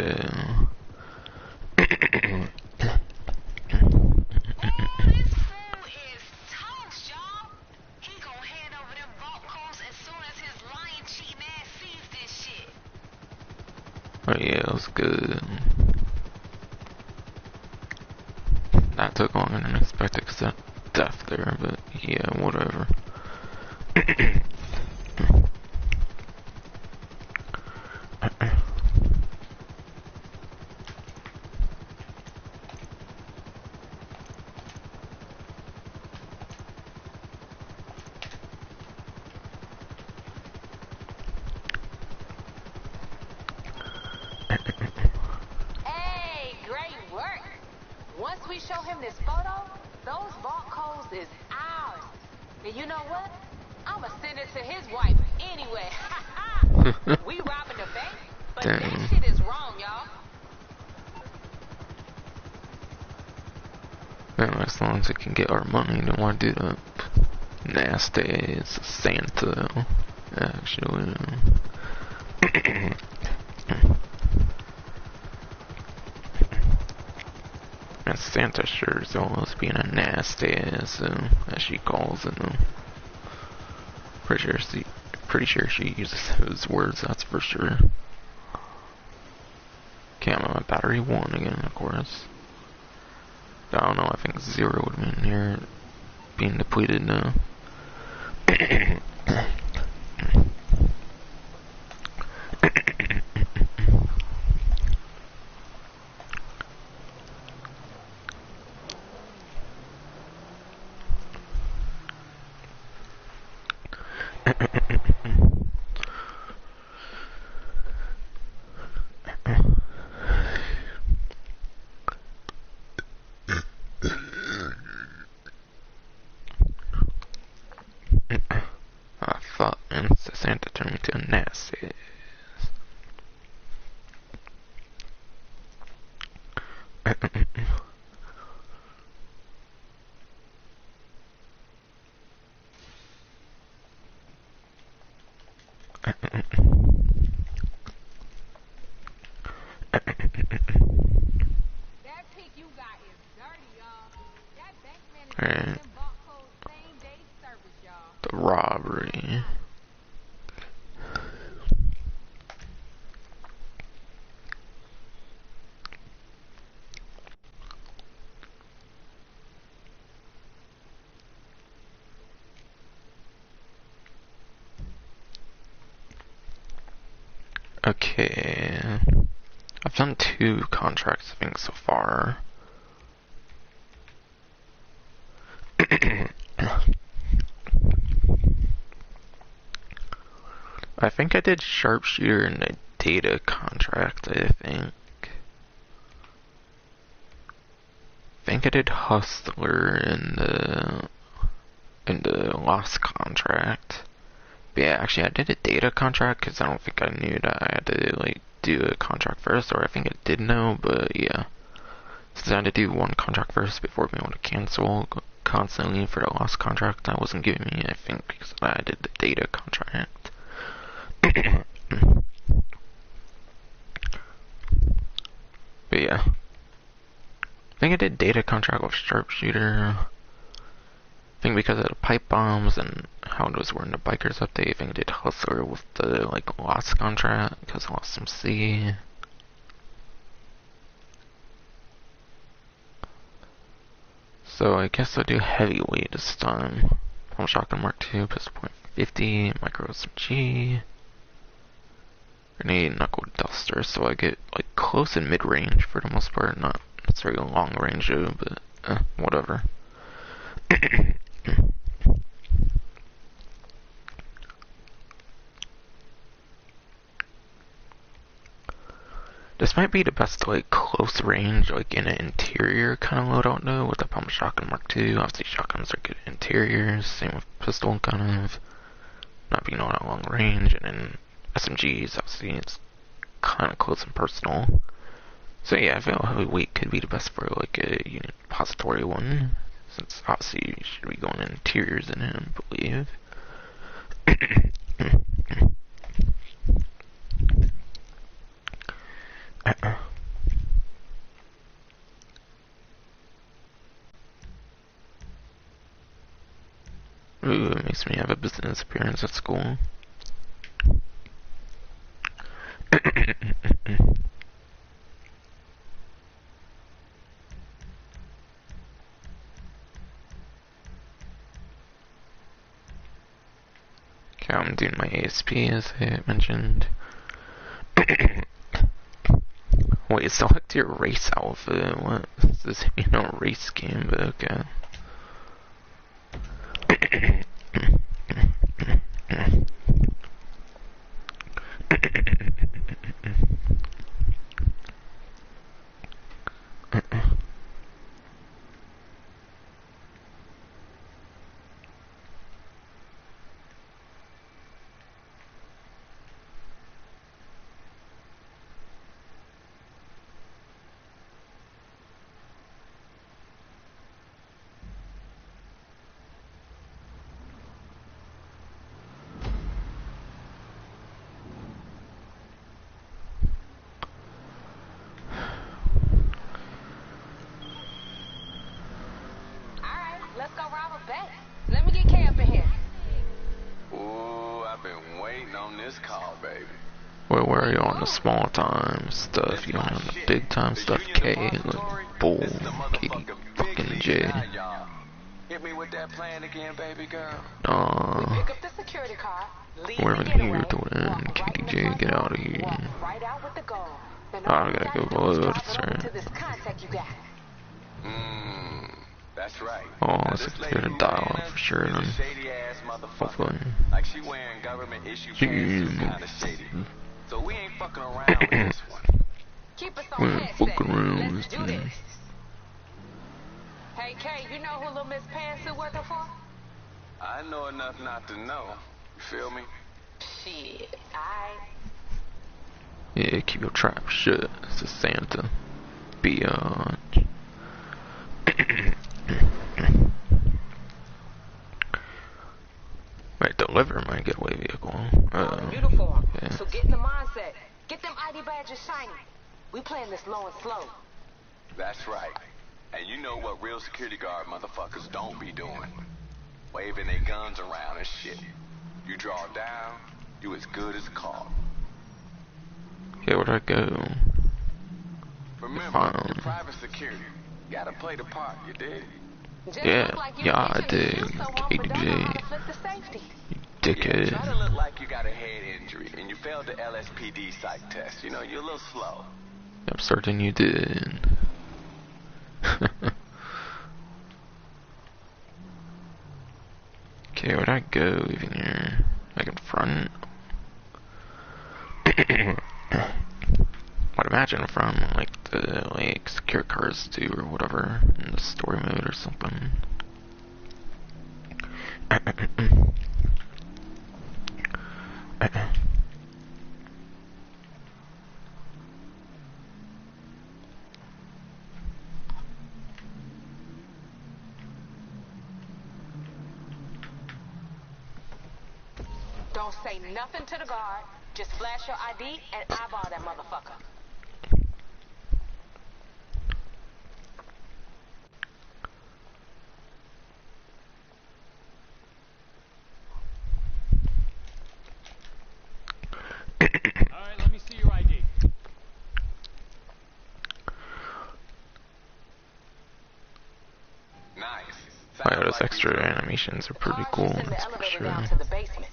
Oh yeah, that was good. That took longer than expected because that death there, but yeah, whatever. Hey, great work. Once we show him this photo, those vault codes is ours. And you know what? I'ma send it to his wife anyway. We robbing the bank, but Dang. that shit is wrong, y'all. Well, as long as we can get our money, don't want to do that. Nasty, it's a Santa, actually. And Santa sure is always being a nasty ass, as she calls it. Pretty sure she uses those words, that's for sure. Okay, I'm on my battery 1 again, of course. I don't know, I think 0 would have been here, being depleted now. I thought, man, Santa turned me to a nasty. That pic you got is dirty, y'all. That bank manager Alright. sent them vault codes same day service, y'all. The robbery. Okay. I've done 2 contracts, I think, so far. I think I did sharpshooter in the data contract, I think. I think I did hustler in the lost contract. But yeah, actually I did a data contract because I don't think I knew that I had to like do a contract first, or I think I did know, but yeah. Since I had to do 1 contract first before being able to cancel constantly for the lost contract that wasn't giving me, I think because I did the data contract. But yeah. I think I did data contract with sharpshooter. I think because of the pipe bombs and how those were in the bikers update, I think I did hustler with the like lost contract because I lost some C. So I guess I'll do heavyweight this time. Pump shotgun Mark II, pistol .50, micro SMG, grenade, knuckle duster. So I get like close and mid range for the most part, not necessarily long range though, but whatever. This might be the best, like, close range, like, in an interior kind of loadout, though, with the pump shotgun Mark II. Obviously, shotguns are good interiors, same with pistol, kind of, not being all that long range, and then SMGs, obviously, it's kind of close and personal. So, yeah, I feel heavyweight could be the best for, like, a unit depository one, since, obviously, you should be going in interiors in it, I believe. Ooh, it makes me have a business appearance at school. Okay, I'm doing my ASP as I mentioned. Wait, select your race outfit. What? This is, you know, race game, but okay. Let's go rob a bank. Let me get K up in here. Ooh, I've been waiting on this call, baby. Where were you on the small time stuff? You don't have the big time stuff, K, like, bull, K, fucking J. Hit me with that plan again, baby girl. Pick up the security car, leave wherever the here getaway, to win, KJ, get out of here. right out with the goal. Then Oh, all I you gotta go do is below, drive that's it over right. to this contact you got. That's right. Oh, Now, let's this get lady a who dialogue ran us for sure, is a then. shady-ass motherfucker. Hopefully. Like she wearing government issue pants, kind of shady. So we ain't fucking around with this one. Keep us We on ain't headset. fucking around Let's with do this. this. Hey, Kay, you know who Lil Miss Pantsuit working for? I know enough not to know. You feel me? Shit, I. Yeah, keep your trap shut. It's a Santa. Biatch. Right, deliver my getaway vehicle. Uniform. Yeah. So get in the mindset. Get them ID badges shiny. We playing this low and slow. That's right. And you know what real security guard motherfuckers don't be doing? Waving their guns around and shit. You draw down, you as good as caught. Okay, where'd I go? Remember, you're private security. You gotta play the part, you dig? Just Yeah, look like you yeah, was I itching to dig. shoot someone, but don't know how to KJ. flip the safety. Yeah, Dickhead. try to look like you got a head injury and you failed the LSPD psych test. You know, you're a little slow. I'm certain you did. Okay, where'd I go even here? Like in front? I'd imagine from like the like secure cars too or whatever in the story mode or something. Don't say nothing to the guard. Just flash your ID and eyeball that motherfucker. Alright, let me see your ID. Nice. Wow, Sounds those like extra you- animations are pretty cool, Cars in the that's for elevator sure. down to the basement.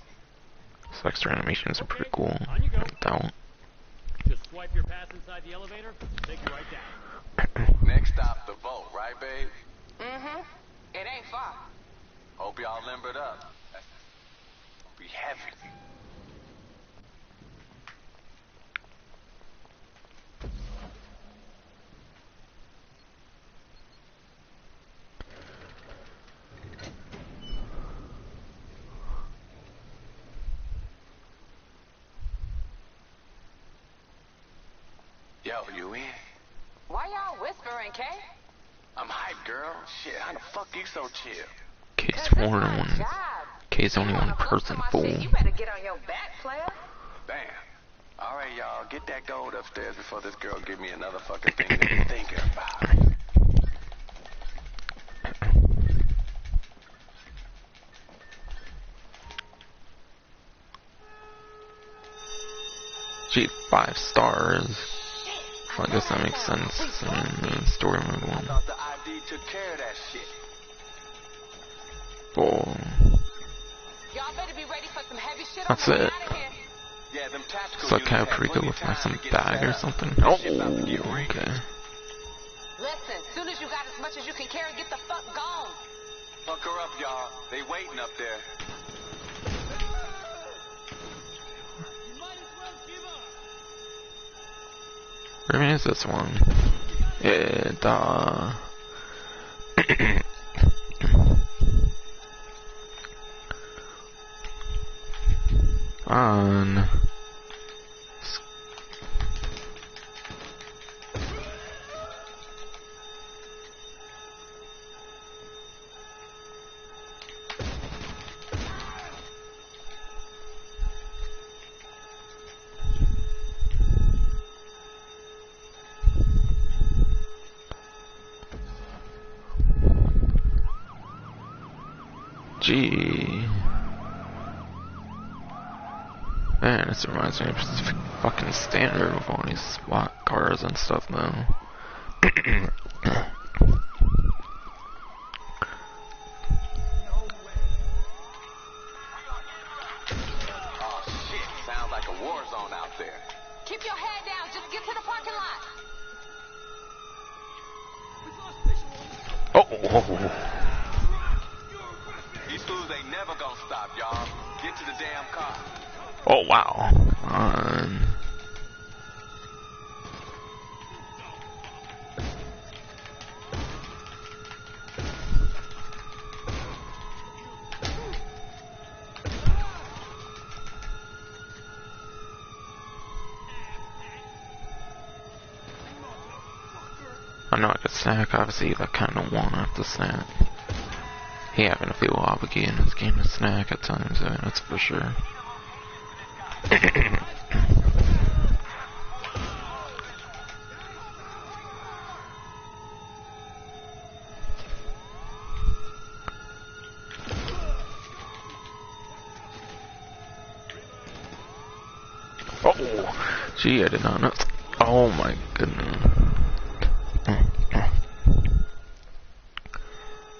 Those extra animations are pretty cool. On you go. No doubt. Just swipe your pass inside the elevator, take you right down. Next stop, the vault, right, babe? Mm-hmm. It ain't far. Hope y'all limbered up. Be heavy. Yo, you in? Why y'all whispering, Kay? I'm hyped, girl. Shit, how the fuck you so chill? K's only one. K's only one person, fool. You better get on your back, player. Damn. All right, y'all, get that gold upstairs before this girl give me another fucking thing to be thinking about. Gee, 5 stars. Well, I guess that makes sense in the story mode I one. thought the ID took care of that shit. Oh, Y'all better be ready for some heavy shit. that's it. Yeah, them tactical So like how units had pretty plenty good with like time some to get bag set or up. something. This Oh, shit's about to get real. okay. Listen, soon as you got as much as you can carry, get the fuck gone. Fuck her up, y'all. They waiting up there. You might as well give up. Where is this one? It, on. Gee. Man, this reminds me of Pacific fucking Standard with all these SWAT cars and stuff now. Oh shit, sounds like a war zone out there. Keep your head down. Just get to the parking lot. Oh, These fools ain't never gonna stop, y'all. Get to the damn car. oh wow. On. I know I could snack, obviously I kinda want to snack. He having to feel obligated in this game to snack at times, that's for sure. Oh, gee, I did not know. Oh my goodness.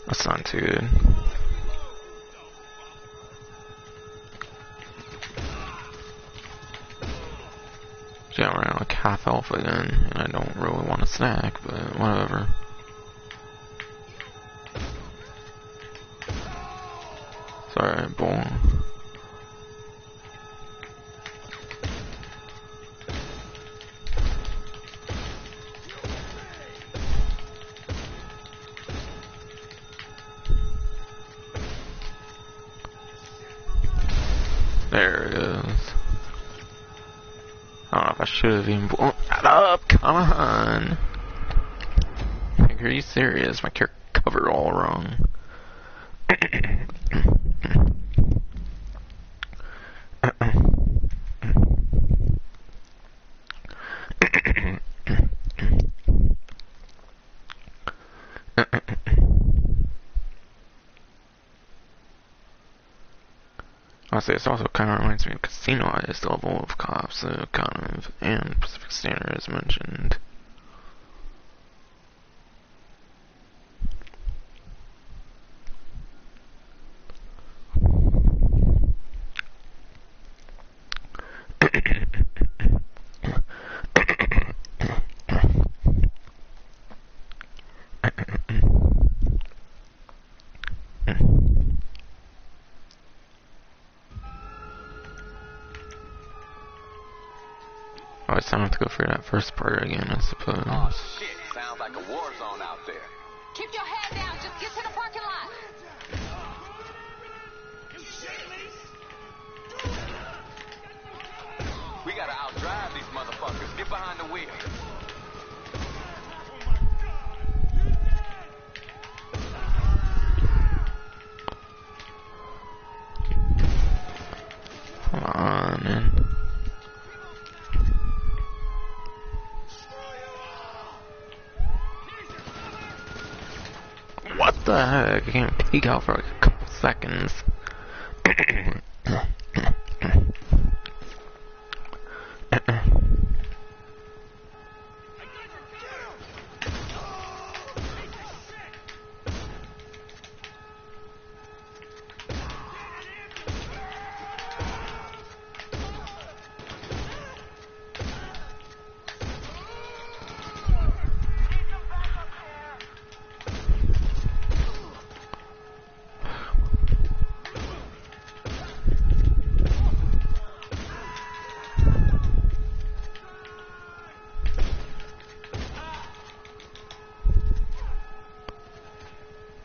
That's not too good. Gee, I'm around like half health again, and I don't really want to snack, but whatever. Sorry, boy. There it is. I don't know if I should have even blown that up. Come on. Like, are you serious? My character covered all wrong. Honestly, this also kind of reminds me of Casino Eyes, the level of cops, kind of, and Pacific Standard as mentioned. Oh, it's time to go for that first part again, I suppose. Oh shit, sounds like a war zone out there. Keep your head down. Just get to the parking lot. We gotta outdrive these motherfuckers. Get behind the wheel. Come on, man. What the heck? I can't peek out for like a couple seconds.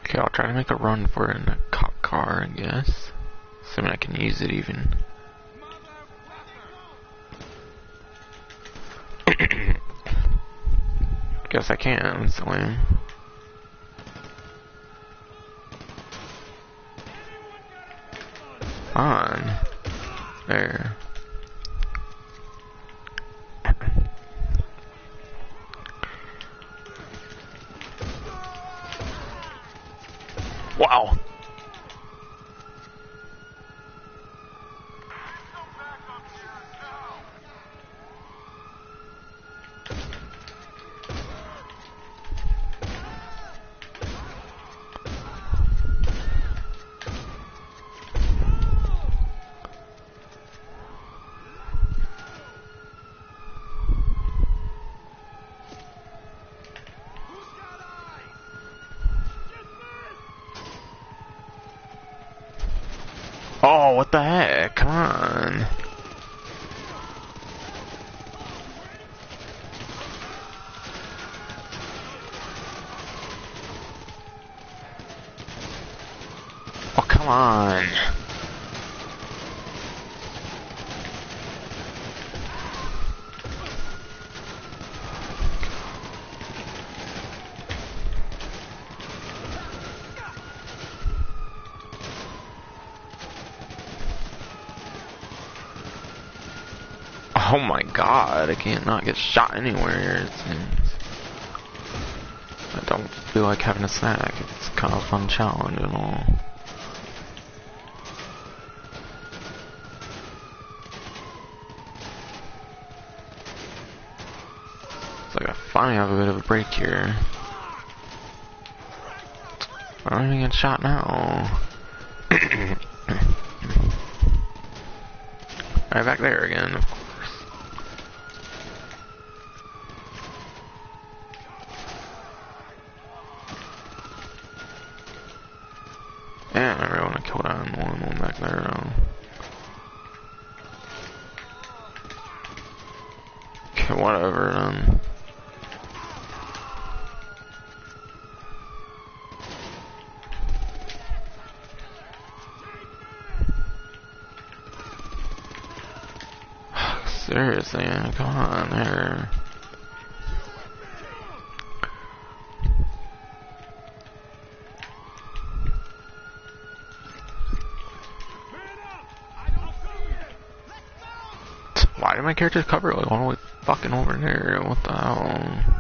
Okay, I'll try to make a run for it in a cop car, I guess. Assuming I can use it even. Guess I can, so on. There. Wow. Oh, what the heck? Come on. Oh, come on. Oh my god, I can't not get shot anywhere, it seems. I don't feel like having a snack, it's kind of a fun challenge and all. It's like I finally have a bit of a break here. I don't even get shot now. Right back there again, of course. Yeah, I really want to kill that one back there though. Okay, whatever then. Seriously, man, come on there. Why did my character cover like all the way fucking over there? What the hell?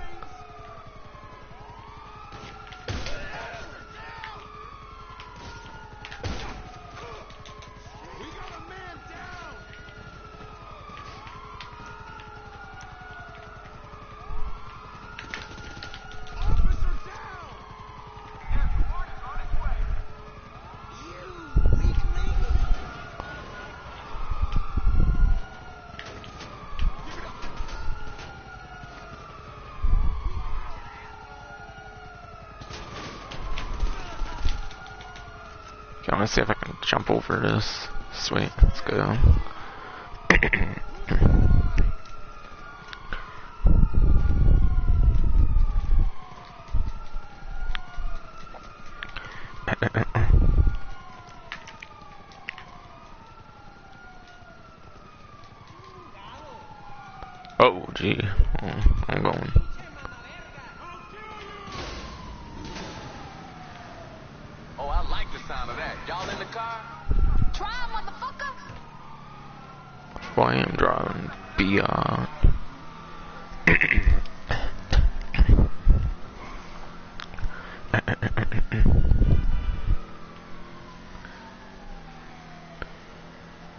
Okay, I want to see if I can jump over this. Sweet, let's go. Oh, gee. Oh, I'm going. Oh, I like the sound of that. Y'all in the car? Try, motherfucker. Well, I am driving beyond.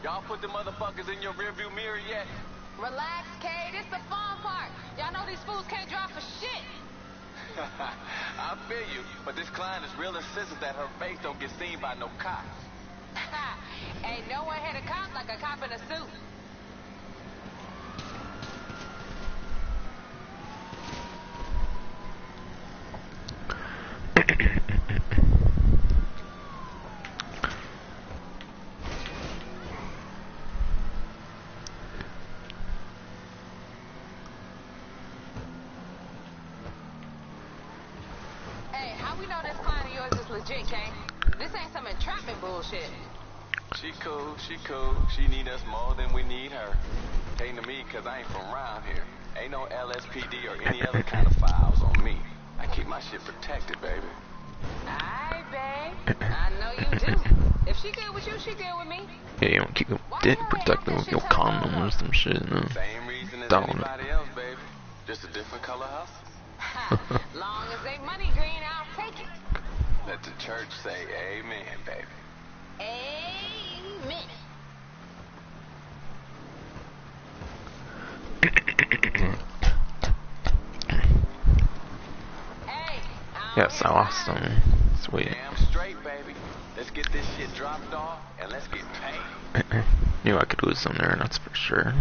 Y'all put the motherfuckers in your rearview mirror yet? Relax, Kay. This the fun part. Y'all know these fools can't drive for shit. I feel you, but this client is real insistent that her face don't get seen by no cops. Ain't no one hit a cop like a cop in a suit. Hey, how we know this client of yours is legit, Kay? This ain't some entrapment bullshit. She cool, she cool. She need us more than we need her. Came to me because I ain't from around here. Ain't no LSPD or any other kind of files on me. I keep my shit protected, baby. Aight, babe. I know you do. If she good with you, she good with me. Yeah, you don't keep your dick protected with your condom or some shit, no? Same reason as Don't. anybody else, baby. Just a different color hustle. Ha, long as they money green, I'll take it. Let the church say amen, baby. Amen. Hey, Yes, awesome. Sweet. Damn straight, baby. Let's get this shit dropped off and let's get paid. Knew I could lose some there, that's for sure.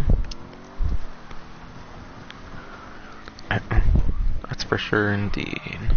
That's for sure indeed.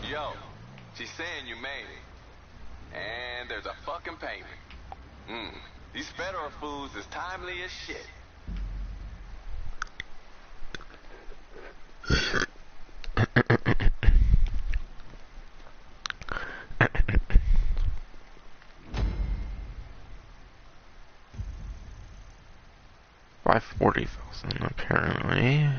Yo, she's saying you made it. And there's a fucking payment. These federal fools is timely as shit. By 40,000 apparently.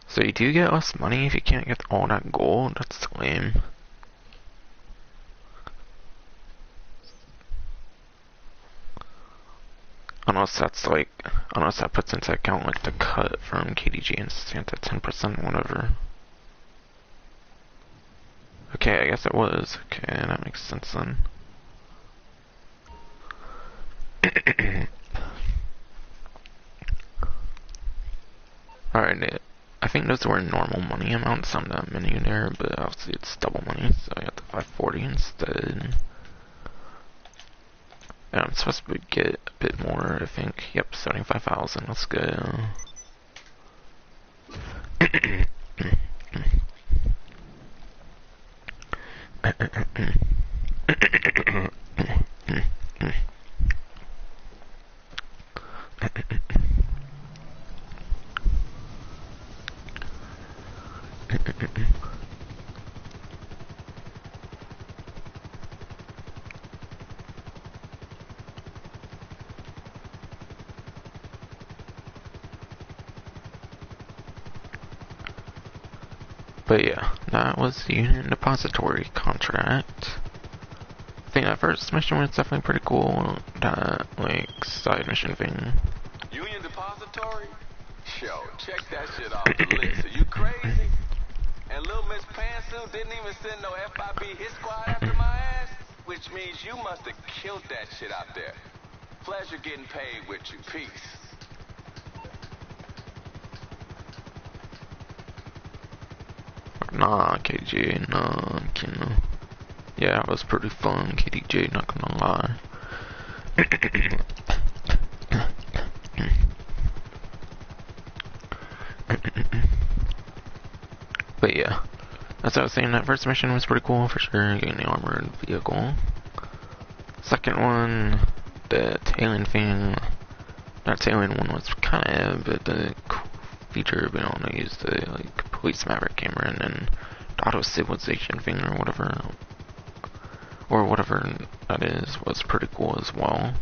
So you do get less money if you can't get all that gold? That's lame. Unless that's like, unless that puts into account like the cut from KDG and Santa 10% whatever. Okay, I guess it was. Okay, that makes sense then. Alright, I think those were normal money amounts on that menu there, but obviously it's double money, so I got the 540 instead. And I'm supposed to get a bit more, I think. Yep, 75,000, let's go. But yeah, that was the Union Depository Contract. I think that first mission was definitely pretty cool. That, like, side mission thing. Union Depository? Yo, check that shit off the list. Are you crazy? And Lil Miss Pantsuit didn't even send no FIB hit squad after my ass? Which means you must have killed that shit out there. Pleasure getting paid with you. Peace. Nah, KJ, nah, yeah, that was pretty fun, KDJ, not gonna lie. But yeah, as I was saying, that first mission was pretty cool for sure, getting the armored vehicle. Second one, the tailing thing, that tailing one was kinda, but the cool feature being able to use the, like, police maverick camera and then the auto civilization thing or whatever that is, was pretty cool as well.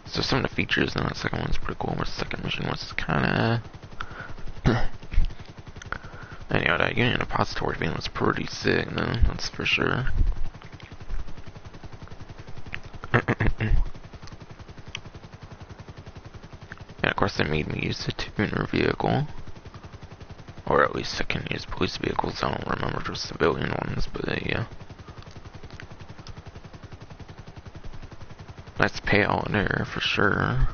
So some of the features in that second one was pretty cool, but the second mission was kinda anyway, that Union Depository thing was pretty sick though, that's for sure. And of course they made me use the tuner vehicle. Or at least I can use police vehicles, I don't remember the civilian ones, but yeah. Nice payout there for sure.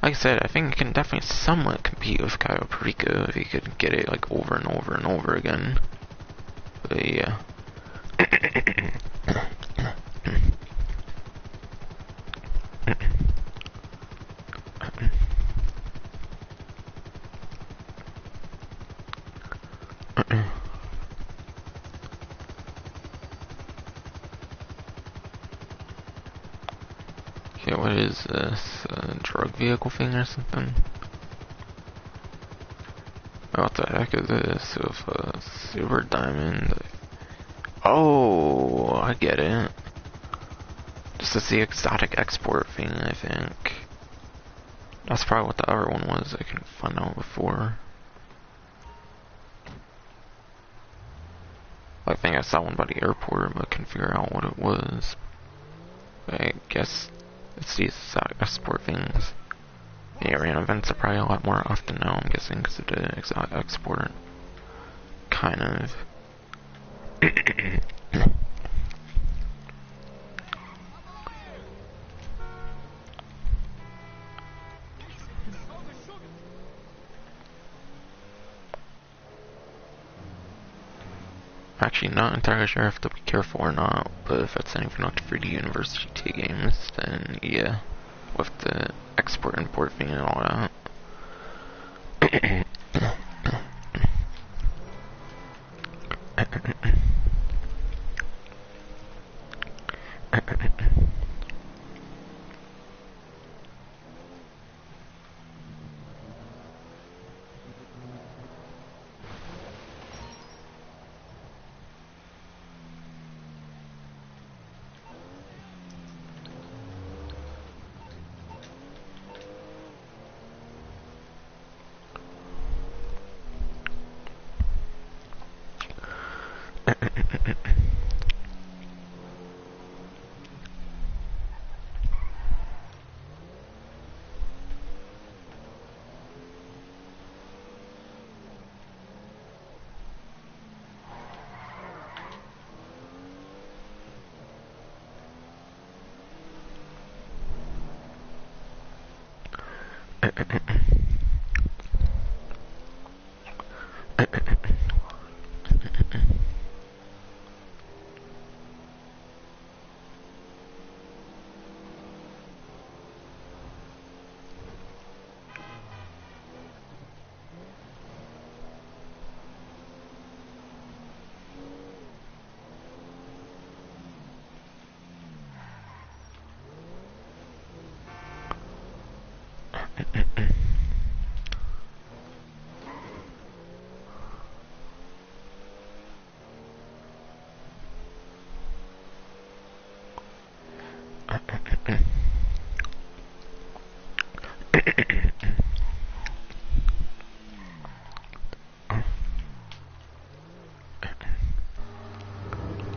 Like I said, I think it can definitely somewhat compete with Cayo Perico if you could get it like over and over and over again. But yeah. Okay, what is this? A drug vehicle thing or something? What the heck is this? With a silver diamond? Oh, I get it. This is the exotic export thing, I think. That's probably what the other one was. I couldn't find out before. I think I saw one by the airport, but I couldn't figure out what it was. I guess it's these exotic export things. The arena events are probably a lot more often now, I'm guessing, because of the exotic export. Kind of. Actually, not entirely sure if to be careful or not, but if it's anything like the 3D University games, then yeah, with the export-import thing and all that.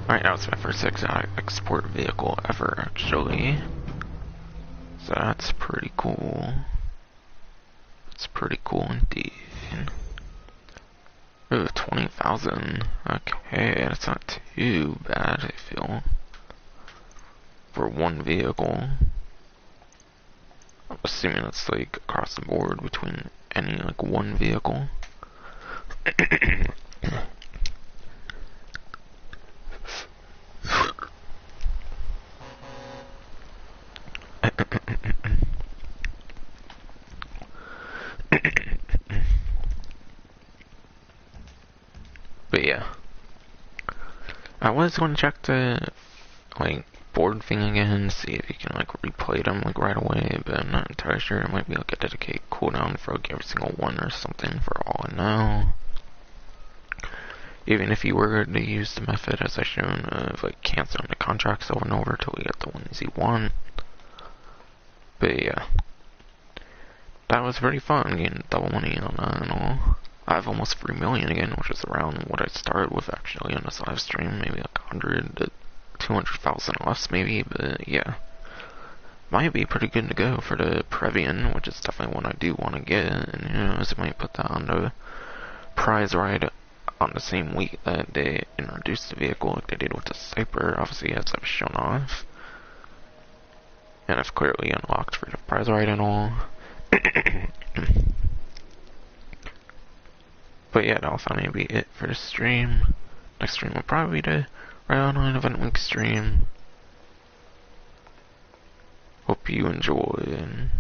Alright, that was my first exotic export vehicle ever, actually. So that's pretty cool. It's pretty cool indeed. Ooh, 20,000. Okay, that's not too bad, I feel. For one vehicle. I'm assuming it's like across the board between any like one vehicle. But yeah, I was going to check the like board thing again, see if you can like replay them like right away, but I'm not entirely sure. It might be like a dedicated cooldown for like every single one or something, for all I know. Even if you were to use the method as I shown of like canceling the contracts over and over till we get the ones you want. But yeah, that was pretty fun getting double money on that and all. I have almost 3 million again, which is around what I started with actually on this live stream, maybe like 100 to 200,000 less maybe, but yeah. Might be pretty good to go for the Previan, which is definitely one I do want to get, and who knows, I might put that on the prize ride on the same week that they introduced the vehicle like they did with the Cypher, obviously as I've shown off. And I've clearly unlocked for the prize ride and all. But yeah, that'll finally be it for the stream. Next stream will probably be the Round 9 Event Week stream. Hope you enjoy, and